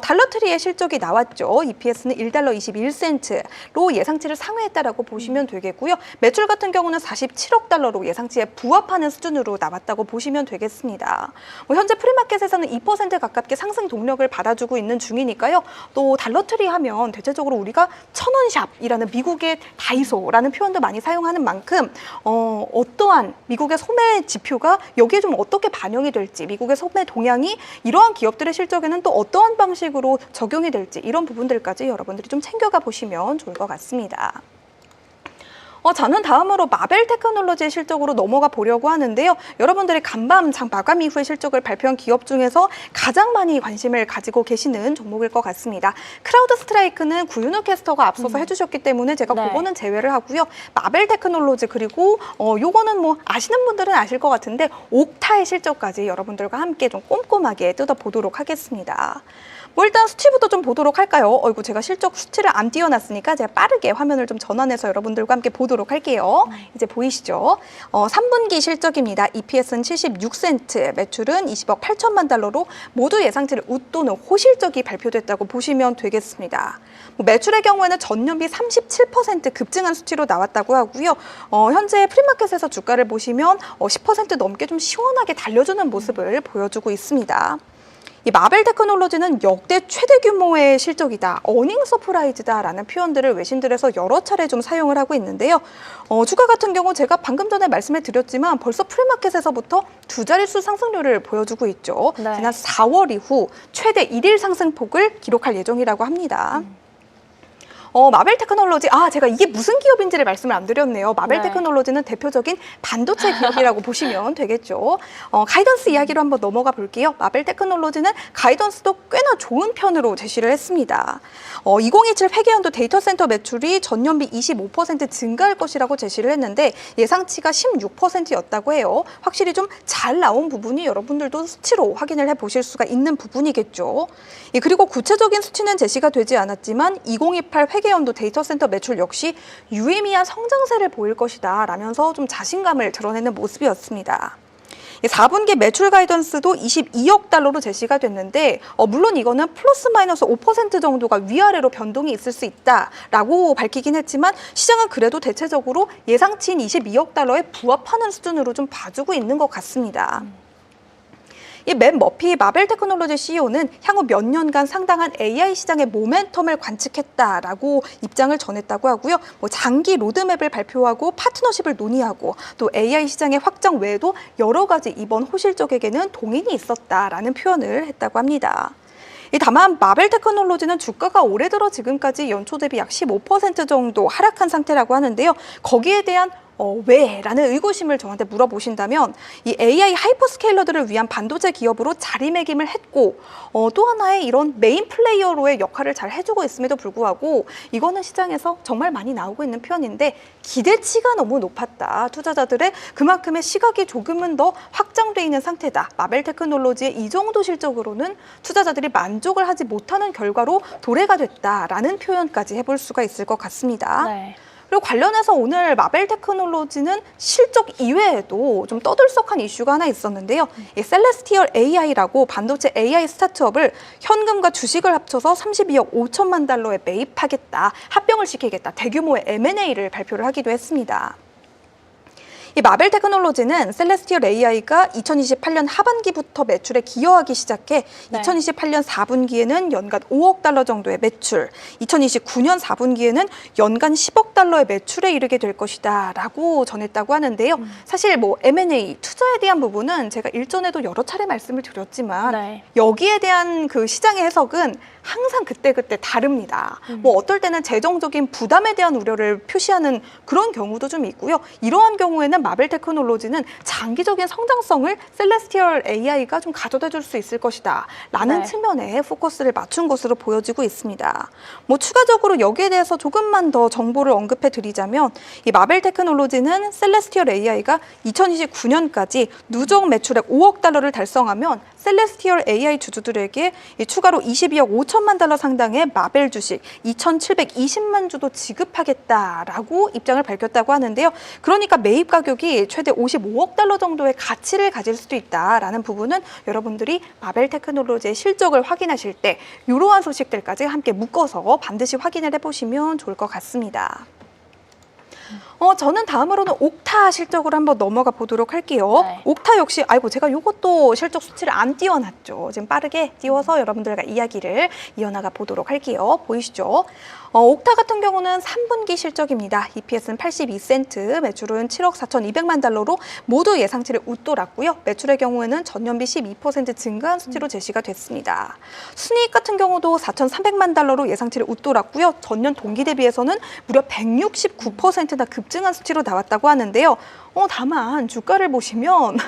달러트리의 실적이 나왔죠. EPS는 1달러 21센트로 예상치를 상회했다라고 보시면 되겠고요. 매출 같은 경우는 47억 달러로 예상치에 부합하는 수준으로 나왔다고 보시면 되겠습니다. 현재 프리마켓에서는 2% 가깝게 상승 동력을 받아주고 있는 중이니까요. 또 달러트리 하면 대체적으로 우리가 천원샵이라는 미국의 다이소라는 표현도 많이 사용하는 만큼 어떠한 미국의 소매 지표가 여기에 좀 어떻게 반영이 될지 미국의 소매 동향이 이러한 기업들의 실적에는 또 어떠한 방식으로 적용이 될지 이런 부분들까지 여러분들이 좀 챙겨가 보시면 좋을 것 같습니다. 저는 다음으로 마벨 테크놀로지의 실적으로 넘어가 보려고 하는데요. 여러분들이 간밤 장 마감 이후에 실적을 발표한 기업 중에서 가장 많이 관심을 가지고 계시는 종목일 것 같습니다. 크라우드 스트라이크는 구윤우 캐스터가 앞서서 해주셨기 때문에 제가 네. 그거는 제외를 하고요. 마벨 테크놀로지 그리고 요거는 아시는 분들은 아실 것 같은데 옥타의 실적까지 여러분들과 함께 좀 꼼꼼하게 뜯어보도록 하겠습니다. 일단 수치부터 좀 보도록 할까요? 제가 실적 수치를 안 띄워놨으니까 제가 빠르게 화면을 좀 전환해서 여러분들과 함께 보도록 할게요. 이제 보이시죠? 3분기 실적입니다. EPS는 76센트, 매출은 20억 8천만 달러로 모두 예상치를 웃도는 호실적이 발표됐다고 보시면 되겠습니다. 매출의 경우에는 전년비 37% 급증한 수치로 나왔다고 하고요. 현재 프리마켓에서 주가를 보시면 10% 넘게 좀 시원하게 달려주는 모습을 보여주고 있습니다. 이 마벨 테크놀로지는 역대 최대 규모의 실적이다, 어닝 서프라이즈다라는 표현들을 외신들에서 여러 차례 좀 사용을 하고 있는데요. 주가 같은 경우 제가 방금 전에 말씀을 드렸지만 벌써 프리마켓에서부터 두 자릿수 상승률을 보여주고 있죠. 네. 지난 4월 이후 최대 1일 상승폭을 기록할 예정이라고 합니다. 마벨 테크놀로지, 제가 이게 무슨 기업인지를 말씀을 안 드렸네요. 마벨 네. 테크놀로지는 대표적인 반도체 기업이라고 보시면 되겠죠. 가이던스 이야기로 한번 넘어가 볼게요. 마벨 테크놀로지는 가이던스도 꽤나 좋은 편으로 제시를 했습니다. 2027 회계연도 데이터 센터 매출이 전년비 25% 증가할 것이라고 제시를 했는데 예상치가 16%였다고 해요. 확실히 좀 잘 나온 부분이 여러분들도 수치로 확인을 해 보실 수가 있는 부분이겠죠. 그리고 구체적인 수치는 제시가 되지 않았지만 2028 회계연도 데이터 센터 매출 역시 유의미한 성장세를 보일 것이다 라면서 좀 자신감을 드러내는 모습이었습니다. 4분기 매출 가이던스도 22억 달러로 제시가 됐는데 물론 이거는 플러스 마이너스 5% 정도가 위아래로 변동이 있을 수 있다라고 밝히긴 했지만 시장은 그래도 대체적으로 예상치인 22억 달러에 부합하는 수준으로 좀 봐주고 있는 것 같습니다. 이 맷 머피 마벨 테크놀로지 CEO는 향후 몇 년간 상당한 AI 시장의 모멘텀을 관측했다라고 입장을 전했다고 하고요. 장기 로드맵을 발표하고 파트너십을 논의하고 또 AI 시장의 확장 외에도 여러 가지 이번 호실적에게는 동인이 있었다라는 표현을 했다고 합니다. 다만 마벨 테크놀로지는 주가가 올해 들어 지금까지 연초 대비 약 15% 정도 하락한 상태라고 하는데요. 거기에 대한 왜? 라는 의구심을 저한테 물어보신다면 이 AI 하이퍼스케일러들을 위한 반도체 기업으로 자리매김을 했고 또 하나의 이런 메인 플레이어로의 역할을 잘 해주고 있음에도 불구하고 이거는 시장에서 정말 많이 나오고 있는 표현인데 기대치가 너무 높았다. 투자자들의 그만큼의 시각이 조금은 더 확장돼 있는 상태다. 마벨 테크놀로지의 이 정도 실적으로는 투자자들이 만족을 하지 못하는 결과로 도래가 됐다라는 표현까지 해볼 수가 있을 것 같습니다. 네. 그리고 관련해서 오늘 마벨 테크놀로지는 실적 이외에도 좀 떠들썩한 이슈가 하나 있었는데요. 이 셀레스티얼 AI라고 반도체 AI 스타트업을 현금과 주식을 합쳐서 32억 5천만 달러에 매입하겠다, 합병을 시키겠다, 대규모의 M&A를 발표를 하기도 했습니다. 이 마벨 테크놀로지는 셀레스티얼 AI가 2028년 하반기부터 매출에 기여하기 시작해 네. 2028년 4분기에는 연간 5억 달러 정도의 매출, 2029년 4분기에는 연간 10억 달러의 매출에 이르게 될 것이다 라고 전했다고 하는데요. 사실 뭐 M&A, 투자에 대한 부분은 제가 일전에도 여러 차례 말씀을 드렸지만 네. 여기에 대한 그 시장의 해석은 항상 그때그때 다릅니다. 뭐 어떨 때는 재정적인 부담에 대한 우려를 표시하는 그런 경우도 좀 있고요. 이러한 경우에는 마벨 테크놀로지는 장기적인 성장성을 셀레스티얼 AI가 좀 가져다 줄 수 있을 것이다 라는 네. 측면에 포커스를 맞춘 것으로 보여지고 있습니다. 뭐 추가적으로 여기에 대해서 조금만 더 정보를 언급해 드리자면 이 마벨 테크놀로지는 셀레스티얼 AI가 2029년까지 누적 매출액 5억 달러를 달성하면 셀레스티얼 AI 주주들에게 추가로 22억 5천만 달러 상당의 마벨 주식 2,720만 주도 지급하겠다라고 입장을 밝혔다고 하는데요. 그러니까 매입 가격이 최대 55억 달러 정도의 가치를 가질 수도 있다라는 부분은 여러분들이 마벨 테크놀로지의 실적을 확인하실 때 이러한 소식들까지 함께 묶어서 반드시 확인을 해보시면 좋을 것 같습니다. 저는 다음으로는 옥타 실적으로 한번 넘어가 보도록 할게요. 네. 옥타 역시 제가 이것도 실적 수치를 안 띄워놨죠. 지금 빠르게 띄워서 여러분들과 이야기를 이어나가 보도록 할게요. 보이시죠? 옥타 같은 경우는 3분기 실적입니다. EPS는 82센트, 매출은 7억 4,200만 달러로 모두 예상치를 웃돌았고요. 매출의 경우에는 전년비 12% 증가한 수치로 제시가 됐습니다. 순이익 같은 경우도 4,300만 달러로 예상치를 웃돌았고요. 전년 동기 대비해서는 무려 169%나 급증한 수치로 나왔다고 하는데요. 다만 주가를 보시면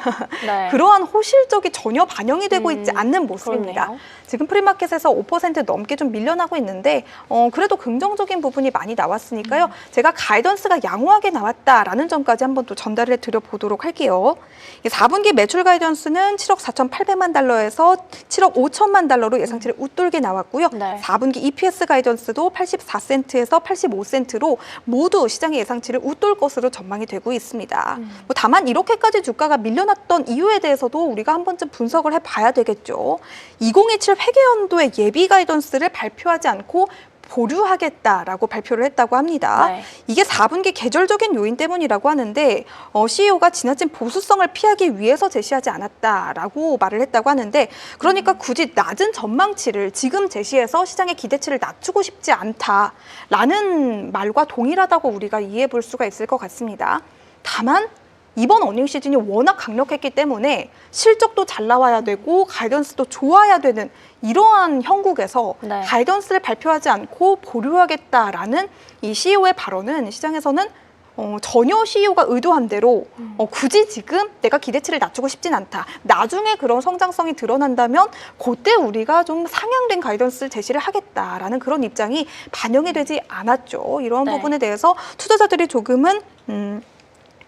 네. 그러한 호실적이 전혀 반영이 되고 있지 않는 모습입니다. 그렇네요. 지금 프리마켓에서 5% 넘게 좀 밀려나고 있는데 그래도 긍정적인 부분이 많이 나왔으니까요. 제가 가이던스가 양호하게 나왔다라는 점까지 한번 또 전달을 드려보도록 할게요. 4분기 매출 가이던스는 7억 4,800만 달러에서 7억 5천만 달러로 예상치를 웃돌게 나왔고요. 네. 4분기 EPS 가이던스도 84센트에서 85센트로 모두 시장의 예상치를 웃돌 것으로 전망이 되고 있습니다. 뭐 다만 이렇게까지 주가가 밀려났던 이유에 대해서도 우리가 한 번쯤 분석을 해봐야 되겠죠. 2027 회계연도의 예비 가이던스를 발표하지 않고 보류하겠다라고 발표를 했다고 합니다. 네. 이게 4분기 계절적인 요인 때문이라고 하는데 CEO가 지나친 보수성을 피하기 위해서 제시하지 않았다라고 말을 했다고 하는데 그러니까 굳이 낮은 전망치를 지금 제시해서 시장의 기대치를 낮추고 싶지 않다라는 말과 동일하다고 우리가 이해해 볼 수가 있을 것 같습니다. 다만 이번 어닝 시즌이 워낙 강력했기 때문에 실적도 잘 나와야 되고 가이던스도 좋아야 되는 이러한 형국에서 네. 가이던스를 발표하지 않고 보류하겠다라는 이 CEO의 발언은 시장에서는 전혀 CEO가 의도한 대로 굳이 지금 내가 기대치를 낮추고 싶진 않다. 나중에 그런 성장성이 드러난다면 그때 우리가 좀 상향된 가이던스 제시를 하겠다라는 그런 입장이 반영이 되지 않았죠. 이런 네. 부분에 대해서 투자자들이 조금은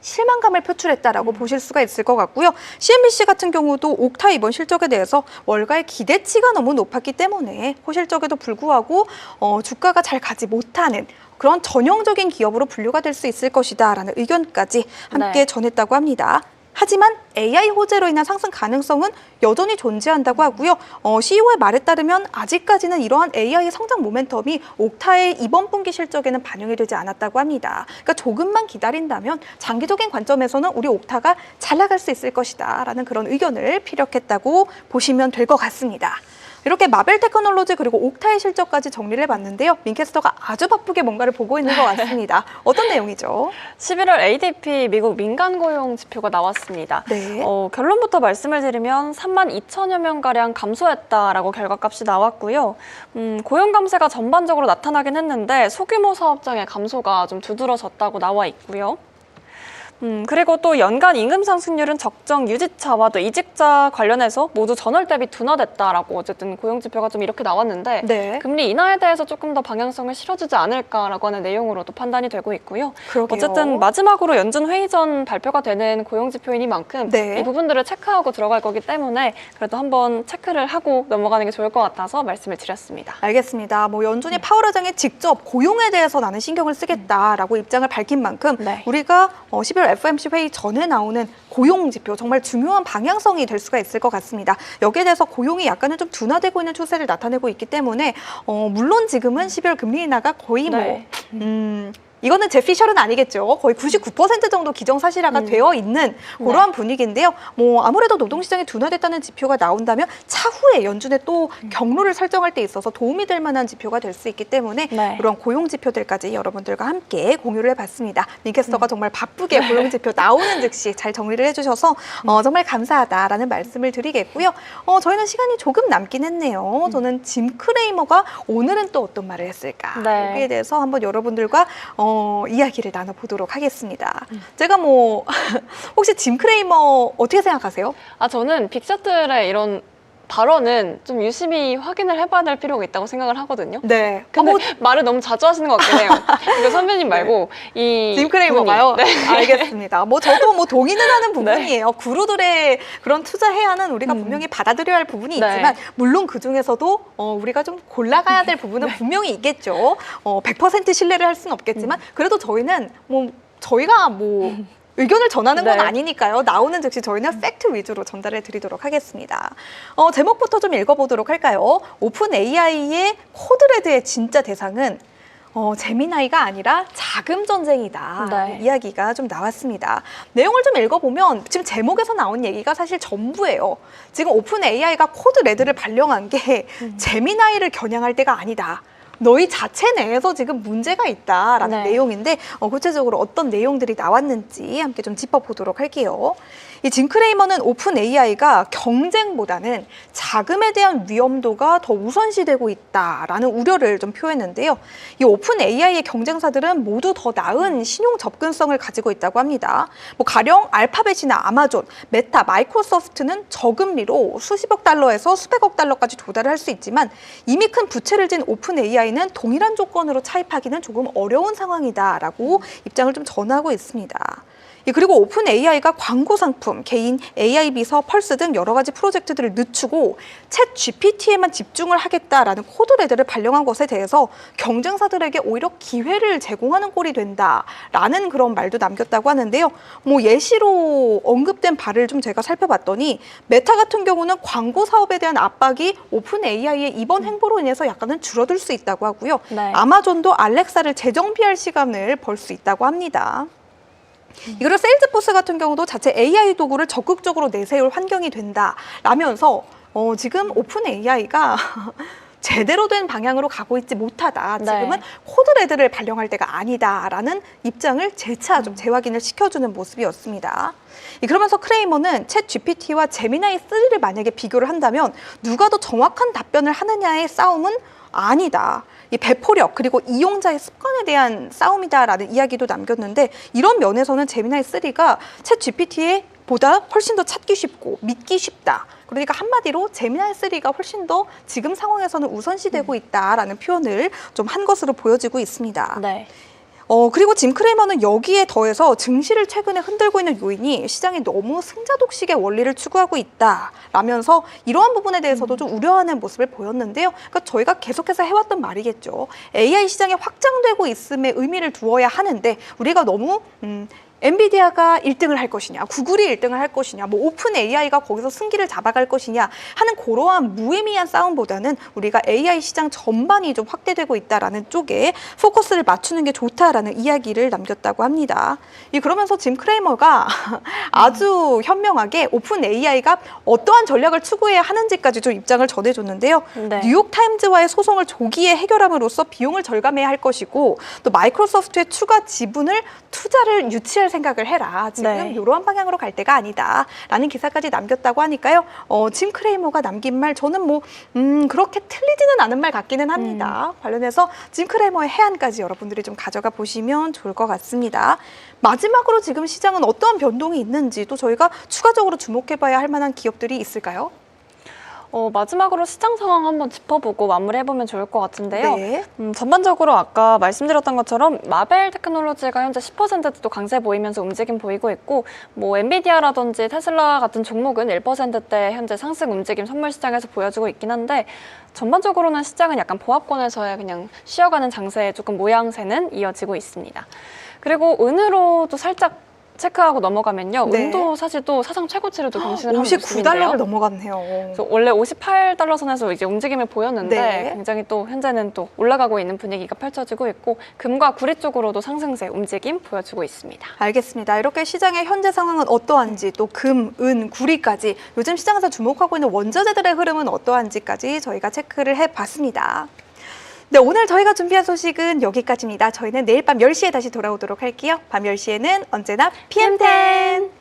실망감을 표출했다라고 보실 수가 있을 것 같고요. CNBC 같은 경우도 옥타 이번 실적에 대해서 월가의 기대치가 너무 높았기 때문에 호실적에도 불구하고 주가가 잘 가지 못하는 그런 전형적인 기업으로 분류가 될 수 있을 것이다라는 의견까지 함께 네. 전했다고 합니다. 하지만 AI 호재로 인한 상승 가능성은 여전히 존재한다고 하고요. CEO의 말에 따르면 아직까지는 이러한 AI 성장 모멘텀이 옥타의 이번 분기 실적에는 반영이 되지 않았다고 합니다. 그러니까 조금만 기다린다면 장기적인 관점에서는 우리 옥타가 잘 나갈 수 있을 것이다 라는 그런 의견을 피력했다고 보시면 될 것 같습니다. 이렇게 마벨 테크놀로지 그리고 옥타의 실적까지 정리를 해봤는데요. 민캐스터가 아주 바쁘게 뭔가를 보고 있는 것 같습니다. 어떤 내용이죠? 11월 ADP 미국 민간 고용 지표가 나왔습니다. 네. 결론부터 말씀을 드리면 3만 2천여 명가량 감소했다라고 결과값이 나왔고요. 고용 감세가 전반적으로 나타나긴 했는데 소규모 사업장의 감소가 좀 두드러졌다고 나와 있고요. 그리고 또 연간 임금 상승률은 적정 유지차와 또 이직자 관련해서 모두 전월 대비 둔화됐다라고 어쨌든 고용 지표가 좀 이렇게 나왔는데 네. 금리 인하에 대해서 조금 더 방향성을 실어주지 않을까라고 하는 내용으로도 판단이 되고 있고요. 그러게요. 어쨌든 마지막으로 연준 회의 전 발표가 되는 고용 지표이니만큼 네. 이 부분들을 체크하고 들어갈 거기 때문에 그래도 한번 체크를 하고 넘어가는 게 좋을 것 같아서 말씀을 드렸습니다. 알겠습니다. 뭐 연준이 파월 의장이 직접 고용에 대해서 나는 신경을 쓰겠다라고 입장을 밝힌 만큼 네. 우리가 11월 FOMC 회의 전에 나오는 고용 지표 정말 중요한 방향성이 될 수가 있을 것 같습니다. 여기에 대해서 고용이 약간은 좀 둔화되고 있는 추세를 나타내고 있기 때문에 물론 지금은 12월 금리 인하가 거의 네. 이거는 제 피셜은 아니겠죠. 거의 99% 정도 기정사실화가 되어 있는 그러한 분위기인데요. 뭐 아무래도 노동시장이 둔화됐다는 지표가 나온다면 차후에 연준에 또 경로를 설정할 때 있어서 도움이 될 만한 지표가 될 수 있기 때문에 네. 그런 고용 지표들까지 여러분들과 함께 공유를 해봤습니다. 민캐스터가 정말 바쁘게 고용 지표 나오는 즉시 잘 정리를 해주셔서 정말 감사하다라는 말씀을 드리겠고요. 저희는 시간이 조금 남긴 했네요. 저는 짐 크레이머가 오늘은 또 어떤 말을 했을까 네. 여기에 대해서 한번 여러분들과 이야기를 나눠보도록 하겠습니다. 제가 뭐 혹시 짐 크레이머 어떻게 생각하세요? 저는 빅셔틀의 이런 발언은 좀 유심히 확인을 해봐야 될 필요가 있다고 생각을 하거든요. 네. 근데 말을 너무 자주 하시는 것 같긴 해요. 그러니까 선배님 말고 이 짐 크레이머가요? 분이, 네. 알겠습니다. 뭐 저도 뭐 동의는 하는 부분이에요. 구루들의 그런 투자 해야는 우리가 분명히 받아들여야 할 부분이 네. 있지만 물론 그 중에서도 우리가 좀 골라가야 될 부분은 분명히 있겠죠. 100% 신뢰를 할 수는 없겠지만 그래도 저희는 저희가 의견을 전하는 건 네. 아니니까요. 나오는 즉시 저희는 팩트 위주로 전달해 드리도록 하겠습니다. 제목부터 좀 읽어보도록 할까요? 오픈 AI의 코드레드의 진짜 대상은 제미나이가 아니라 자금 전쟁이다. 네. 이야기가 좀 나왔습니다. 내용을 좀 읽어보면 지금 제목에서 나온 얘기가 사실 전부예요. 지금 오픈 AI가 코드레드를 발령한 게 제미나이를 겨냥할 때가 아니다. 너희 자체 내에서 지금 문제가 있다라는 네. 내용인데 구체적으로 어떤 내용들이 나왔는지 함께 좀 짚어보도록 할게요. 이 짐 크레이머는 오픈 AI가 경쟁보다는 자금에 대한 위험도가 더 우선시되고 있다라는 우려를 좀 표했는데요. 이 오픈 AI의 경쟁사들은 모두 더 나은 신용 접근성을 가지고 있다고 합니다. 가령 알파벳이나 아마존, 메타, 마이크로소프트는 저금리로 수십억 달러에서 수백억 달러까지 도달을 할 수 있지만 이미 큰 부채를 진 오픈 AI는 동일한 조건으로 차입하기는 조금 어려운 상황이다라고 입장을 좀 전하고 있습니다. 그리고 오픈 AI가 광고 상품, 개인 AI 비서, 펄스 등 여러 가지 프로젝트들을 늦추고 챗 GPT에만 집중을 하겠다라는 코드레드를 발령한 것에 대해서 경쟁사들에게 오히려 기회를 제공하는 꼴이 된다라는 그런 말도 남겼다고 하는데요. 예시로 언급된 바를 좀 제가 살펴봤더니 메타 같은 경우는 광고 사업에 대한 압박이 오픈 AI의 이번 행보로 인해서 약간은 줄어들 수 있다고 하고요. 네. 아마존도 알렉사를 재정비할 시간을 벌 수 있다고 합니다. 그리고 세일즈포스 같은 경우도 자체 AI 도구를 적극적으로 내세울 환경이 된다라면서 지금 오픈 AI가 제대로 된 방향으로 가고 있지 못하다. 지금은 네. 코드레드를 발령할 때가 아니다라는 입장을 재차 좀 재확인을 시켜주는 모습이었습니다. 그러면서 크레이머는 챗 GPT와 제미나이 3를 만약에 비교를 한다면 누가 더 정확한 답변을 하느냐의 싸움은 아니다. 이 배포력 그리고 이용자의 습관에 대한 싸움이다라는 이야기도 남겼는데 이런 면에서는 제미나이 3가 챗 GPT에 보다 훨씬 더 찾기 쉽고 믿기 쉽다. 그러니까 한마디로 제미나이 3가 훨씬 더 지금 상황에서는 우선시되고 있다라는 표현을 좀 한 것으로 보여지고 있습니다. 네. 그리고 짐 크레이머는 여기에 더해서 증시를 최근에 흔들고 있는 요인이 시장이 너무 승자 독식의 원리를 추구하고 있다라면서 이러한 부분에 대해서도 좀 우려하는 모습을 보였는데요. 그러니까 저희가 계속해서 해왔던 말이겠죠. AI 시장이 확장되고 있음에 의미를 두어야 하는데 우리가 너무 엔비디아가 1등을 할 것이냐, 구글이 1등을 할 것이냐, 뭐 오픈 AI가 거기서 승기를 잡아갈 것이냐 하는 그러한 무의미한 싸움보다는 우리가 AI 시장 전반이 좀 확대되고 있다라는 쪽에 포커스를 맞추는 게 좋다라는 이야기를 남겼다고 합니다. 그러면서 짐 크레이머가 아주 현명하게 오픈 AI가 어떠한 전략을 추구해야 하는지까지 좀 입장을 전해줬는데요. 네. 뉴욕타임즈와의 소송을 조기에 해결함으로써 비용을 절감해야 할 것이고 또 마이크로소프트의 추가 지분을 투자를 유치할 생각을 해라. 지금 네. 이러한 방향으로 갈 때가 아니다라는 기사까지 남겼다고 하니까요. 짐 크레이머가 남긴 말 저는 뭐 그렇게 틀리지는 않은 말 같기는 합니다. 관련해서 짐 크레이머의 해안까지 여러분들이 좀 가져가 보시면 좋을 것 같습니다. 마지막으로 지금 시장은 어떠한 변동이 있는지 또 저희가 추가적으로 주목해봐야 할 만한 기업들이 있을까요? 마지막으로 시장 상황 한번 짚어보고 마무리해보면 좋을 것 같은데요. 네. 전반적으로 아까 말씀드렸던 것처럼 마벨 테크놀로지가 현재 10%도 강세 보이면서 움직임 보이고 있고 뭐 엔비디아라든지 테슬라 같은 종목은 1%대 현재 상승 움직임 선물 시장에서 보여주고 있긴 한데 전반적으로는 시장은 약간 보합권에서의 그냥 쉬어가는 장세의 조금 모양새는 이어지고 있습니다. 그리고 은으로도 살짝 체크하고 넘어가면요. 네. 은도 사실 또 사상 최고치를 또 경신을 하고 있습니다. $59를 넘어갔네요. 그래서 원래 58달러 선에서 이제 움직임을 보였는데 네. 굉장히 또 현재는 또 올라가고 있는 분위기가 펼쳐지고 있고 금과 구리 쪽으로도 상승세 움직임 보여주고 있습니다. 알겠습니다. 이렇게 시장의 현재 상황은 어떠한지 또 금, 은, 구리까지 요즘 시장에서 주목하고 있는 원자재들의 흐름은 어떠한지까지 저희가 체크를 해봤습니다. 네, 오늘 저희가 준비한 소식은 여기까지입니다. 저희는 내일 밤 10시에 다시 돌아오도록 할게요. 밤 10시에는 언제나 PM10!